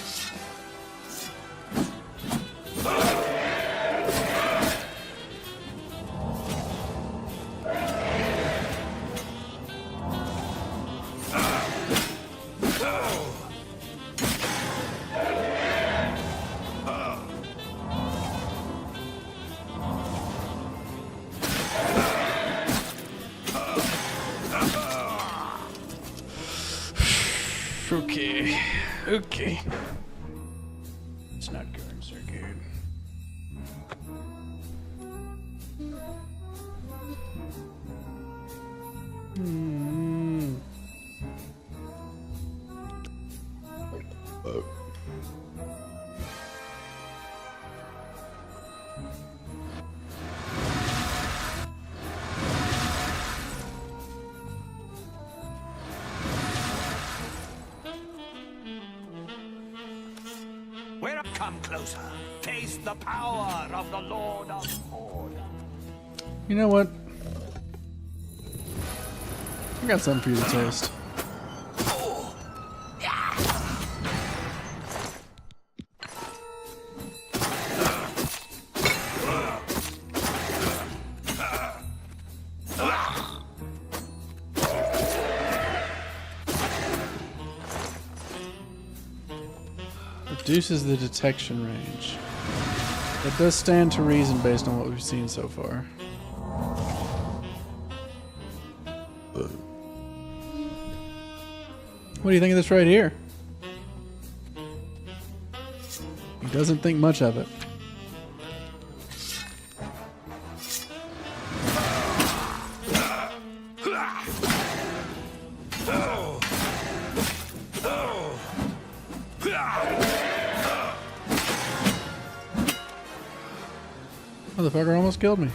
Okay. Okay. It's not going so good. Come closer. Taste the power of the Lord of Order. You know what? I got something for you to taste. Reduces the detection range. That does stand to reason based on what we've seen so far. What do you think of this right here? He doesn't think much of it. Motherfucker almost killed me.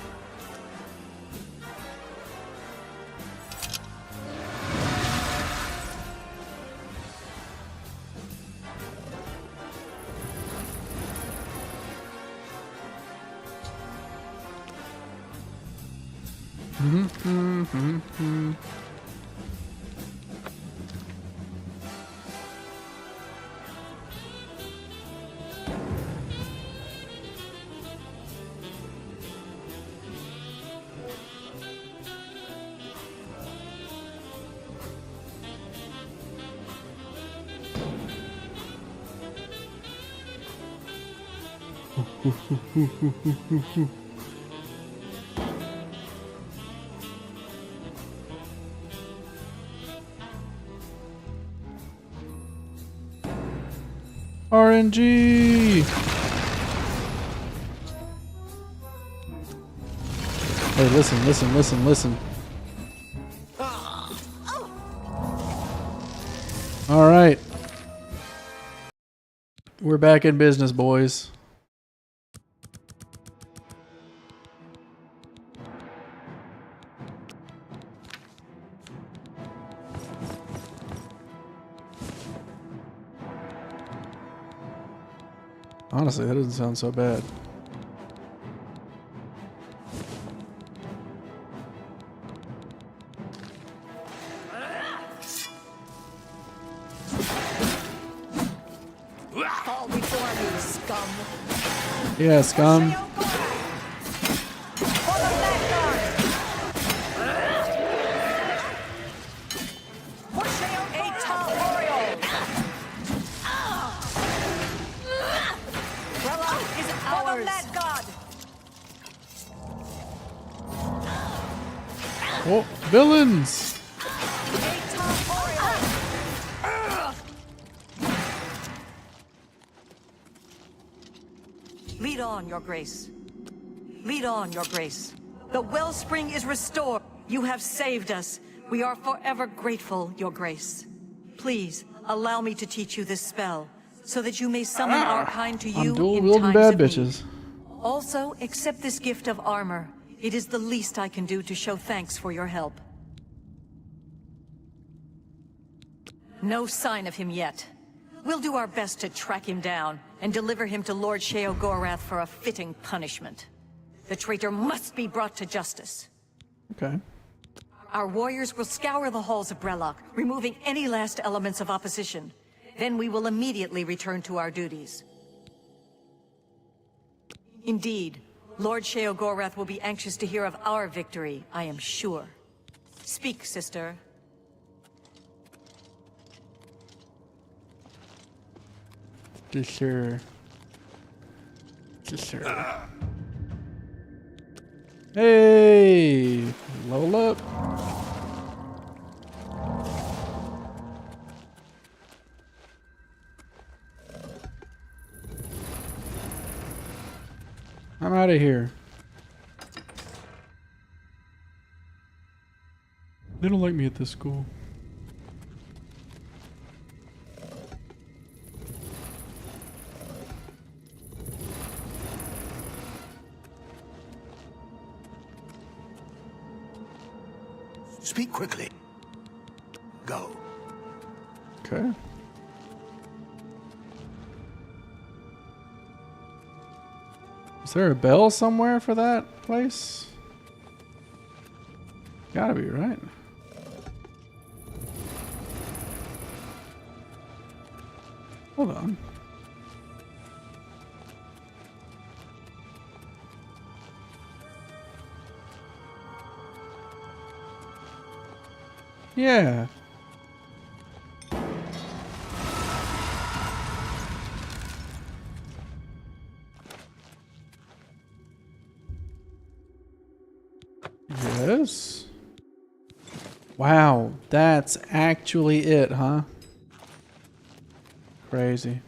RNG. Hey, listen, listen, listen, listen. All right. We're back in business, boys. Honestly, that doesn't sound so bad. Fall before me, scum. Yeah, scum. Oh, villains! Lead on, Your Grace. Lead on, Your Grace. The wellspring is restored. You have saved us. We are forever grateful, Your Grace. Please, allow me to teach you this spell, so that you may summon our kind to you I'm dual in wielding times bad of need. bitches. Also, accept this gift of armor. It is the least I can do to show thanks for your help. No sign of him yet. We'll do our best to track him down and deliver him to Lord Sheogorath for a fitting punishment. The traitor must be brought to justice. Okay. Our warriors will scour the halls of Brellock, removing any last elements of opposition. Then we will immediately return to our duties. Indeed, Lord Sheogorath will be anxious to hear of our victory, I am sure. Speak, sister. Sure. Hey, level up. I'm out of here. They don't like me at this school. Speak quickly. Go. Okay. Is there a bell somewhere for that place? Gotta be, right? Hold on. Yeah. Yes. Wow, that's actually it, huh? Crazy.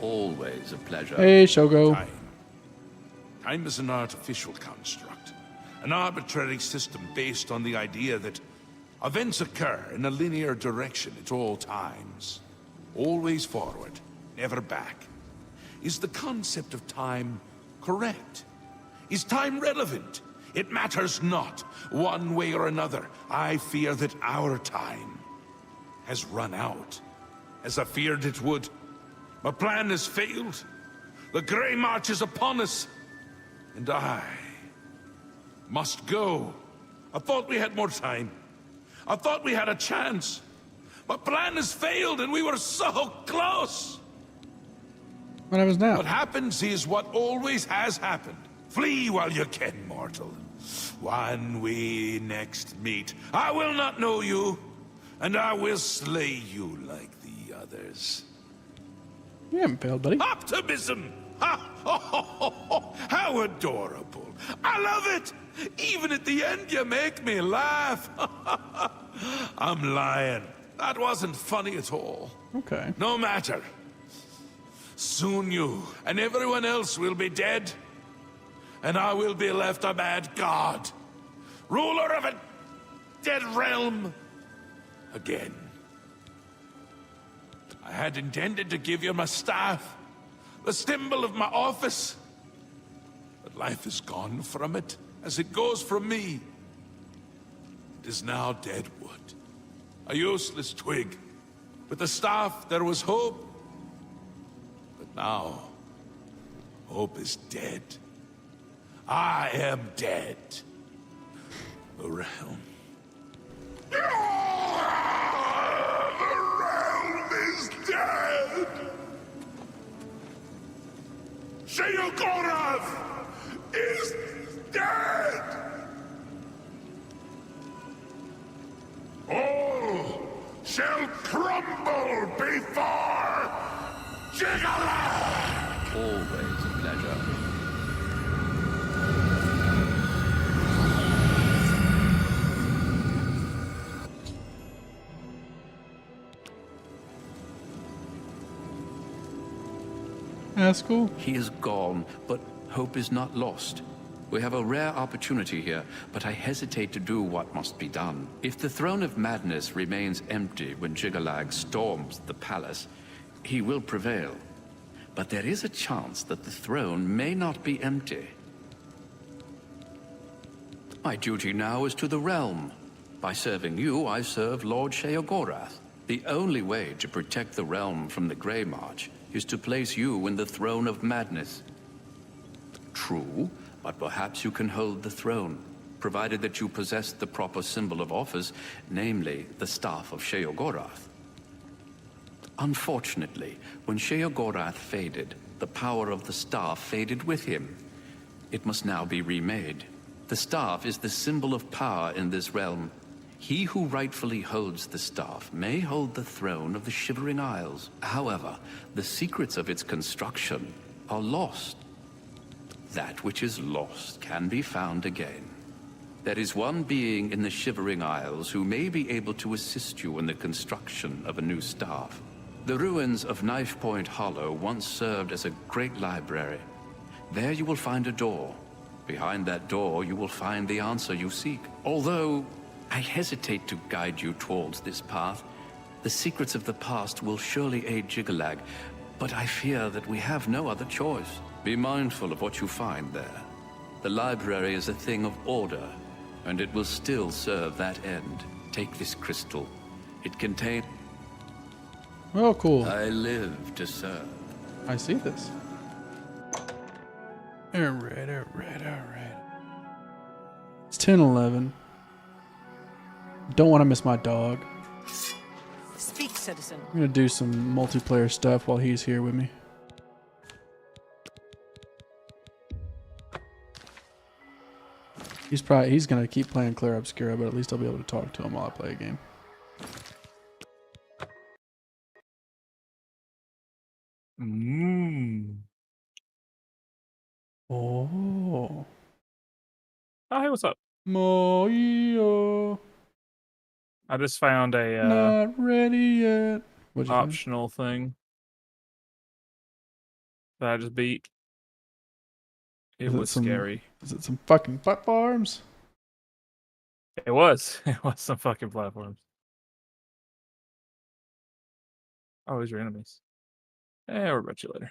Always a pleasure. Hey, Shogo. Time is an artificial construct, an arbitrary system based on the idea that events occur in a linear direction at all times. Always forward, never back. Is the concept of time correct? Is time relevant? It matters not, one way or another. I fear that our time has run out, as I feared it would. My plan has failed. The Grey March is upon us, and I must go. I thought we had more time. I thought we had a chance. My plan has failed, and we were so close. What happens now? What happens is what always has happened. Flee while you can, mortal. When we next meet, I will not know you, and I will slay you like the others. You haven't failed, buddy. Optimism! Ha! How adorable. I love it! Even at the end, you make me laugh. I'm lying. That wasn't funny at all. Okay. No matter. Soon you and everyone else will be dead, and I will be left a mad god, ruler of a dead realm again. I had intended to give you my staff, the symbol of my office, but life is gone from it, as it goes from me. It is now dead wood, a useless twig. With the staff there was hope, but now hope is dead. I am dead. The realm. The realm is dead! Sheogorath is dead! All shall crumble before Jiggler! Always a pleasure. That's cool. He is gone, but hope is not lost. We have a rare opportunity here, but I hesitate to do what must be done. If the Throne of Madness remains empty when Jiggalag storms the palace, he will prevail. But there is a chance that the throne may not be empty. My duty now is to the realm. By serving you, I serve Lord Sheogorath. The only way to protect the realm from the Grey March is to place you in the Throne of Madness. True, but perhaps you can hold the throne, provided that you possess the proper symbol of office, namely the Staff of Sheogorath. Unfortunately, when Sheogorath faded, the power of the staff faded with him. It must now be remade. The staff is the symbol of power in this realm. He who rightfully holds the staff may hold the throne of the Shivering Isles. However, the secrets of its construction are lost. That which is lost can be found again. There is one being in the Shivering Isles who may be able to assist you in the construction of a new staff. The ruins of Knife Point Hollow once served as a great library. There you will find a door. Behind that door, you will find the answer you seek. Although I hesitate to guide you towards this path, the secrets of the past will surely aid Jiggalag, but I fear that we have no other choice. Be mindful of what you find there. The library is a thing of order, and it will still serve that end. Take this crystal. It contains... Oh, cool. I live to serve. I see this. Alright, alright. It's 10:11. Don't want to miss my dog. Speak, citizen. I'm gonna do some multiplayer stuff while he's here with me. He's gonna keep playing Clair Obscura, but at least I'll be able to talk to him while I play a game. Oh. Oh, hey, what's up? Moyo. I just found a Not ready yet. What'd you find? optional thing. that I just beat. It was scary. Is it some fucking platforms? It was. It was some fucking platforms. Oh, these are enemies. Eh, we'll bet you later.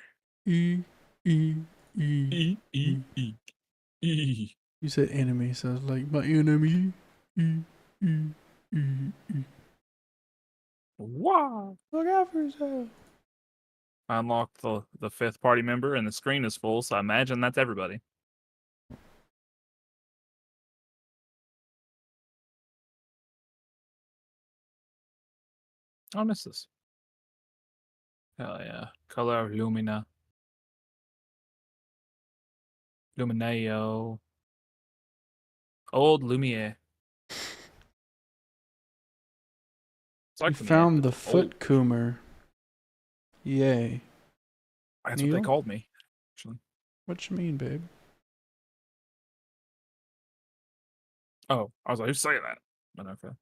You said enemy, so I was like, my enemy. Wow. Look out for yourself. I unlocked the 5th party member, and the screen is full, so I imagine that's everybody. I miss this. Hell yeah. Color Lumina. Lumineo. Old Lumiere. It's You like from found the old- foot coomer. Yay. That's what they Neil? called me, actually. What you mean, babe? Oh, I was like, who's saying that? But okay.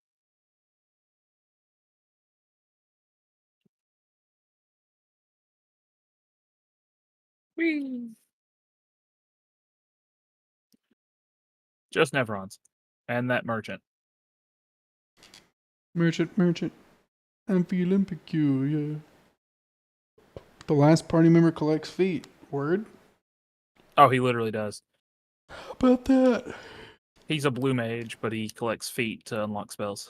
Whee! Just Nevrons. And that merchant. Merchant. I'm feeling peculiar. The last party member collects feet. Word? Oh, he literally does. How about that? He's a blue mage, but he collects feet to unlock spells.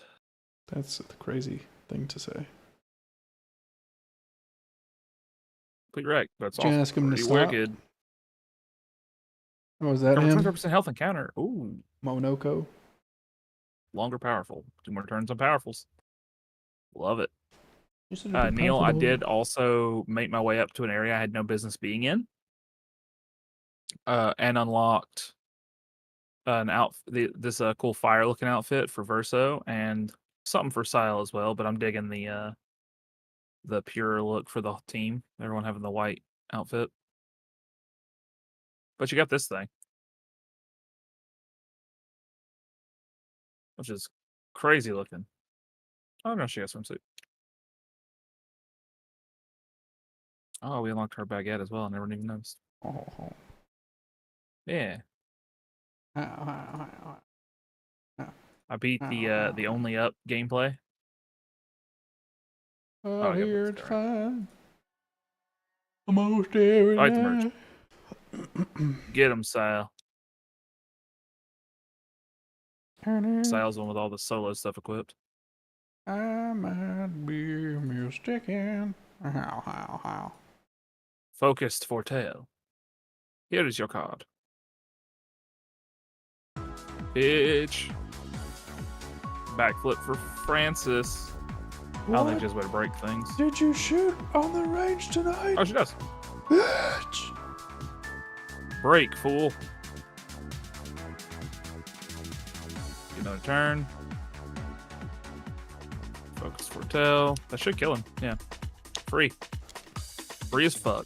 That's a crazy thing to say. Complete wreck. That's Did you also ask him to pretty stop? wicked. Oh, is that Cover him? 25% health encounter. Ooh. Monoko. Longer powerful. 2 more turns on powerfuls. Love it. You said it'd be Neil, I powerful. did also make my way up to an area I had no business being in. And unlocked this cool fire looking outfit for Verso and something for Sile as well, but I'm digging the pure look for the team. Everyone having the white outfit. But you got this thing. Which is crazy looking. Oh no, she got swimsuit. Oh, we unlocked her baguette as well. I never even noticed. Oh. Yeah. I beat the only up gameplay. Oh, I got here this it's guy. fine. Almost every Fight the night. merchant. Get him, Sile. Sile's the one with all the solo stuff equipped. I might be mistaken. How. Focused Fortale. Here is your card. Bitch. Backflip for Francis. I don't think there's a way to break things. Did you shoot on the range tonight? Oh, she does. Bitch. Break, fool. Get another turn. Focus Fortale. That should kill him. Yeah. Free. Free as fuck.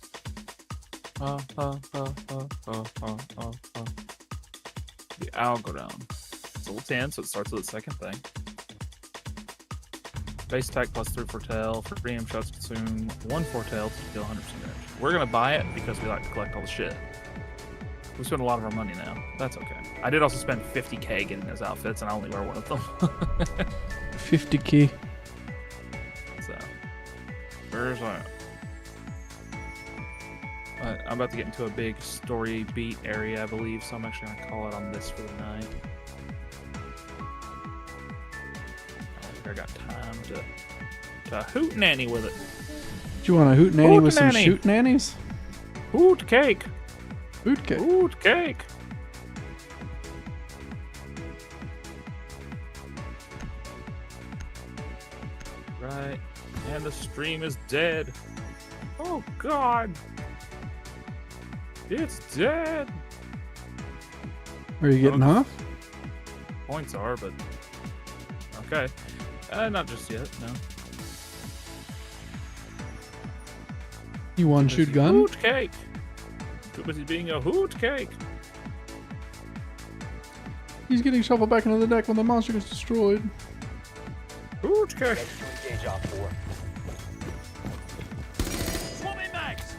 The algorithm. It's level 10, so it starts with the second thing. Base attack plus 3 Fortale. For free aim shots consume 1 Fortale to deal 100% damage. We're gonna buy it because we like to collect all the shit. We spend a lot of our money now. That's okay. I did also spend 50k getting those outfits, and I only wear one of them. 50k. So, where's that? I'm about to get into a big story beat area, I believe, so I'm actually going to call it on this for the night. I don't think I got time to hoot nanny with it. Do you want a hoot nanny with some shoot nannies? Hoot cake. Hoot cake. Hoot cake. Right. And the stream is dead. Oh, God. It's dead. Are you getting off? Points are, but okay. Not just yet. No. You want shoot gun? Hoot cake. Too busy being a hoot cake. He's getting shoveled back into the deck when the monster gets destroyed. Hoot cake. Engage off 4. Swarming mags!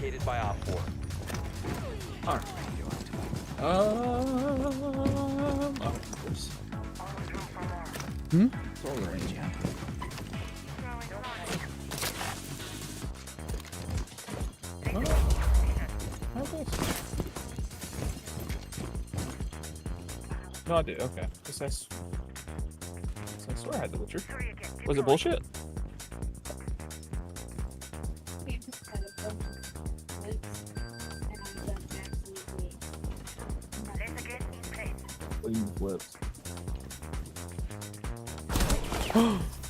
located by Op 4. Of course. Hmm? It's all the range, yeah. No, I do. Okay. I swear I had the Witcher. Was it bullshit? Clean flips.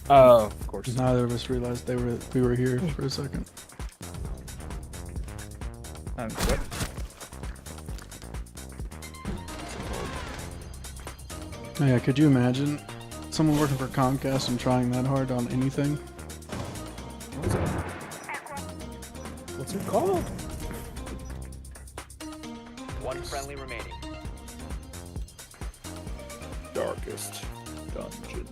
Oh, of course. Neither of us realized we were here for a second. What? Oh yeah, could you imagine someone working for Comcast and trying that hard on anything? What's it called? One friendly remaining. Darkest Dungeon.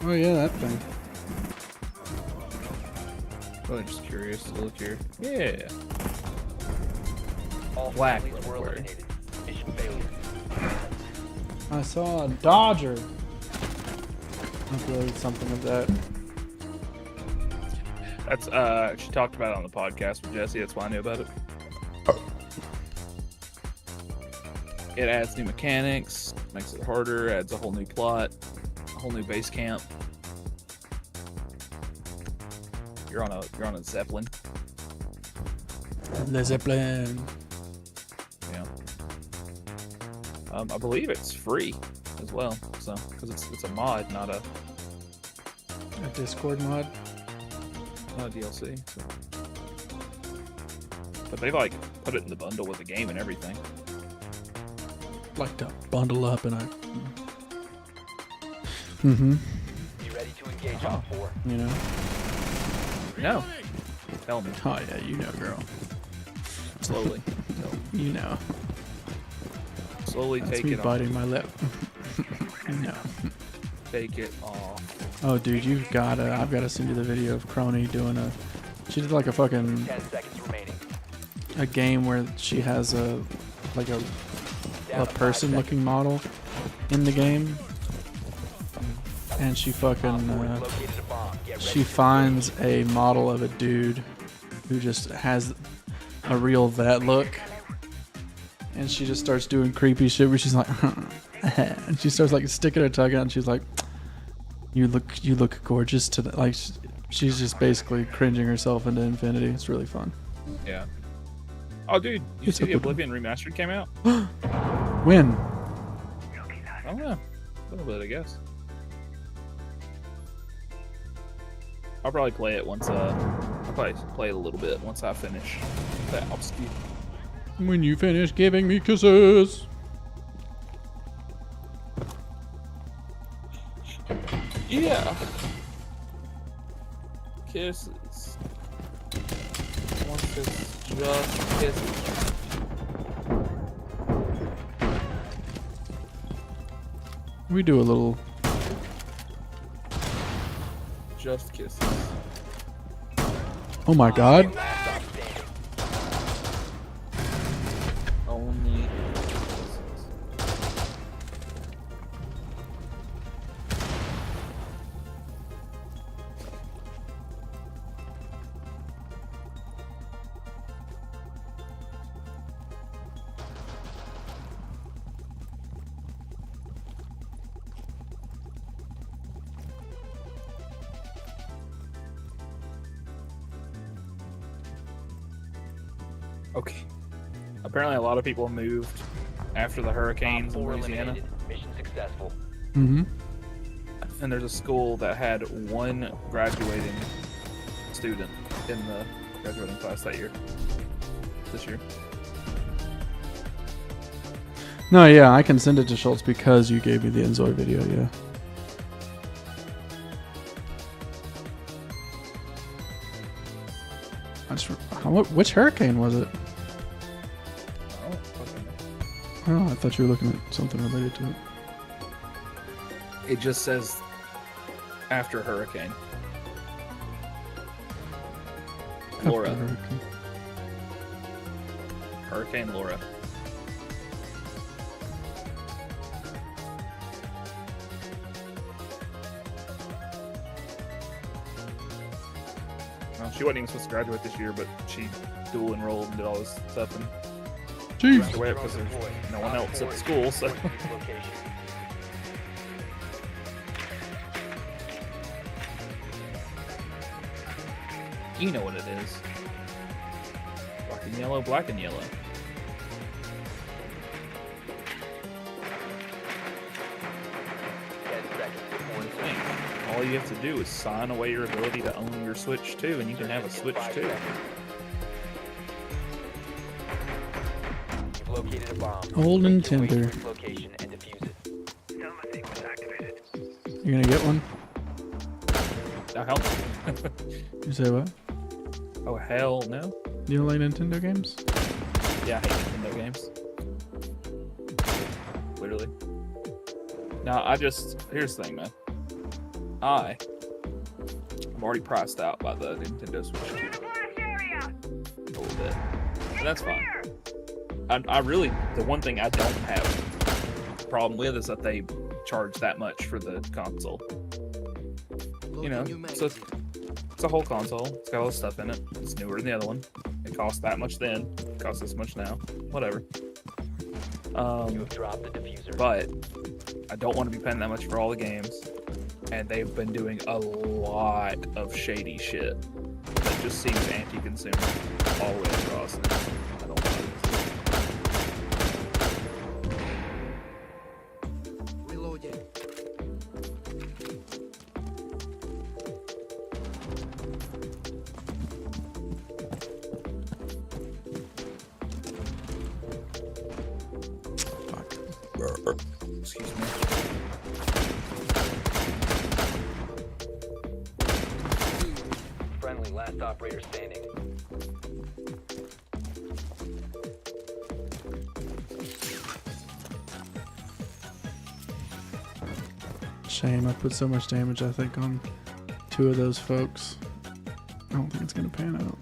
Oh yeah, that thing. Really just curious to look here. Yeah. All Black friendlies were Library. eliminated. Mission failure. I saw a Dodger. Uploaded something of that. That's she talked about it on the podcast with Jesse, that's why I knew about it. It adds new mechanics, makes it harder, adds a whole new plot, a whole new base camp. You're on a Zeppelin. The Zeppelin. Yeah. I believe it's free as well, so because it's a mod, not a Discord mod. Not a DLC. So. But they like put it in the bundle with the game and everything. Like to bundle up and I. Mm-hmm. Be ready to engage Op 4. You know. No. Tell me. Oh yeah, you know, girl. Slowly. You know. Slowly That's take me it biting off. my lip. No. Take it off. Oh, dude, I've gotta send you the video of Crony doing she did like a fucking 10 seconds remaining. a game where she has a person looking model in the game, and she fucking she finds a model of a dude who just has a real vet look, and she just starts doing creepy shit where she's like and she starts like sticking her tongue out and she's like, you look gorgeous today. Like she's just basically cringing herself into infinity. It's really fun. Yeah. Oh, dude, you It's see a the book- Oblivion Remastered came out? When? I don't know. A little bit, I guess. I'll probably play it once. I'll probably play it a little bit once I finish that obscure. When you finish giving me kisses. Yeah. Kisses. Once it's just kisses. We do a little. Just kisses. Oh my god. Only Okay. Apparently, a lot of people moved after the hurricanes in Louisiana. Mission successful. Mm-hmm. And there's a school that had one graduating student in the graduating class that year. This year. No, yeah, I can send it to Schultz because you gave me the Enzoy video, yeah. Which hurricane was it? Oh, I thought you were looking at something related to it. It just says after hurricane. Laura. Hurricane Laura. Well, she wasn't even supposed to graduate this year, but she dual enrolled and did all this stuff and Jeez. graduated because there's no one else at the school. So. You know what it is. Black and yellow, black and yellow. All you have to do is sign away your ability to own your Switch 2, and you can have a Switch 2. You've located a bomb. Old Nintendo. Location and defuse it. You gonna get one? Oh, hell no. You say what? Oh, hell no. You don't like Nintendo games? Yeah, I hate Nintendo games. Literally. No, here's the thing, man. I'm already priced out by the Nintendo Switch 2. A little bit. And that's fine. I really, the one thing I don't have a problem with is that they charge that much for the console. You know, so it's a whole console. It's got all this stuff in it. It's newer than the other one. It cost that much then. It costs this much now. Whatever. You have dropped the diffuser. But I don't want to be paying that much for all the games. And they've been doing a lot of shady shit that just seems anti-consumer all the way across. And I don't like it. Reloading. Excuse me. Friendly, last operator standing. Shame, I put so much damage, I think, on 2 of those folks. I don't think it's gonna pan out.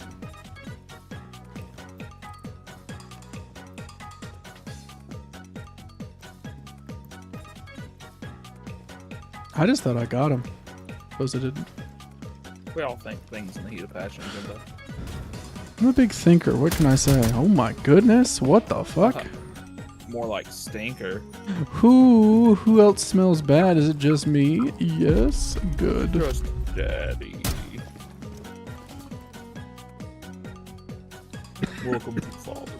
I just thought I got him. Suppose I didn't. We all think things in the heat of passion are good, though. I'm a big thinker. What can I say? Oh my goodness! What the fuck? More like stinker. Who else smells bad? Is it just me? Yes. Good. Just daddy. Welcome to father.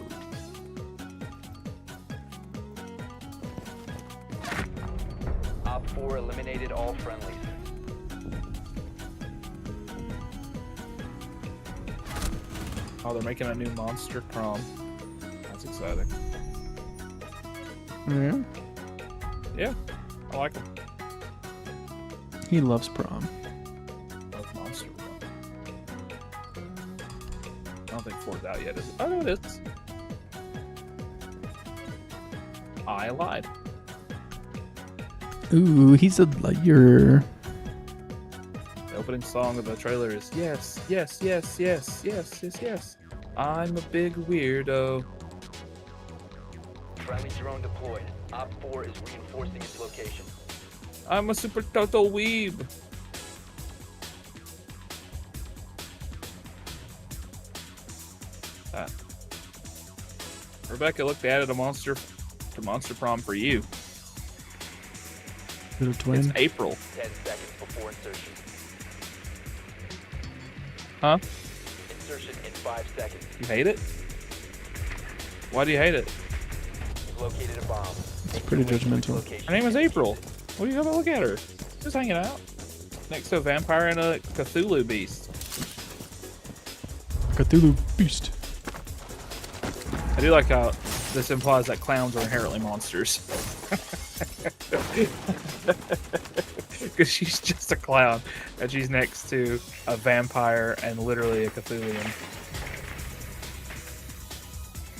Op 4 eliminated all friendlies. Oh, they're making a new monster prom. That's exciting. Yeah. Yeah, I like them. He loves prom. Love monster prom. I don't think 4's out yet, is it? Oh, no, it is. I lied. Ooh, he's a liar. The opening song of the trailer is yes, yes, yes, yes, yes, yes, yes. I'm a big weirdo. Friendly drone deployed. Op 4 is reinforcing its location. I'm a super total weeb. Rebecca, look, they added a monster prom for you. Is it a twin? It's April. 10 seconds before insertion. Huh? Insertion in 5 seconds. You hate it? Why do you hate it? You've located a bomb. It's pretty judgmental. Her name is April. What do you have to look at her? Just hanging out. Next to a vampire and a Cthulhu beast. Cthulhu beast. I do like how this implies that clowns are inherently monsters. Because she's just a clown and she's next to a vampire and literally a Cthulhian.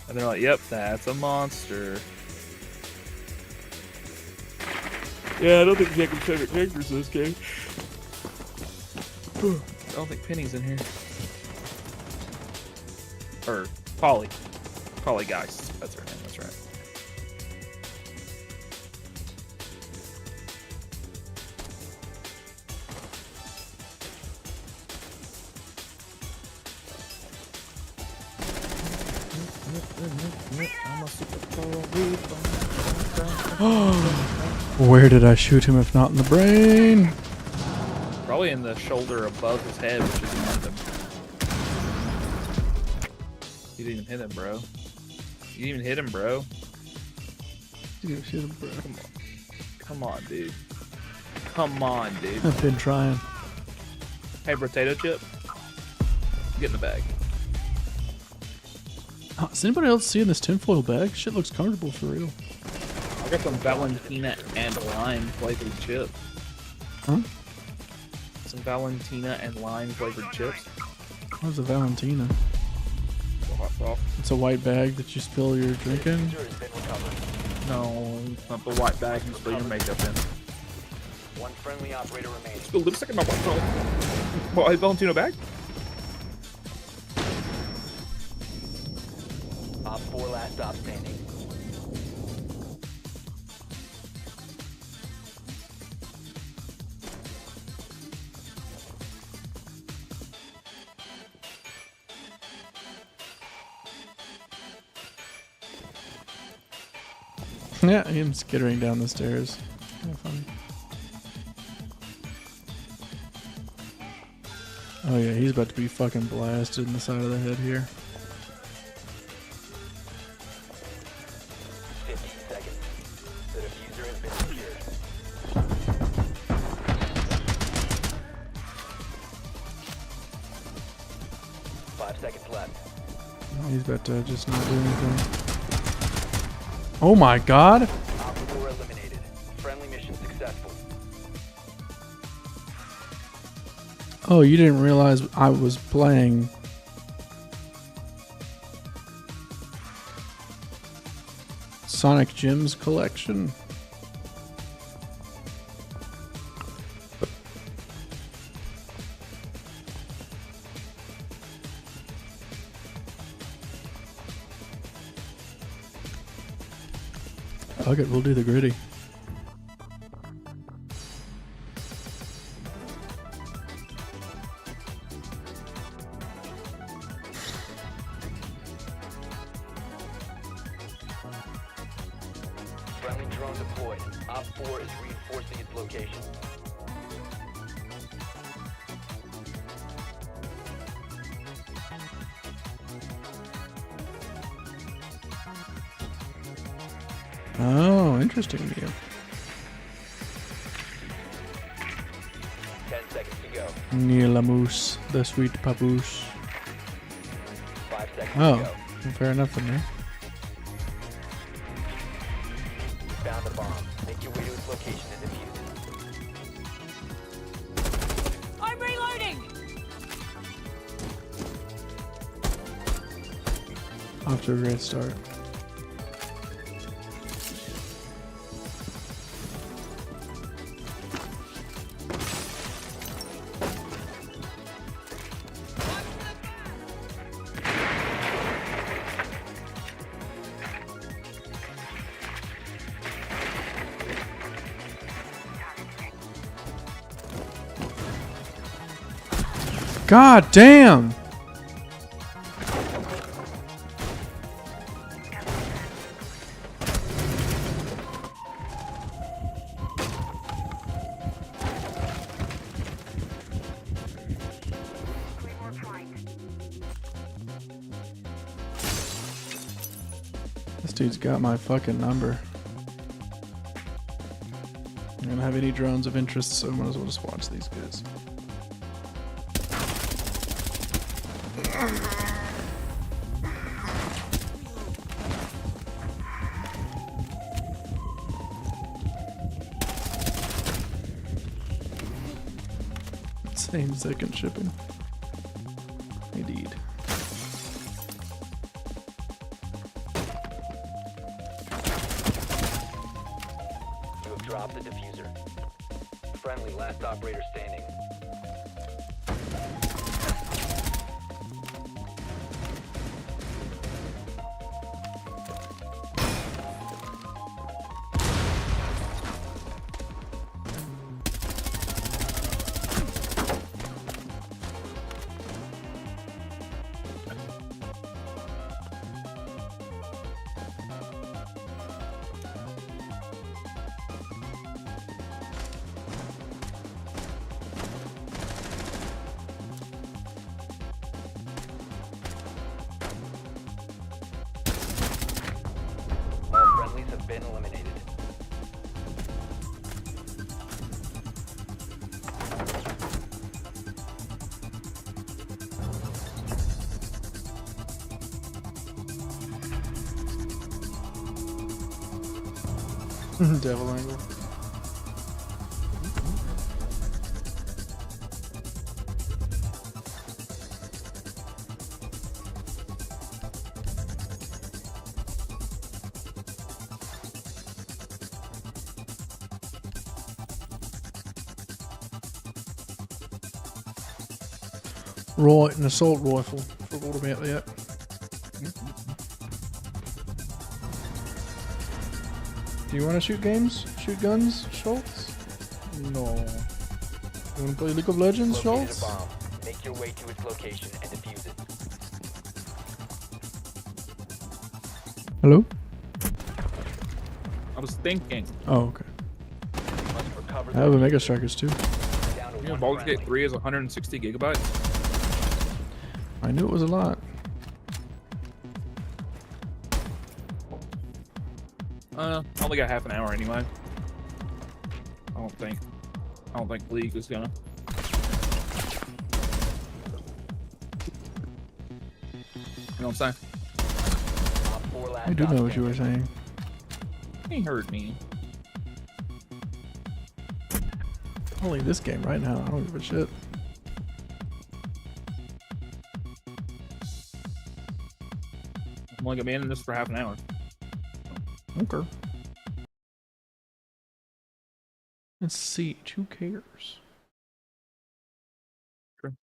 And they're like, yep, that's a monster. Yeah, I don't think Jacob's favorite characters in this game. I don't think Penny's in here. Or Polly. Polly Geist. That's her name. That's right. Where did I shoot him if not in the brain? Probably in the shoulder above his head, which is behind him. You didn't even hit him, bro. You didn't even hit him, bro. You didn't shoot him, bro. Come on. Come on, dude. Come on, dude. I've been trying. Hey, potato chip. Get in the bag. Is anybody else seeing this tinfoil bag? Shit looks comfortable for real. I got some Valentina and lime flavored chips. Huh? Some Valentina and lime flavored chips. What's a Valentina? Hot sauce. It's a white bag that you spill your drink in? No, it's not the white bag you spill your makeup in. One friendly operator remains. Spill lipstick in my white phone. What, a Valentino bag? Op 4 last stop standing. Yeah, him skittering down the stairs. Kinda funny. Oh yeah, he's about to be fucking blasted in the side of the head here. 15 seconds. The diffuser has been secured. 5 seconds left. He's about to just not do anything. Oh my god! Op 4 eliminated. Friendly mission successful. Oh, you didn't realize I was playing Sonic Gems collection? Fuck it, we'll do the gritty. Friendly drone deployed. Op 4 is reinforcing its location. Oh, interesting to you. 10 seconds to go. Near la mousse, the sweet papoose. 5 seconds Oh, to go. well, fair enough in there. You found the bomb. Make your way to its location and defuse it. I'm reloading! Off to a great start. God damn! This dude's got my fucking number. I don't have any drones of interest, so I might as well just watch these guys. Same second shipping. Indeed. You have dropped the diffuser. Friendly last operator standing. Devil angle. Right, an assault rifle. Forgot about that. Do you want to shoot games? Shoot guns, Schultz? No. You want to play League of Legends, Located a Schultz? bomb. Make your way to its location and defuse it. Hello? I was thinking. Oh, okay. I have a Mega Strikers too. You know, Baldur's Gate 3 is 160 gigabytes. I knew it was a lot. I only got half an hour anyway. I don't think League is gonna. You know what I'm saying? I do know what you were saying. He heard me. I'll leave this game right now. I don't give a shit. I'm only gonna be in this for half an hour. Okay. Let's see. Who cares? Sure.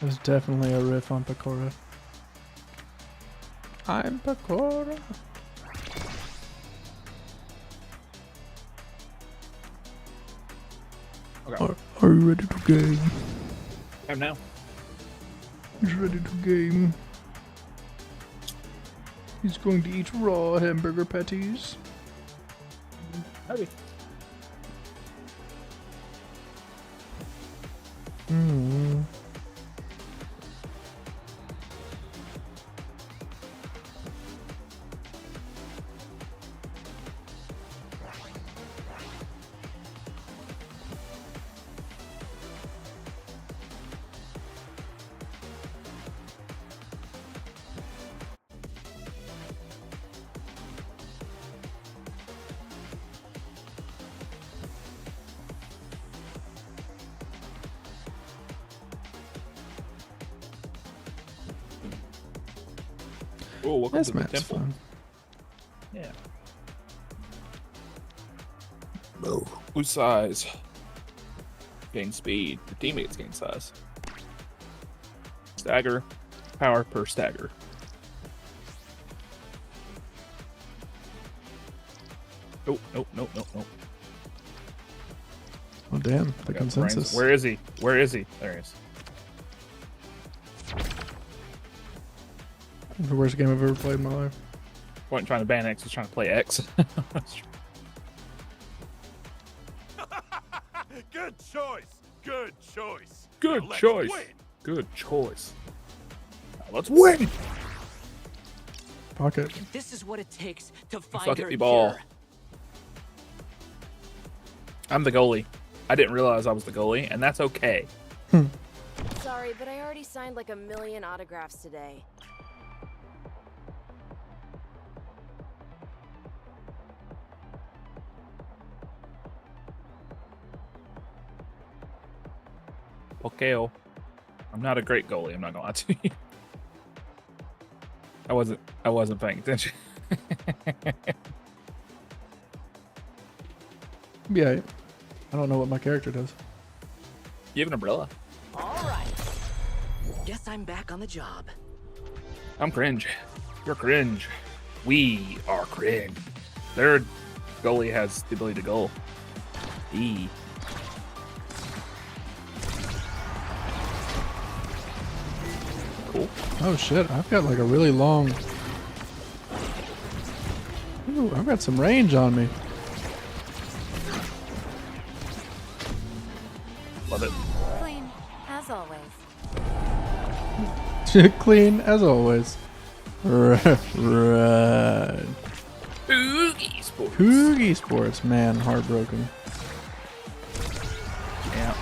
There's definitely a riff on Pecora. I'm Pecora. Okay. Are you ready to game? I'm now. He's ready to game. He's going to eat raw hamburger patties. Howdy. Mm. Oh, welcome This to the map's temple. fun. Yeah. Lose size. Gain speed. The teammates gain size. Stagger. Power per stagger. Nope, nope, nope, nope, nope. Oh damn, the I got the consensus. brains. Where is he? Where is he? There he is. The worst game I've ever played in my life. Wasn't trying to ban X, was trying to play X. Good choice. Good choice. Good Now let's choice. win. Good choice. Now let's win! Pocket. This is what it takes to find Fuck her it, ball. cure. I'm the goalie. I didn't realize I was the goalie, and that's okay. Sorry, but I already signed like 1 million autographs today. Okay, I'm not a great goalie, I'm not gonna lie to you. I wasn't paying attention. Yeah, I don't know what my character does. You have an umbrella. All right. Guess I'm back on the job. I'm cringe. You're cringe. We are cringe. Their goalie has the ability to goal. E. Cool. Oh shit, I've got like a really long... Ooh, I've got some range on me. Love it. Clean, as always. Clean as always. Right. Oogie Sports. Oogie Sports, man, heartbroken. Yeah.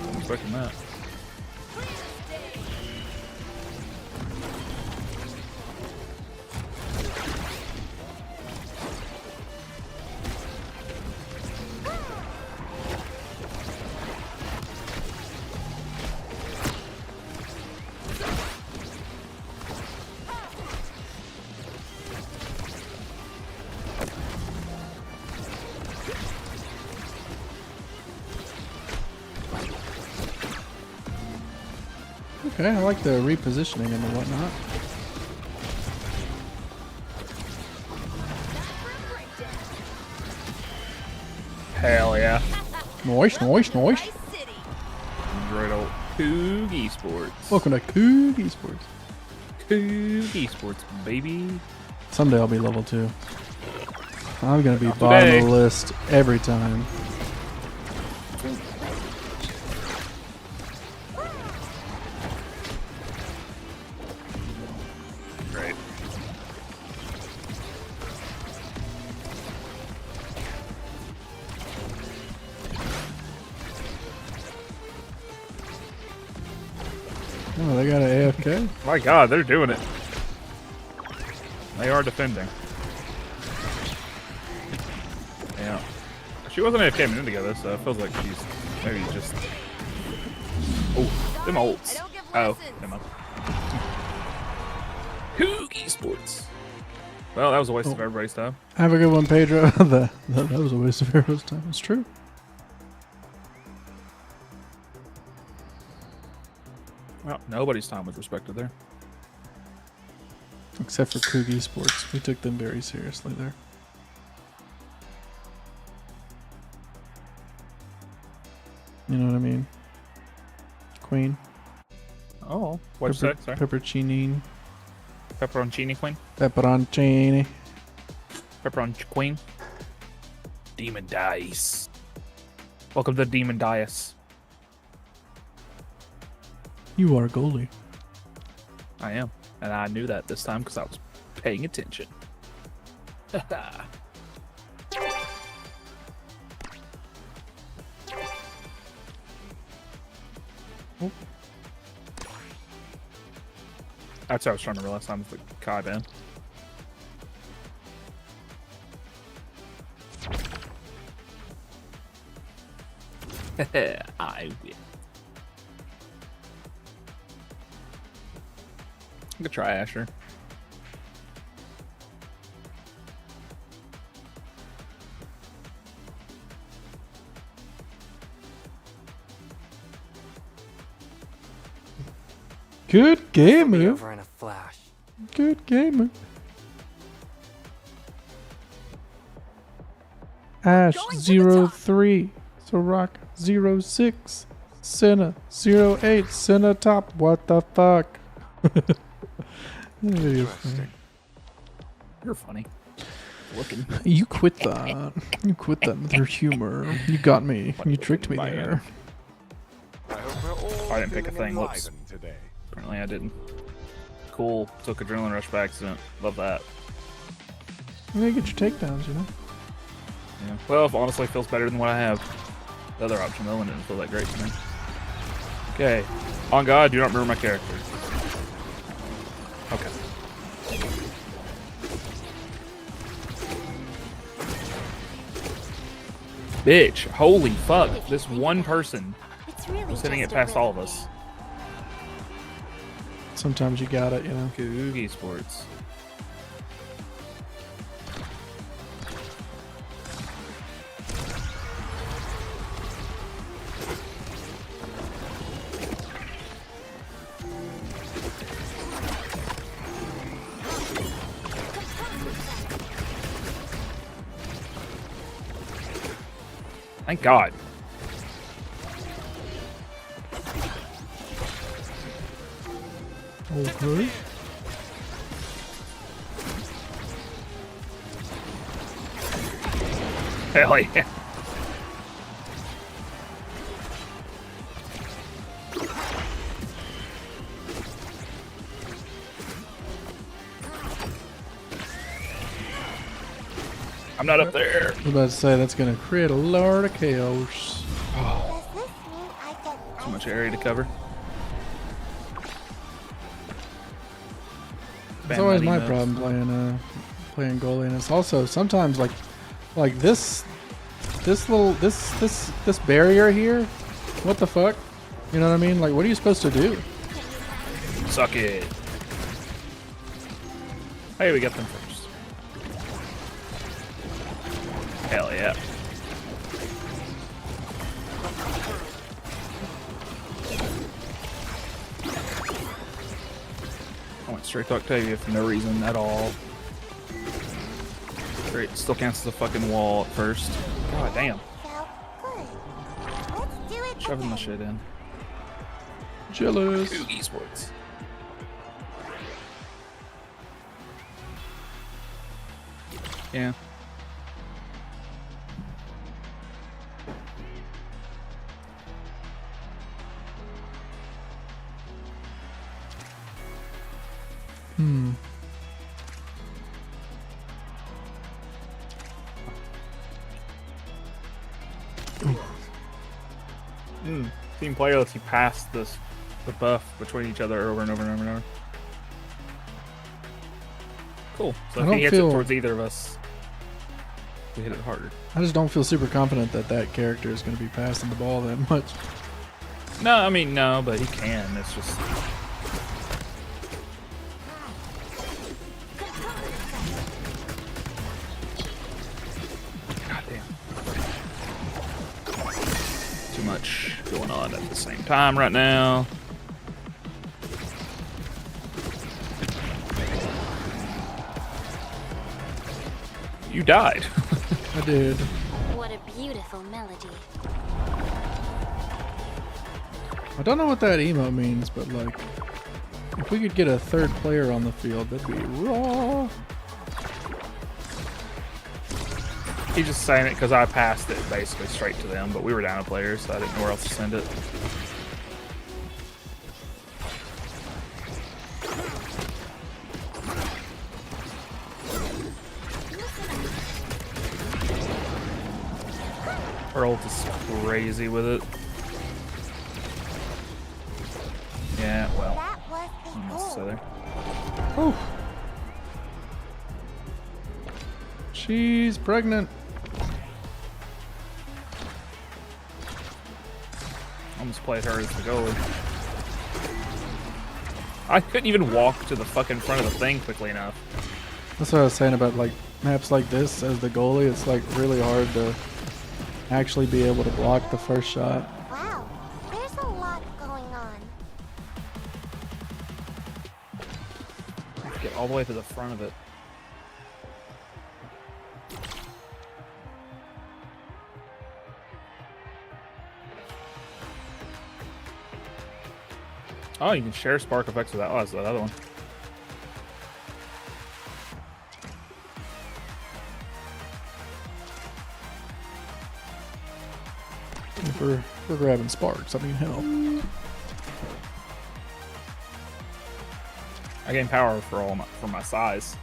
I'm expecting that. Okay, I like the repositioning and the whatnot. Hell yeah. Nice, nice, nice. Great old Coogie Sports. Welcome to Coogie Sports. Coogie Sports, baby. Someday I'll be level 2. I'm gonna be Not bottom today. of the list every time. Great. Oh, they got an AFK? My god, they're doing it. They are defending. Yeah. She wasn't AFK a minute ago, though, so it feels like she's maybe just... Oh, them ults. Oh, never mind. Coogie Sports. Well, that was a waste of everybody's time. Have a good one, Pedro. that was a waste of everyone's time. It's true. Well, nobody's time was respected there. Except for Coogie Sports. We took them very seriously there. You know what I mean? Queen. Oh, what'd you say? Sorry. Pepperoncini. Pepperoncini Queen? Pepperoncini. Pepperoncini Queen? Demon Dice. Welcome to Demon Dice. You are goalie. I am. And I knew that this time because I was paying attention. That's what I was trying to realize. I'm the Kai band. I win. I could try Asher. Good gamer. Over in a flash. Good gamer. Ash 03. Soroc 06. Senna 08. Senna top. What the fuck? Interesting. You're funny. Looking. You quit that. You quit that with your humor. You got me. You tricked me there. I didn't pick a thing. Whoops. Apparently I didn't. Cool. Took adrenaline rush by accident. Love that. You get your takedowns, you know? Yeah. Well, if honestly feels better than what I have. The other option though, and it didn't feel that great to me. Okay. On God, do not remember my character. Okay. Bitch. Holy fuck. This one person was hitting it past all of us. Sometimes you got it, you know? Coogie Sports. Thank God. Okay. Hell yeah. I'm not up there. I was about to say that's gonna create a lot of chaos. Too much area to cover. It's always my problem playing goalie, and it's also sometimes like this barrier here. What the fuck? You know what I mean? Like, what are you supposed to do? Suck it. Hey, we got them first. Hell yeah. I went straight to Octavia for no reason at all. Great, still counts as a fucking wall at first. God damn. Shoving my shit in. Jealous. Ooh, esports. Yeah. Team player lets you pass the buff between each other over and over and over and over. Cool. So if he hits it towards either of us, we hit it harder. I just don't feel super confident that that character is going to be passing the ball that much. No, I mean, no, but he can. It's just... much going on at the same time right now. You died. I did. What a beautiful melody. I don't know what that emote means, but like, if we could get a third player on the field, that'd be raw. He's just saying it because I passed it basically straight to them, but we were down a player, so I didn't know where else to send it. Her ult is crazy with it. Yeah, well, unnecessary. Oh. She's pregnant. Almost played her as the goalie. I couldn't even walk to the fucking front of the thing quickly enough. That's what I was saying about like maps like this as the goalie. It's like really hard to actually be able to block the first shot. Wow, there's a lot going on. Get all the way to the front of it. Oh, you can share spark effects with that. Oh, that's that other one. If we're grabbing sparks, I mean, hell. I gain power for my size.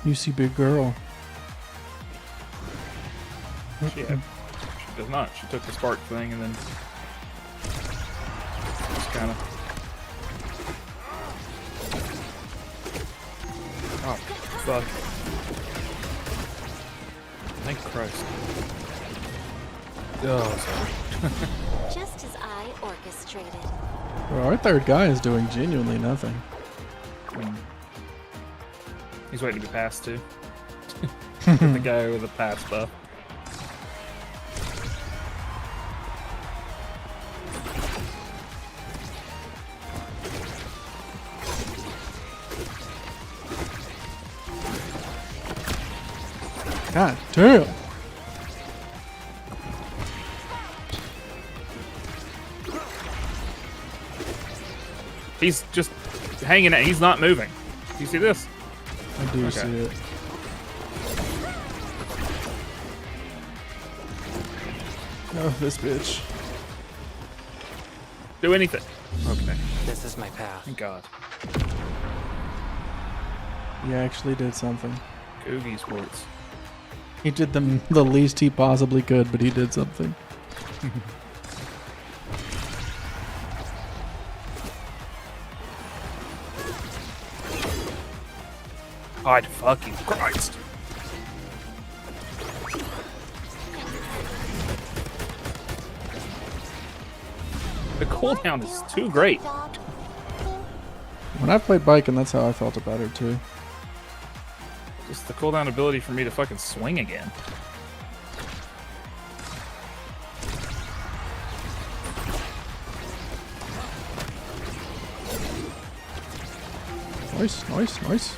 You see, big girl. She does not. She took the spark thing and then just kind of. Oh, fuck. Thank Christ. Oh, sorry. Just as I orchestrated. Well, our third guy is doing genuinely nothing. He's waiting to be passed too. The guy with the pass buff. God damn. He's just hanging out. He's not moving. Do you see this? I do see it. Oh, this bitch. Do anything. Okay. This is my path. Thank God. He actually did something. Googie sports. He did the least he possibly could, but he did something. God fucking Christ. The cooldown is too great. When I played Biking, that's how I felt about her too. Just the cooldown ability for me to fucking swing again. Nice, nice, nice.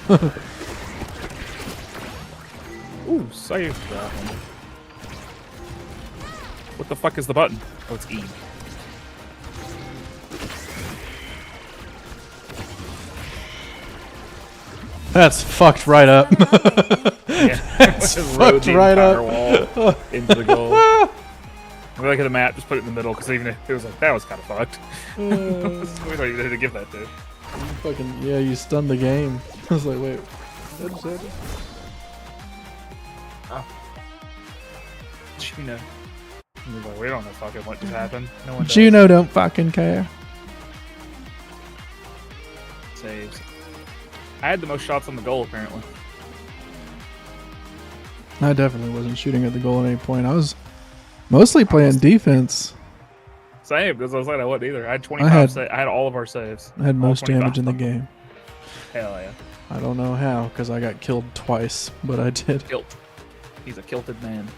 Ooh, save that one. What the fuck is the button? Oh, it's E. That's fucked right up. Yeah, That's just rode fucked the right entire up. wall into the goal. We look at the map, just put it in the middle, because even if it was like, that was kind of fucked. We don't even know who to give that to. Fucking, yeah, you stunned the game. I was like, wait. What just happened? Oh. Juno. Like, we don't know fucking what just happened. No one does. Juno don't fucking care. Saves. I had the most shots on the goal, apparently. I definitely wasn't shooting at the goal at any point. I was mostly playing defense. Same, because I was like, I wasn't either. I had 25 I had all of our saves. I had All most 25. damage in the game. Hell yeah. I don't know how, because I got killed twice, but I did. Kilt. He's a kilted man.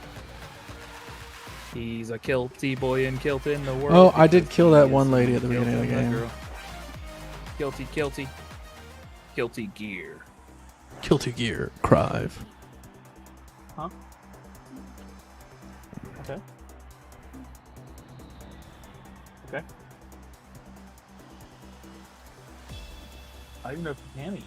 He's a kilty boy and kilt in the world. Oh, I did kill that one lady at the beginning of the game. Kilty, kilty. Kilty gear. Kilty gear, Crive. Huh? Okay. Okay. I don't even know if you can eat.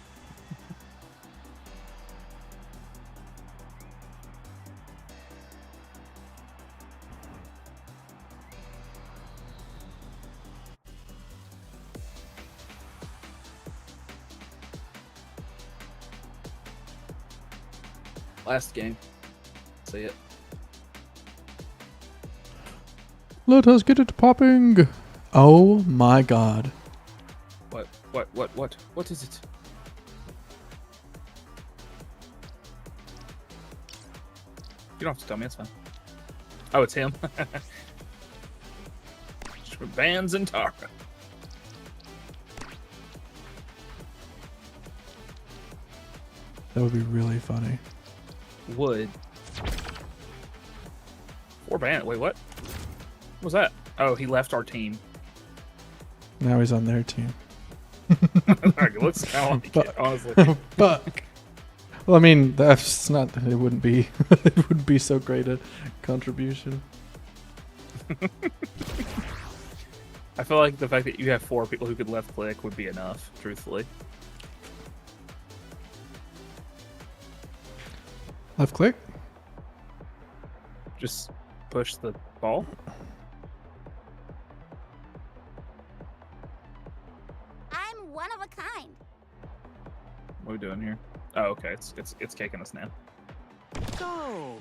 Last game. See it. Let us get it popping. Oh my god. What is it? You don't have to tell me, it's fine. Oh, it's him. Vans and Tara. That would be really funny. Would. 4 bandit. Wait, what? What was that? Oh, he left our team. Now he's on their team. It looks kind of like it, honestly. Fuck. Well, I mean, that's not. It wouldn't be. It wouldn't be so great a contribution. I feel like the fact that you have 4 people who could left click would be enough, truthfully. Left click? Just push the ball. I'm one of a kind. What are we doing here? Oh, okay. It's kicking us now. Go.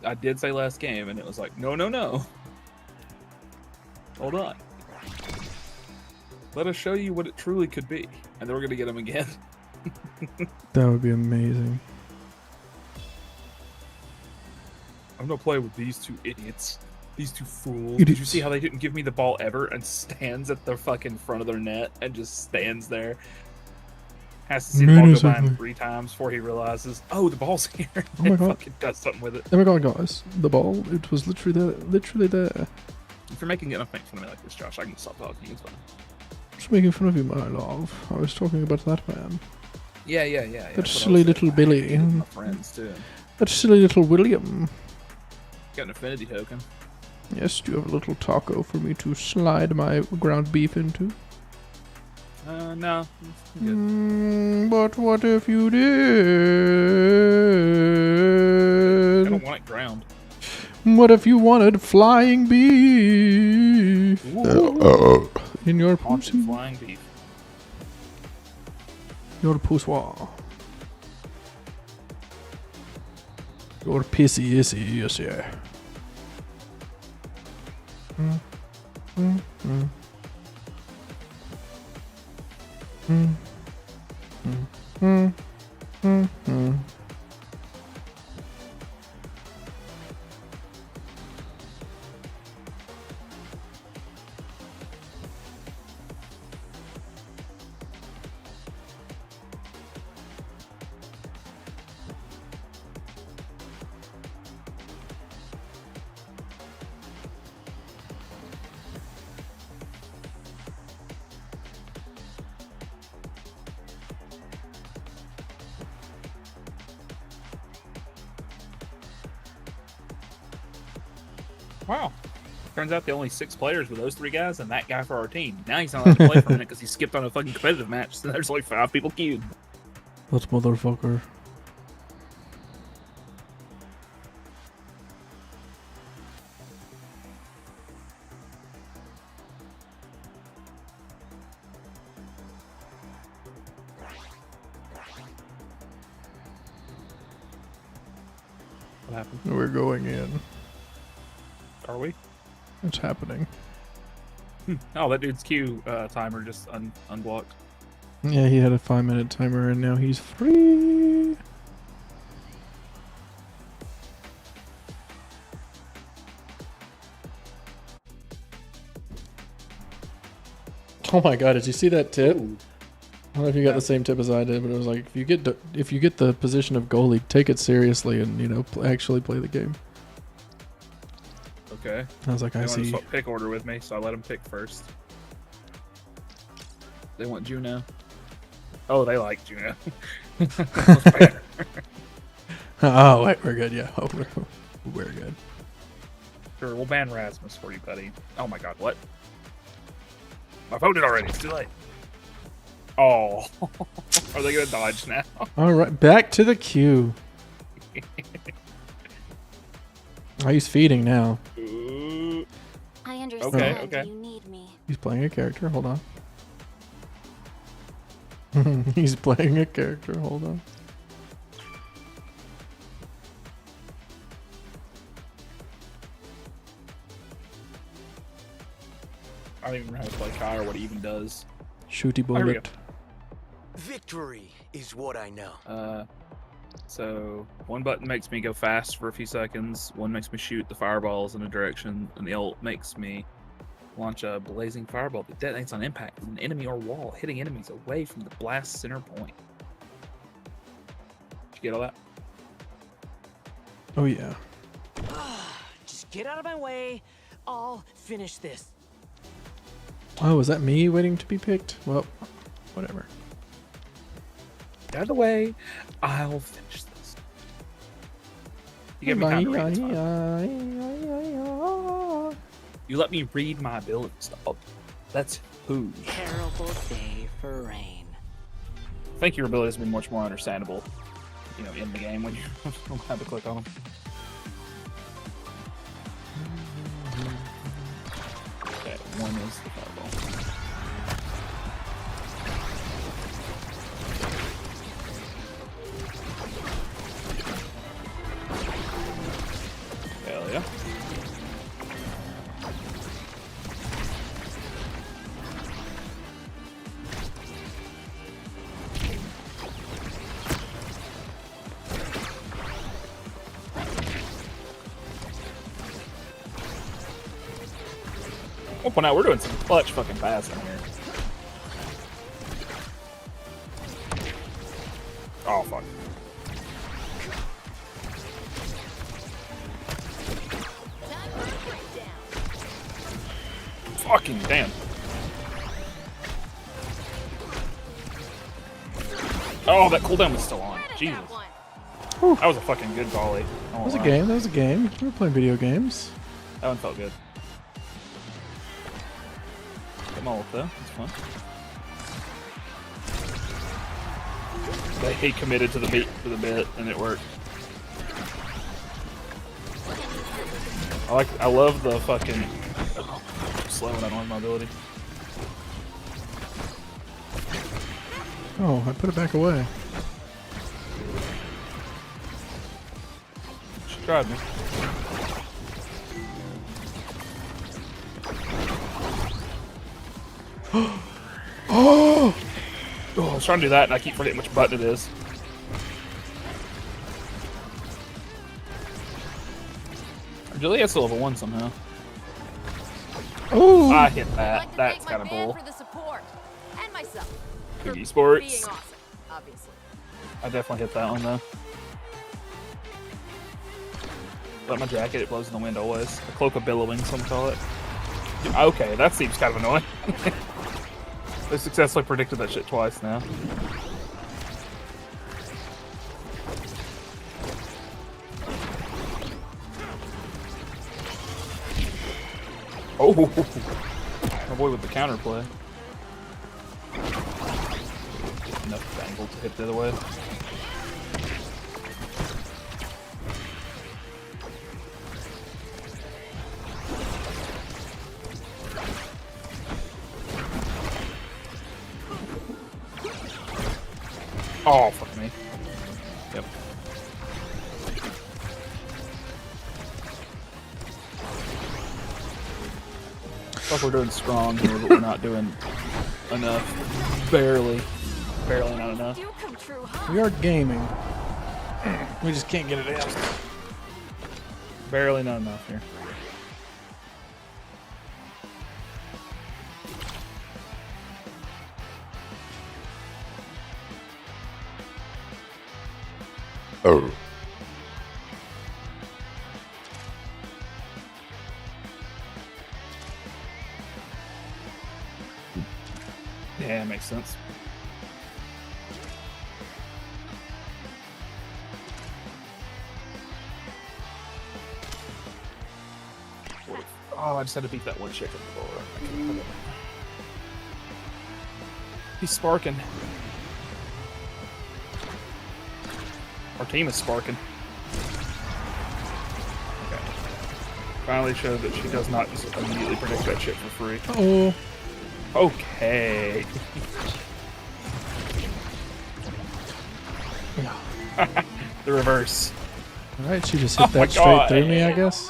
I did say last game, and it was like, no. Hold on. Let us show you what it truly could be, and then we're gonna get him again. That would be amazing. I'm gonna play with these 2 idiots. These 2 fools. Idiots. Did you see how they didn't give me the ball ever and stands at the fucking front of their net and just stands there? Has to see the ball go by him 3 times before he realizes, oh, the ball's here. Oh my and god. fucking does something with it. Oh my god, guys. The ball, it was literally there. If you're making enough fun of me like this, Josh, I can stop talking. It's fine. Just making fun of you, my love. I was talking about that man. Yeah. That silly little Billy. My friends, too. That silly little William. Got an affinity token. Yes, do you have a little taco for me to slide my ground beef into? No. I'm good. But what if you did? I don't want it ground. What if you wanted flying beef? In your pussy? Flying beef. Your poussoir. Your pissy issy, yes, yeah. Wow. Turns out the only 6 players were those 3 guys and that guy for our team. Now he's not allowed to play for a minute because he skipped on a fucking competitive match. So there's only 5 people queued. That motherfucker. What happened? We're going in. Are we? It's happening. Oh, that dude's queue timer just unblocked. Yeah, he had a 5-minute timer and now he's free. Oh my god, did you see that tip? Ooh. I don't know if you got the same tip as I did, but it was like if you get the position of goalie, take it seriously and actually play the game. Okay. I was like, they I want to see. swap pick order with me, so I let them pick first. They want Juno. Oh, they like Juno. Oh wait, we're good. Yeah, oh, we're good. Sure, we'll ban Rasmus for you, buddy. Oh my god, what? I voted already. It's too late. Oh, are they gonna dodge now? All right, back to the queue. Oh, he's feeding now. I understand. Okay. You need me. He's playing a character. Hold on. He's playing a character. Hold on. I don't even know how to play Kai or what he even does. Shooty Oh, here we bullet. Victory is what I know. So one button makes me go fast for a few seconds, one makes me shoot the fireballs in a direction, and the ult makes me launch a blazing fireball that detonates on impact with an enemy or wall, hitting enemies away from the blast center point. Did you get all that? Oh yeah. Just get out of my way. I'll finish this. Oh, is that me waiting to be picked? Well, whatever. Get out of the way. I'll finish this. You gave me time to read this one. You let me read my abilities, dog. That's who. Terrible day for rain. I think your abilities have been much more understandable, in the game when you don't have to click on them. Okay, one is the fireball. Hell yeah. I'll point out we're doing some clutch fucking passing here. Oh fuck. Fucking damn. Oh, that cooldown was still on. Jesus. That was a fucking good volley. That was a game. That was a game. We were playing video games. That one felt good. Got my ult though. That's fun. He committed to the beat for the bit, and it worked. I love the fucking slow when I don't have my ability. Oh, I put it back away. She tried me. Oh! Oh, I was trying to do that, and I keep forgetting which button it is. Juliet's level 1 somehow. Oh! I hit that. That's kind of bull. For the support and myself. Big Being Esports. awesome, obviously. I definitely hit that one though. But my jacket, it blows in the wind always. A cloak of billowing, some call it. Okay, that seems kind of annoying. They successfully predicted that shit twice now. Oh, my boy with the counterplay. Enough angle to hit the other way. Oh, fuck me. Yep. Fuck, we're doing strong here, but we're not doing enough. Barely. Barely not enough. We are gaming. We just can't get it in. Barely not enough here. Oh. Yeah, it makes sense. Oh, I just had to beat that one chick at the door. He's sparking. Our team is sparking. Okay. Finally showed that she does not just immediately predict that shit for free. Oh. Okay. The reverse. Alright, she just hit that straight through me, I guess.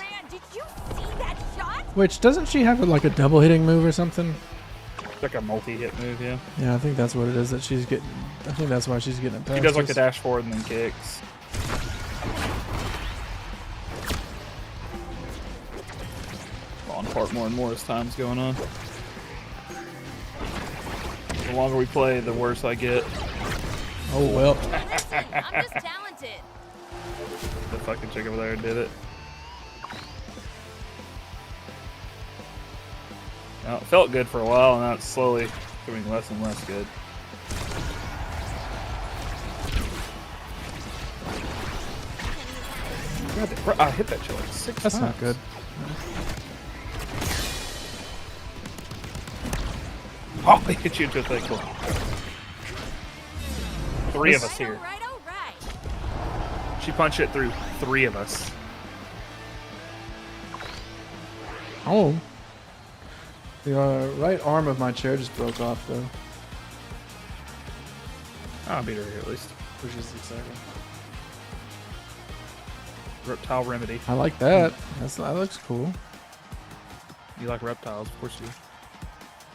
Which, doesn't she have like a double hitting move or something? Like a multi-hit move, yeah. Yeah, I think that's what it is that she's getting. I think that's why she's getting it past. She does like us. the dash forward and then kicks. Falling apart more and more as time's going on. The longer we play, the worse I get. Oh well. Listen, I'm just talented. The fucking chick over there did it. Now, it felt good for a while, and now it's slowly becoming less and less good. God, I hit that chick like 6 times. That's not good. Oh, they hit you into a thing. Cool. 3 of us here. She punched it through 3 of us. Oh. The right arm of my chair just broke off, though. I'll beat her here at least. Which is exciting. Reptile remedy. I like that. That looks cool. You like reptiles, of course you do.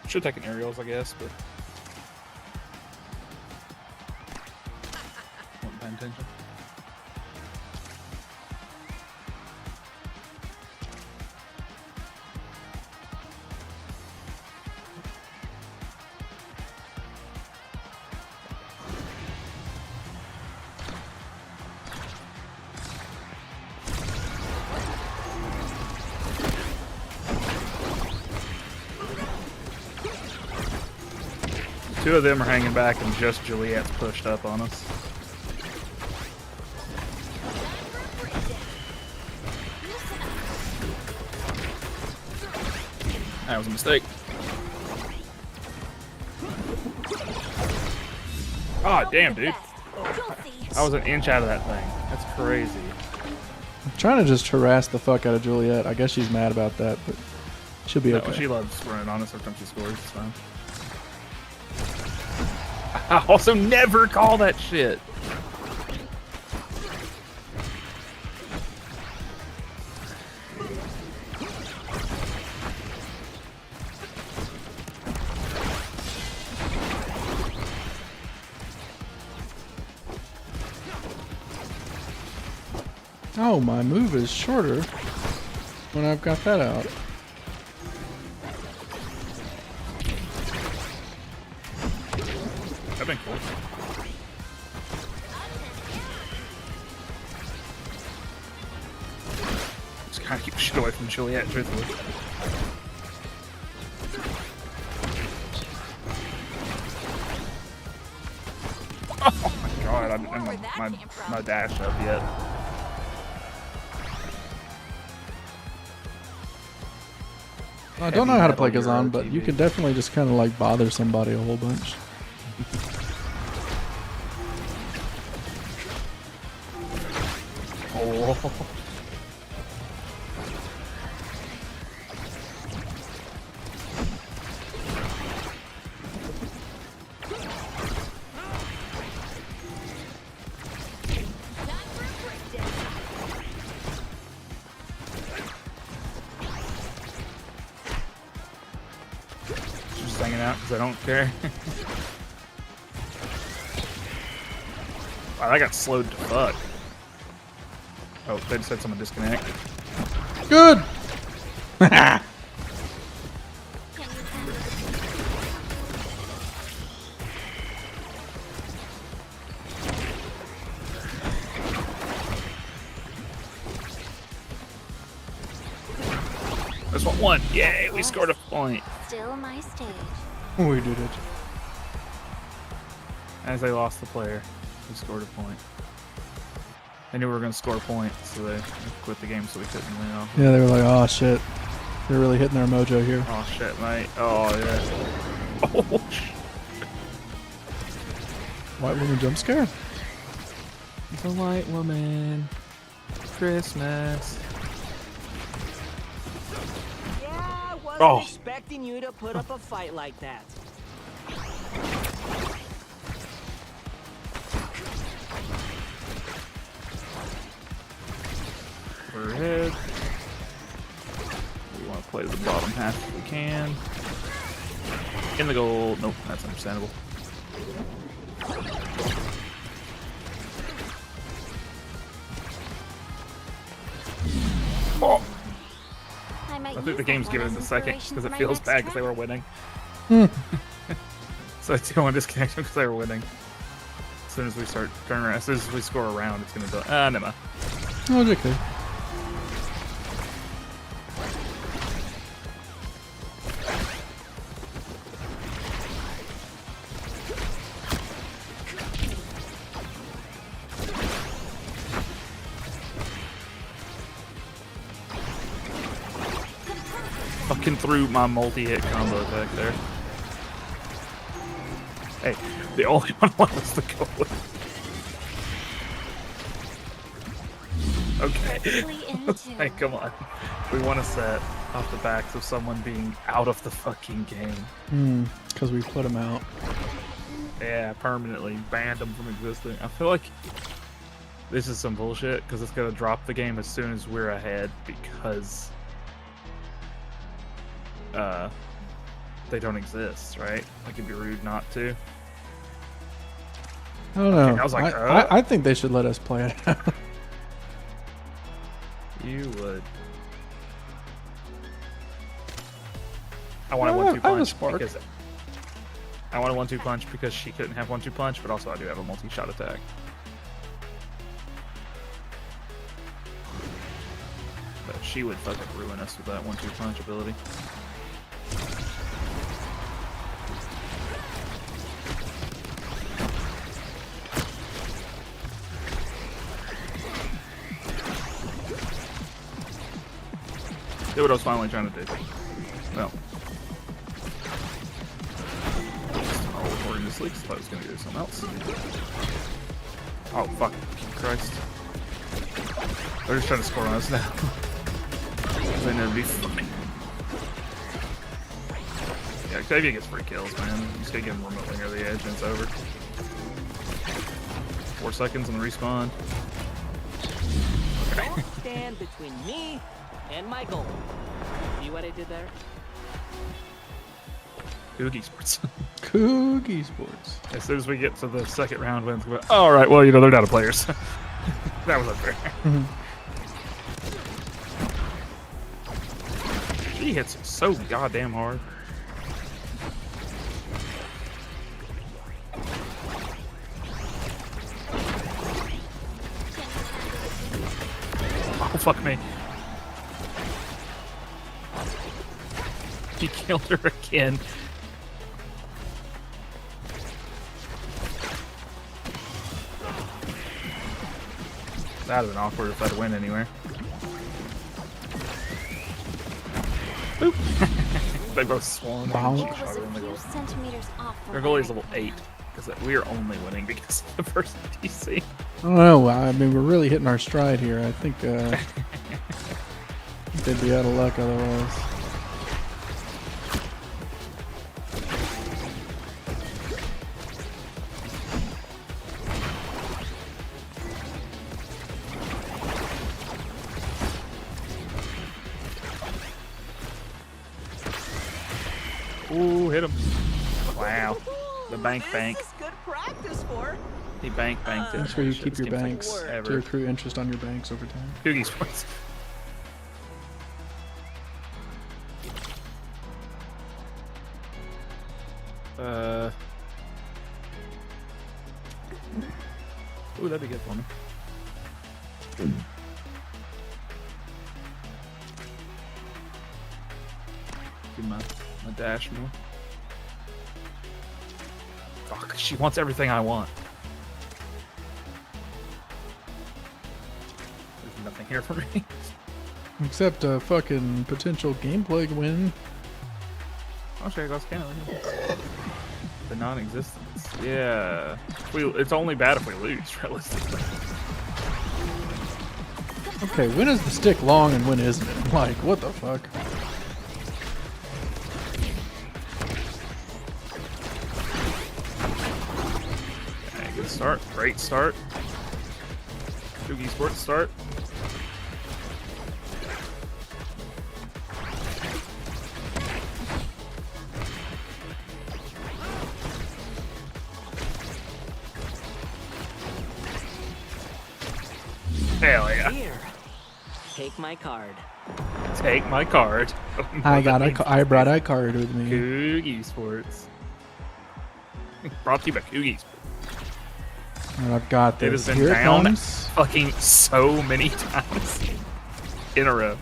Should have taken aerials, I guess, but wasn't paying attention. Two of them are hanging back and just Juliet's pushed up on us. That was a mistake. Oh, damn, dude. I was an inch out of that thing. That's crazy. I'm trying to just harass the fuck out of Juliet. I guess she's mad about that, but she'll be okay. She loves running on us every time she scores. It's fine. I also never call that shit. Oh, my move is shorter when I've got that out. That'd been cool. Just kind of keep shit away from Juliet, truthfully. Oh my god, I didn't have my dash up yet. I don't know how to play Kazan, but you can definitely just kind of like bother somebody a whole bunch. Oh. Just hanging out because I don't care. Wow, that got slowed to fuck. Oh, they just had someone disconnect. Good! This one won. Yay, we scored a point. Still my stage. We did it. As they lost the player, we scored a point. They knew we were going to score a point, so they quit the game so we couldn't win off. Yeah, they were like, oh shit. They're really hitting their mojo here. Oh shit, mate. Oh, yeah. Oh, shit. White woman jump scare? The white woman. Christmas. Yeah, I wasn't Oh. expecting you to put up a fight like that. Overhead. We want to play the bottom half if we can. In the goal. Nope, that's understandable. Oh. I think the game's giving it a second because it feels bad because they were winning. So I do want to disconnect them because they were winning. As soon as we start turning around, as soon as we score a round, it's going to be. Never mind. Oh, it's okay. Fucking threw my multi-hit combo attack there. Hey, the only one I want us to go with. Okay. Hey, come on. We want to set off the backs of someone being out of the fucking game. Because we put them out. Yeah, permanently banned them from existing. I feel like this is some bullshit because it's going to drop the game as soon as we're ahead because they don't exist, right? Like it'd be rude not to. I don't know. Okay, I was like, I think they should let us play it out. You would. I want a 1-2 punch because I want a 1-2 punch because she couldn't have 1-2 punch, but also I do have a multi-shot attack. But she would fucking ruin us with that 1-2 punch ability. Do what I was finally trying to do. Well, honestly, because I thought it was going to do something else. Oh, fuck. Christ. They're just trying to score on us now. They know it'd be funny. Yeah, Octavia gets free kills, man. You just gotta get him remotely near the edge and it's over. 4 seconds on the respawn. Okay. Don't stand between me and my goal. See what I did there? Coogie Sports. Coogie Sports. As soon as we get to the second round, Lynn's going, all right, well, you know, they're down to players. That was unfair. She hits so goddamn hard. Oh, fuck me. He killed her again. That would have been awkward if I'd win anywhere. Boop. They both swung. Their goalie's level 8. Because we are only winning because of the first DC. I don't know. I mean, we're really hitting our stride here. I think they'd be out of luck otherwise. Ooh, hit him. Wow. The bank. Good practice for. He banked it. Make sure you keep your banks to accrue interest on your banks over time. Coogie Sports. Ooh, that'd be good for me. Give my dash more. Fuck, she wants everything I want. There's nothing here for me. Except a fucking potential gameplay win. I'll show you guys can. The non-existence. Yeah. It's only bad if we lose, realistically. Okay, when is the stick long and when isn't it? Like, what the fuck? Okay, good start. Great start. Coogie Sports start. Hell yeah. Here, take my card. Take my card. I brought a card with me. Coogie Sports. Brought to you by Coogie Sports. And I've got It this. has been Here down it comes. fucking so many times in a row.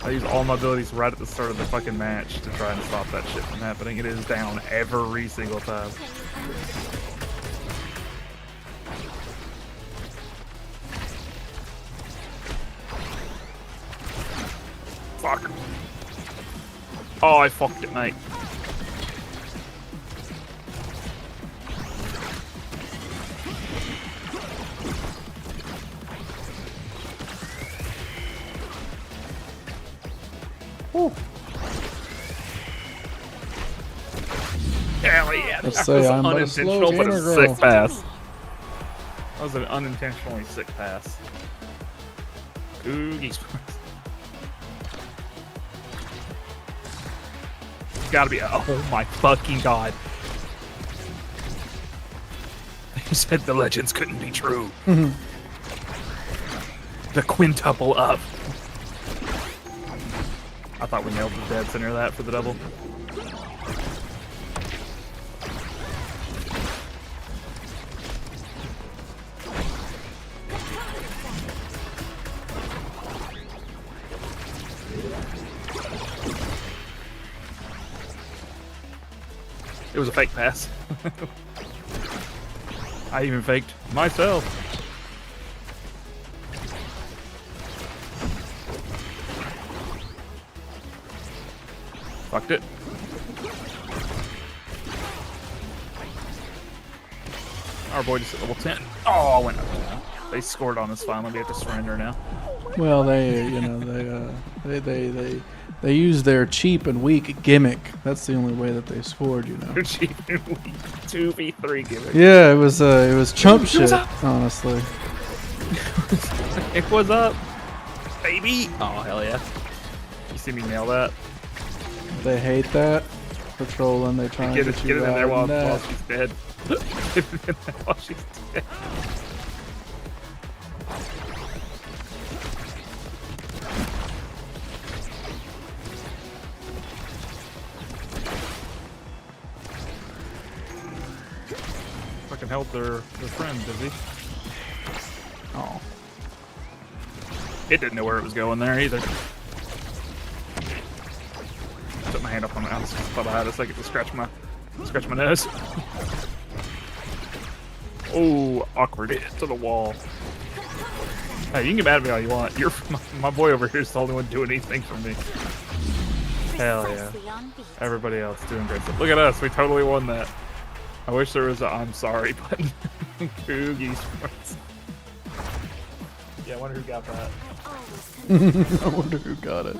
I use all my abilities right at the start of the fucking match to try and stop that shit from happening. It is down every single time. Fuck. Oh, I fucked it, mate. Ooh. Hell yeah, Let's that say was I'm but a unintentional, slow but a gamer sick girl. pass. That was an unintentionally sick pass. Coogie Sports. It's gotta be. Oh my fucking god. He said the legends couldn't be true. The quintuple up. I thought we nailed the dead center of that for the double. It was a fake pass. I even faked myself. Fucked it. Our boy just hit level 10. Oh, I went up. They scored on us finally. We have to surrender now. Well, they, you know, they use their cheap and weak gimmick. That's the only way that they scored, you know. They're cheap and weak. 2v3 gimmick. Yeah, it was chump shit, honestly. It was up, baby. Oh hell yeah! You see me nail that? They hate that. Patrolling, they try and Get get it you in there riding while that. she's dead. Get it in there while she's dead. Fucking held their friend, does he? Oh. It didn't know where it was going there either. Put my hand up on my house. Thought I had a second to scratch my nose. Oh, awkward. Hit to the wall. Hey, you can get mad at me all you want. You're my boy over here is the only one doing anything for me. Hell yeah. Everybody else doing great stuff. Look at us. We totally won that. I wish there was a I'm sorry button. Coogies. Yeah, I wonder who got that. I wonder who got it.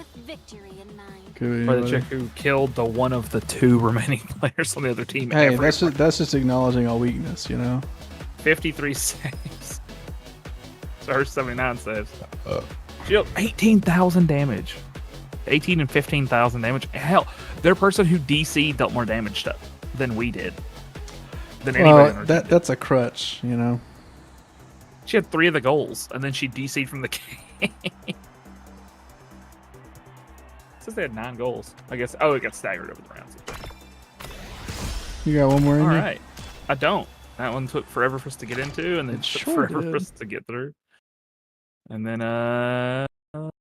Or the chick who killed the one of the 2 remaining players on the other team. Hey, that's just acknowledging our weakness, you know. 53 saves. So her 79 saves. She dealt 18,000 damage. 18 and 15,000 damage. Hell, their person who DC'd dealt more damage than we did. Than anybody on our team did. That's a crutch, you know. She had 3 of the goals, and then she DC'd from the game. Says they had 9 goals. I guess. Oh, it got staggered over the rounds. You got one more in All you? right. I don't. That one took forever for us to get into, and then took forever for us to get through. And then,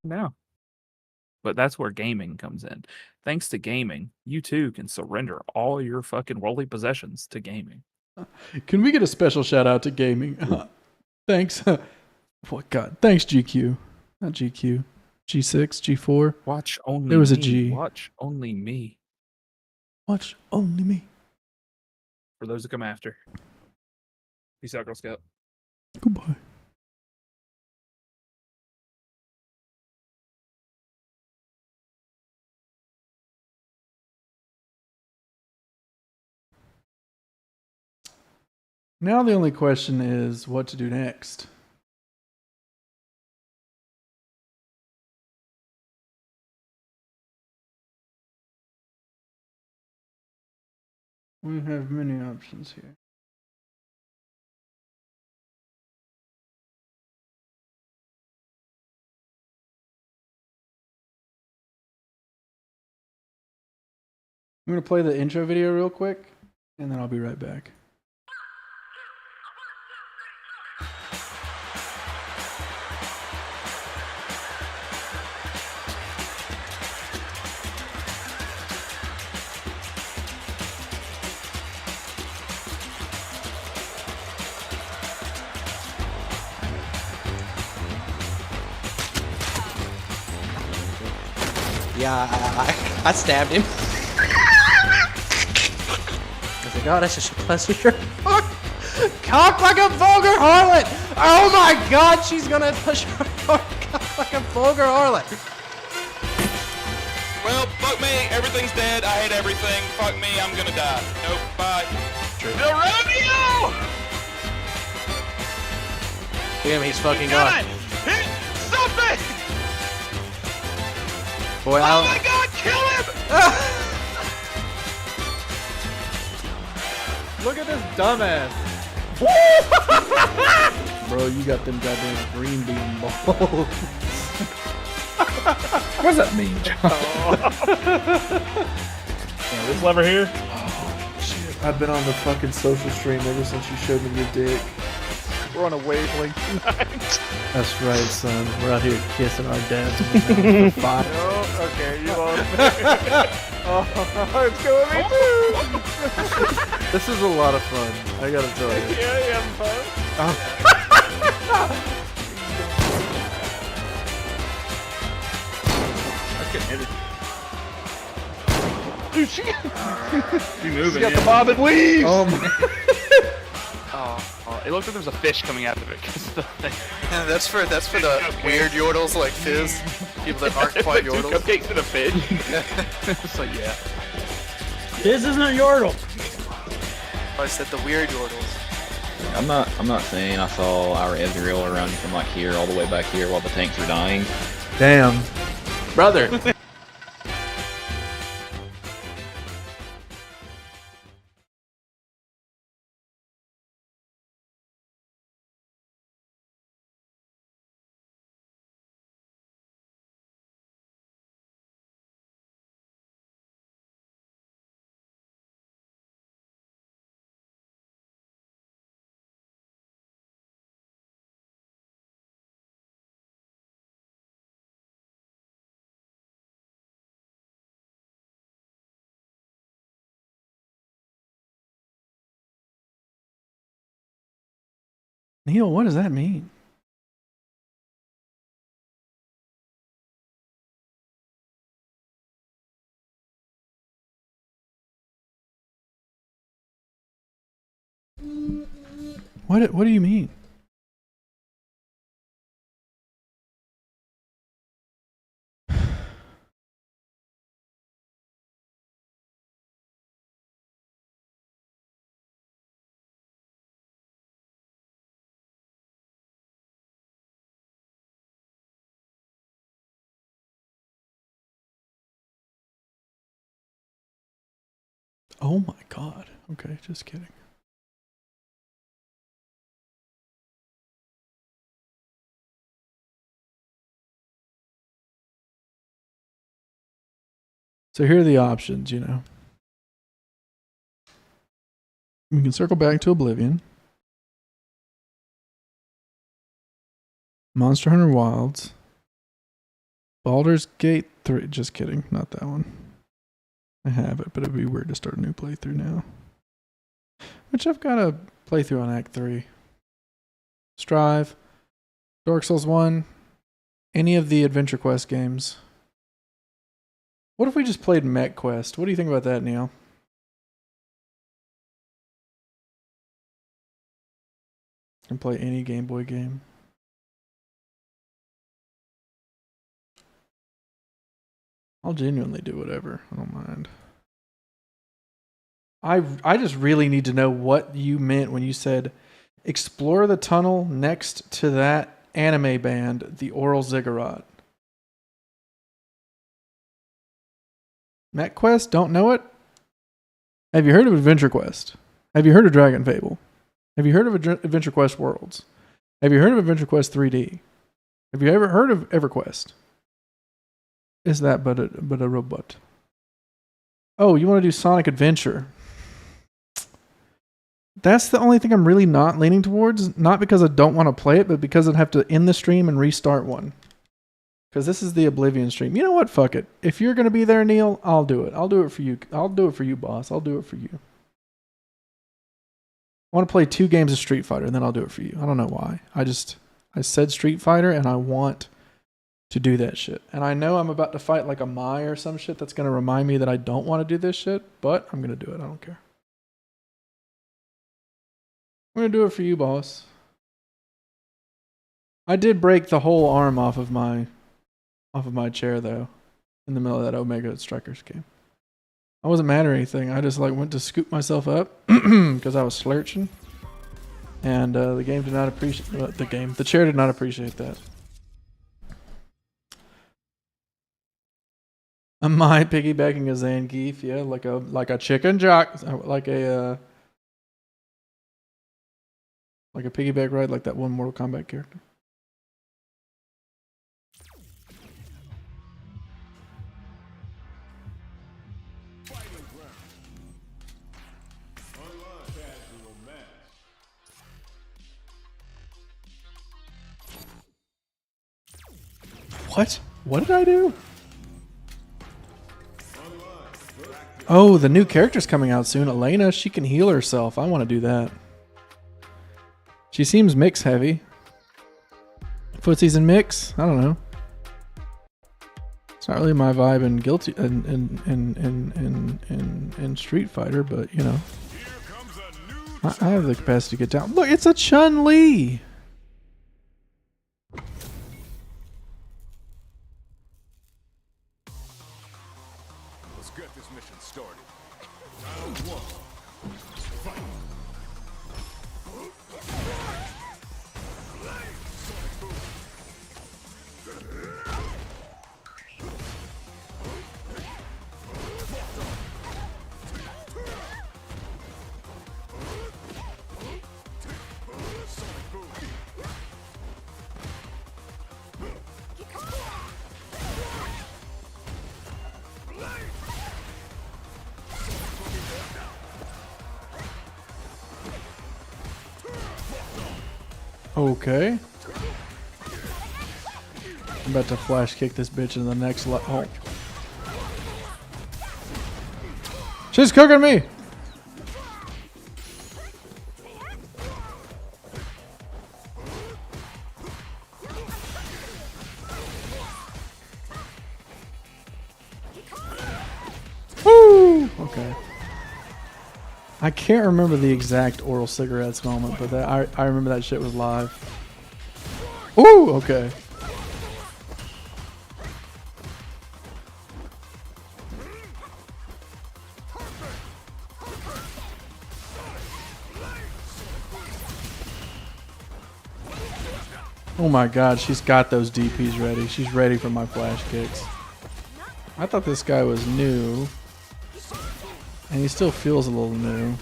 now. But that's where gaming comes in. Thanks to gaming, you too can surrender all your fucking worldly possessions to gaming. Can we get a special shout out to gaming? Thanks. What God? Thanks GQ. Not GQ. G6, G4. Watch only There was a me. G. Watch only me. Watch only me. For those who come after. Peace out, Girl Scout. Goodbye. Now the only question is what to do next. We have many options here. I'm going to play the intro video real quick, and then I'll be right back. Yeah, I stabbed him. I was like, oh, that's a pleasure. Cock like a vulgar harlot! Oh my god, she's gonna push her cock like a vulgar harlot. Well, fuck me. Everything's dead. I hate everything. Fuck me. I'm gonna die. Nope. Bye. The rodeo! Damn, he's fucking Got gone. it! Hit something! Boy, oh my god, kill him! Look at this dumbass. Bro, you got them goddamn green bean balls. What does that mean, John? This lever here? Shit, I've been on the fucking social stream ever since you showed me your dick. We're on a wavelength tonight. That's right, son. We're out here kissing our dads in the mouth for fun. Oh, okay, you lost. Oh, it's going me too. This is a lot of fun. I gotta tell you. Yeah, you having fun? That's getting heavy. Dude, she moving, got the bob and weave. Oh my. Oh, it looks like there's a fish coming out of it. 'Cause Yeah, that's for the weird yordles like Fizz. People that aren't quite two yordles. cupcakes and a fish. It's like, yeah. This isn't a yordle. I said the weird yordles. I'm not saying I saw our Ezreal run from like here all the way back here while the tanks were dying. Damn. Brother. Neil, what does that mean? What do you mean? Oh my god. Okay, just kidding. So here are the options, you know. We can circle back to Oblivion. Monster Hunter Wilds. Baldur's Gate 3. Just kidding. Not that one. I have it, but it'd be weird to start a new playthrough now. Which I've got a playthrough on Act 3. Strive. Dark Souls 1. Any of the Adventure Quest games. What if we just played Mech Quest? What do you think about that, Neil? Can play any Game Boy game. I'll genuinely do whatever. I don't mind. I just really need to know what you meant when you said explore the tunnel next to that anime band, the Oral Ziggurat. Mech Quest? Don't know it? Have you heard of Adventure Quest? Have you heard of Dragon Fable? Have you heard of Adventure Quest Worlds? Have you heard of Adventure Quest 3D? Have you ever heard of EverQuest? Is that but a robot? Oh, you want to do Sonic Adventure? That's the only thing I'm really not leaning towards. Not because I don't want to play it, but because I'd have to end the stream and restart one. Because this is the Oblivion stream. You know what? Fuck it. If you're going to be there, Neil, I'll do it. I'll do it for you. I'll do it for you, boss. I'll do it for you. I want to play 2 games of Street Fighter, and then I'll do it for you. I don't know why. I said Street Fighter, and I want to do that shit. And I know I'm about to fight like a Mai or some shit that's going to remind me that I don't want to do this shit, but I'm going to do it. I don't care. I'm going to do it for you, boss. I did break the whole arm off of my chair, though, in the middle of that Omega Strikers game. I wasn't mad or anything. I just went to scoop myself up because I was slurching. And the game did not appreciate the chair did not appreciate that. Am I piggybacking a Zangief? Yeah, like a chicken jock, like a piggyback ride, like that one Mortal Kombat character. What? What did I do? Oh, the new character's coming out soon. Elena, she can heal herself. I want to do that. She seems mix heavy. Footsies and mix? I don't know. It's not really my vibe in Guilty in Street Fighter, but you know. I have the capacity to get down. Look, it's a Chun-Li. Let's get this mission started. Round one. Fight. Okay. I'm about to flash kick this bitch in the next oh. She's cooking me! Woo! Okay. I can't remember the exact oral cigarettes moment, but that I remember that shit was live. Ooh, okay. Oh my god, she's got those DPs ready. She's ready for my flash kicks. I thought this guy was new. And he still feels a little new.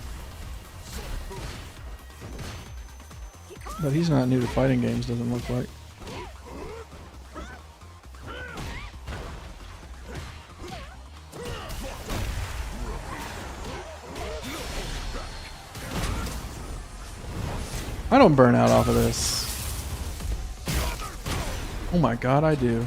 But he's not new to fighting games, doesn't look like. I don't burn out off of this. Oh my god, I do.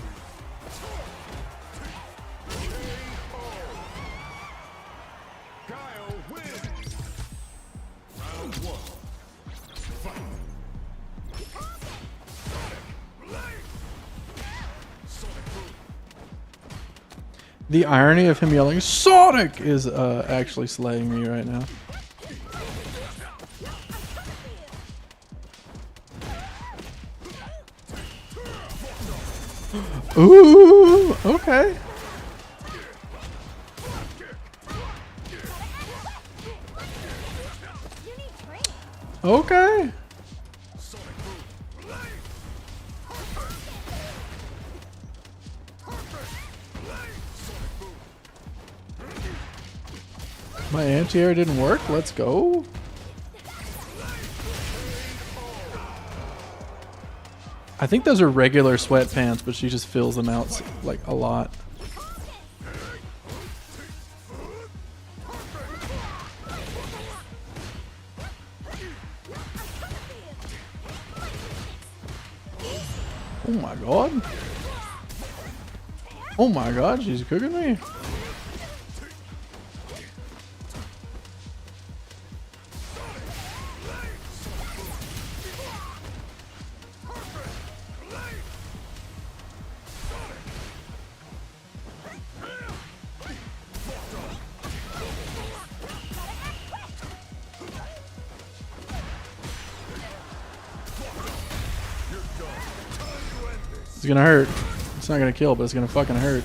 The irony of him yelling Sonic is actually slaying me right now. Ooh, okay. Okay. My anti-air didn't work. Let's go. I think those are regular sweatpants, but she just fills them out like a lot. Oh my god. Oh my god, she's cooking me. It's gonna hurt. It's not gonna kill, but it's gonna fucking hurt.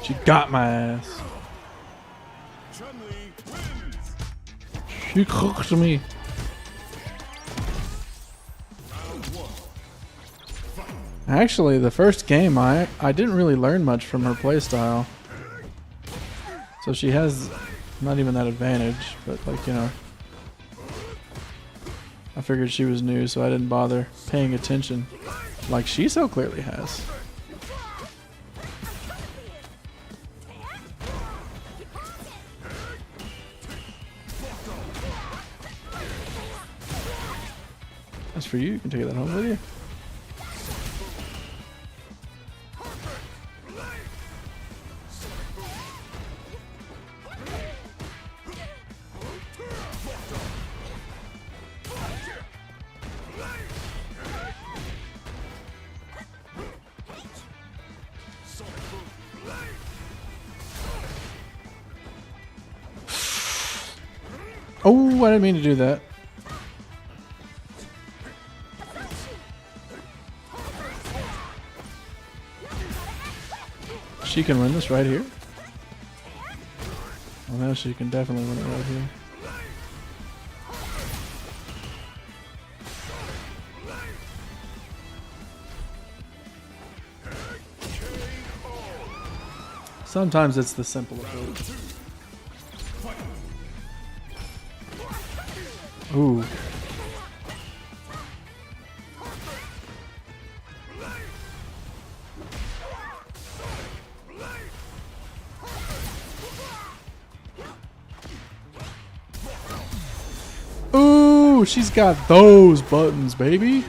She got my ass. She cooked me. Actually, the first game, I didn't really learn much from her playstyle. So she has not even that advantage, but like, you know. I figured she was new, so I didn't bother paying attention like she so clearly has. That's for you, you can take that home with you. Oh, I didn't mean to do that. She can win this right here. Well, now she can definitely win it right here. Sometimes it's the simple approach. Ooh. Ooh, she's got those buttons, baby.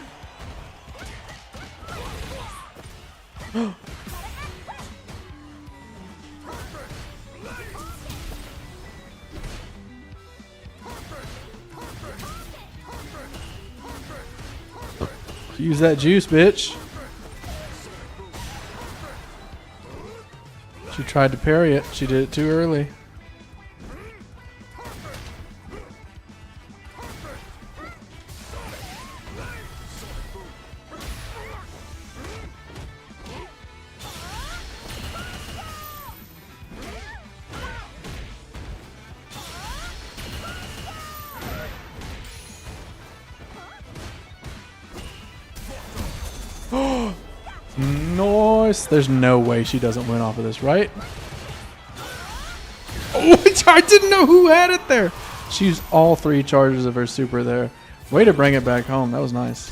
Use that juice, bitch. She tried to parry it. She did it too early. Nice. There's no way she doesn't win off of this, right? Oh, I didn't know who had it there. She used all 3 charges of her super there. Way to bring it back home. That was nice.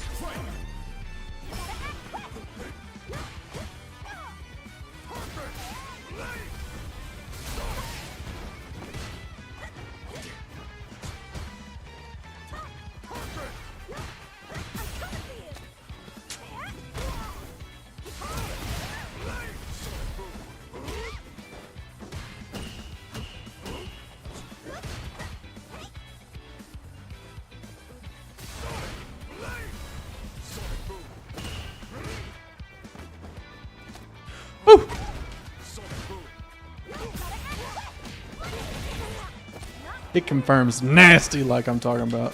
Woo! It confirms nasty like I'm talking about.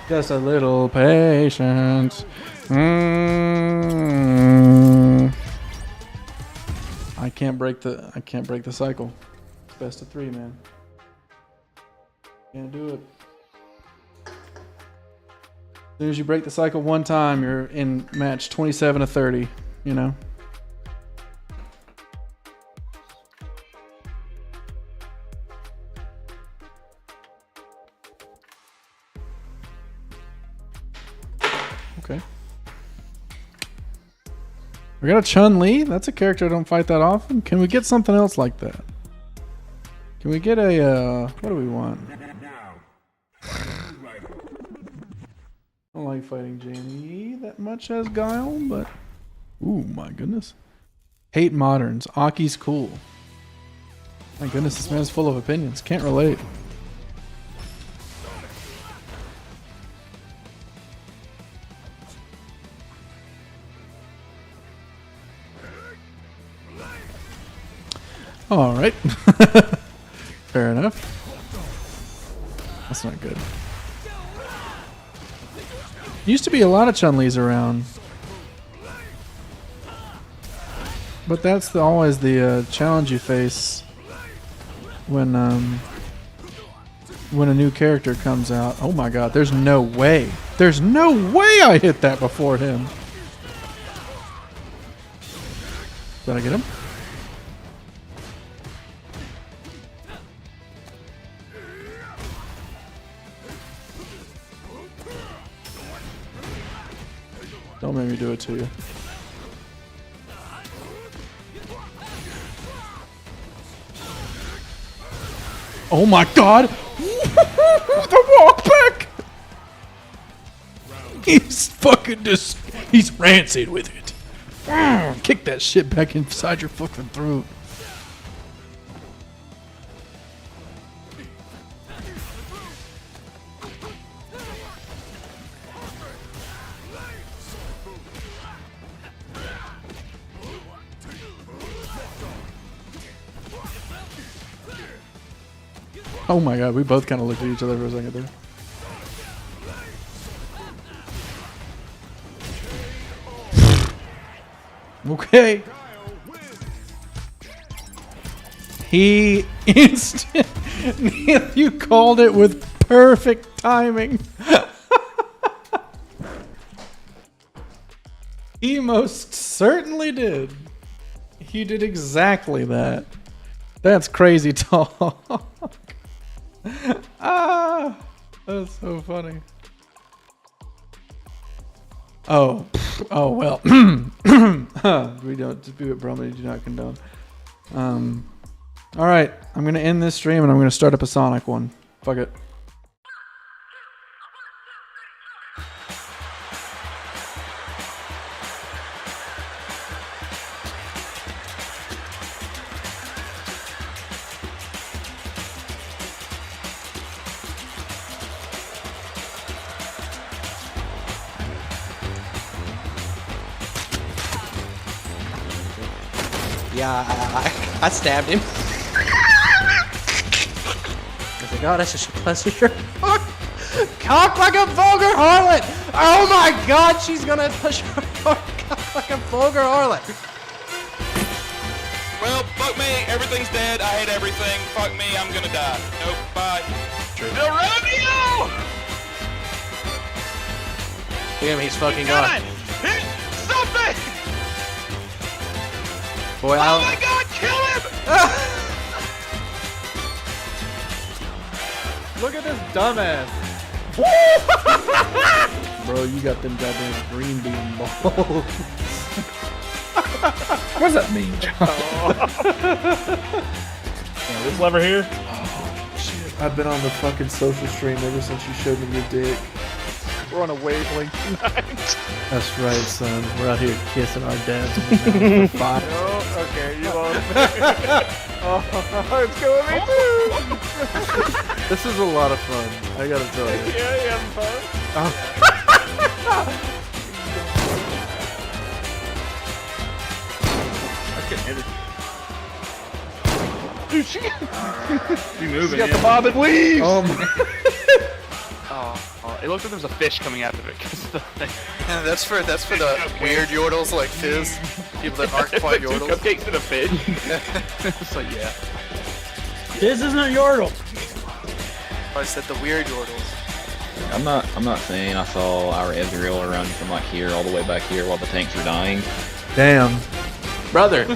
Just a little patience. I can't break the cycle. It's best of 3, man. Can't do it. As soon as you break the cycle one time, you're in match 27 of 30, you know? Okay. We got a Chun-Li. That's a character I don't fight that often. Can we get something else like that? Can we get a, what do we want? I don't like fighting Jamie that much as Guile, but... Ooh, my goodness. Hate moderns. Aki's cool. My goodness, this man's full of opinions. Can't relate. All right. Fair enough. That's not good. Used to be a lot of Chun-Li's around. But that's always the challenge you face when a new character comes out. Oh my god, there's no way. There's no way I hit that before him. Did I get him? Don't make me do it to you. Oh my god! The walk back! He's fucking he's rancid with it. Kick that shit back inside your fucking throat. Oh my god, we both kind of looked at each other for a second there. Okay. He you called it with perfect timing. He most certainly did. He did exactly that. That's crazy talk. Ah, that's so funny. Oh well. We don't dispute it, Brahma. We do not condone. All right, I'm gonna end this stream and I'm gonna start up a Sonic one. Fuck it. Yeah, I stabbed him. I was like, oh, that's a pleasure. Cock like a vulgar harlot! Oh my god, she's gonna push her cock like a vulgar harlot. Well, fuck me. Everything's dead. I hate everything. Fuck me. I'm gonna die. Nope. Bye. Bill Romeo! Damn, he's fucking gone. Hit something! Boy, oh my god, kill him! Look at this dumbass. Bro, you got them goddamn green bean balls. What does that mean, John? This lever here? Oh, shit. I've been on the fucking social stream ever since you showed me your dick. We're on a wavelength tonight. That's right, son. We're out here kissing our dads in the mouth for fun. Oh, okay, you lost me. Oh, it's going me too. This is a lot of fun, I gotta tell you. Yeah, you having fun? I couldn't hit it. Dude, she moving. She got the bob and weave. Oh my. It looks like there's a fish coming out of it. Yeah, that's for the weird yordles like Fizz. People that aren't quite Two yordles. cupcakes and a fish. It's like, yeah. This isn't a yordle. I said the weird yordles. I'm not saying I saw our Ezreal run from like here all the way back here while the tanks are dying. Damn. Brother.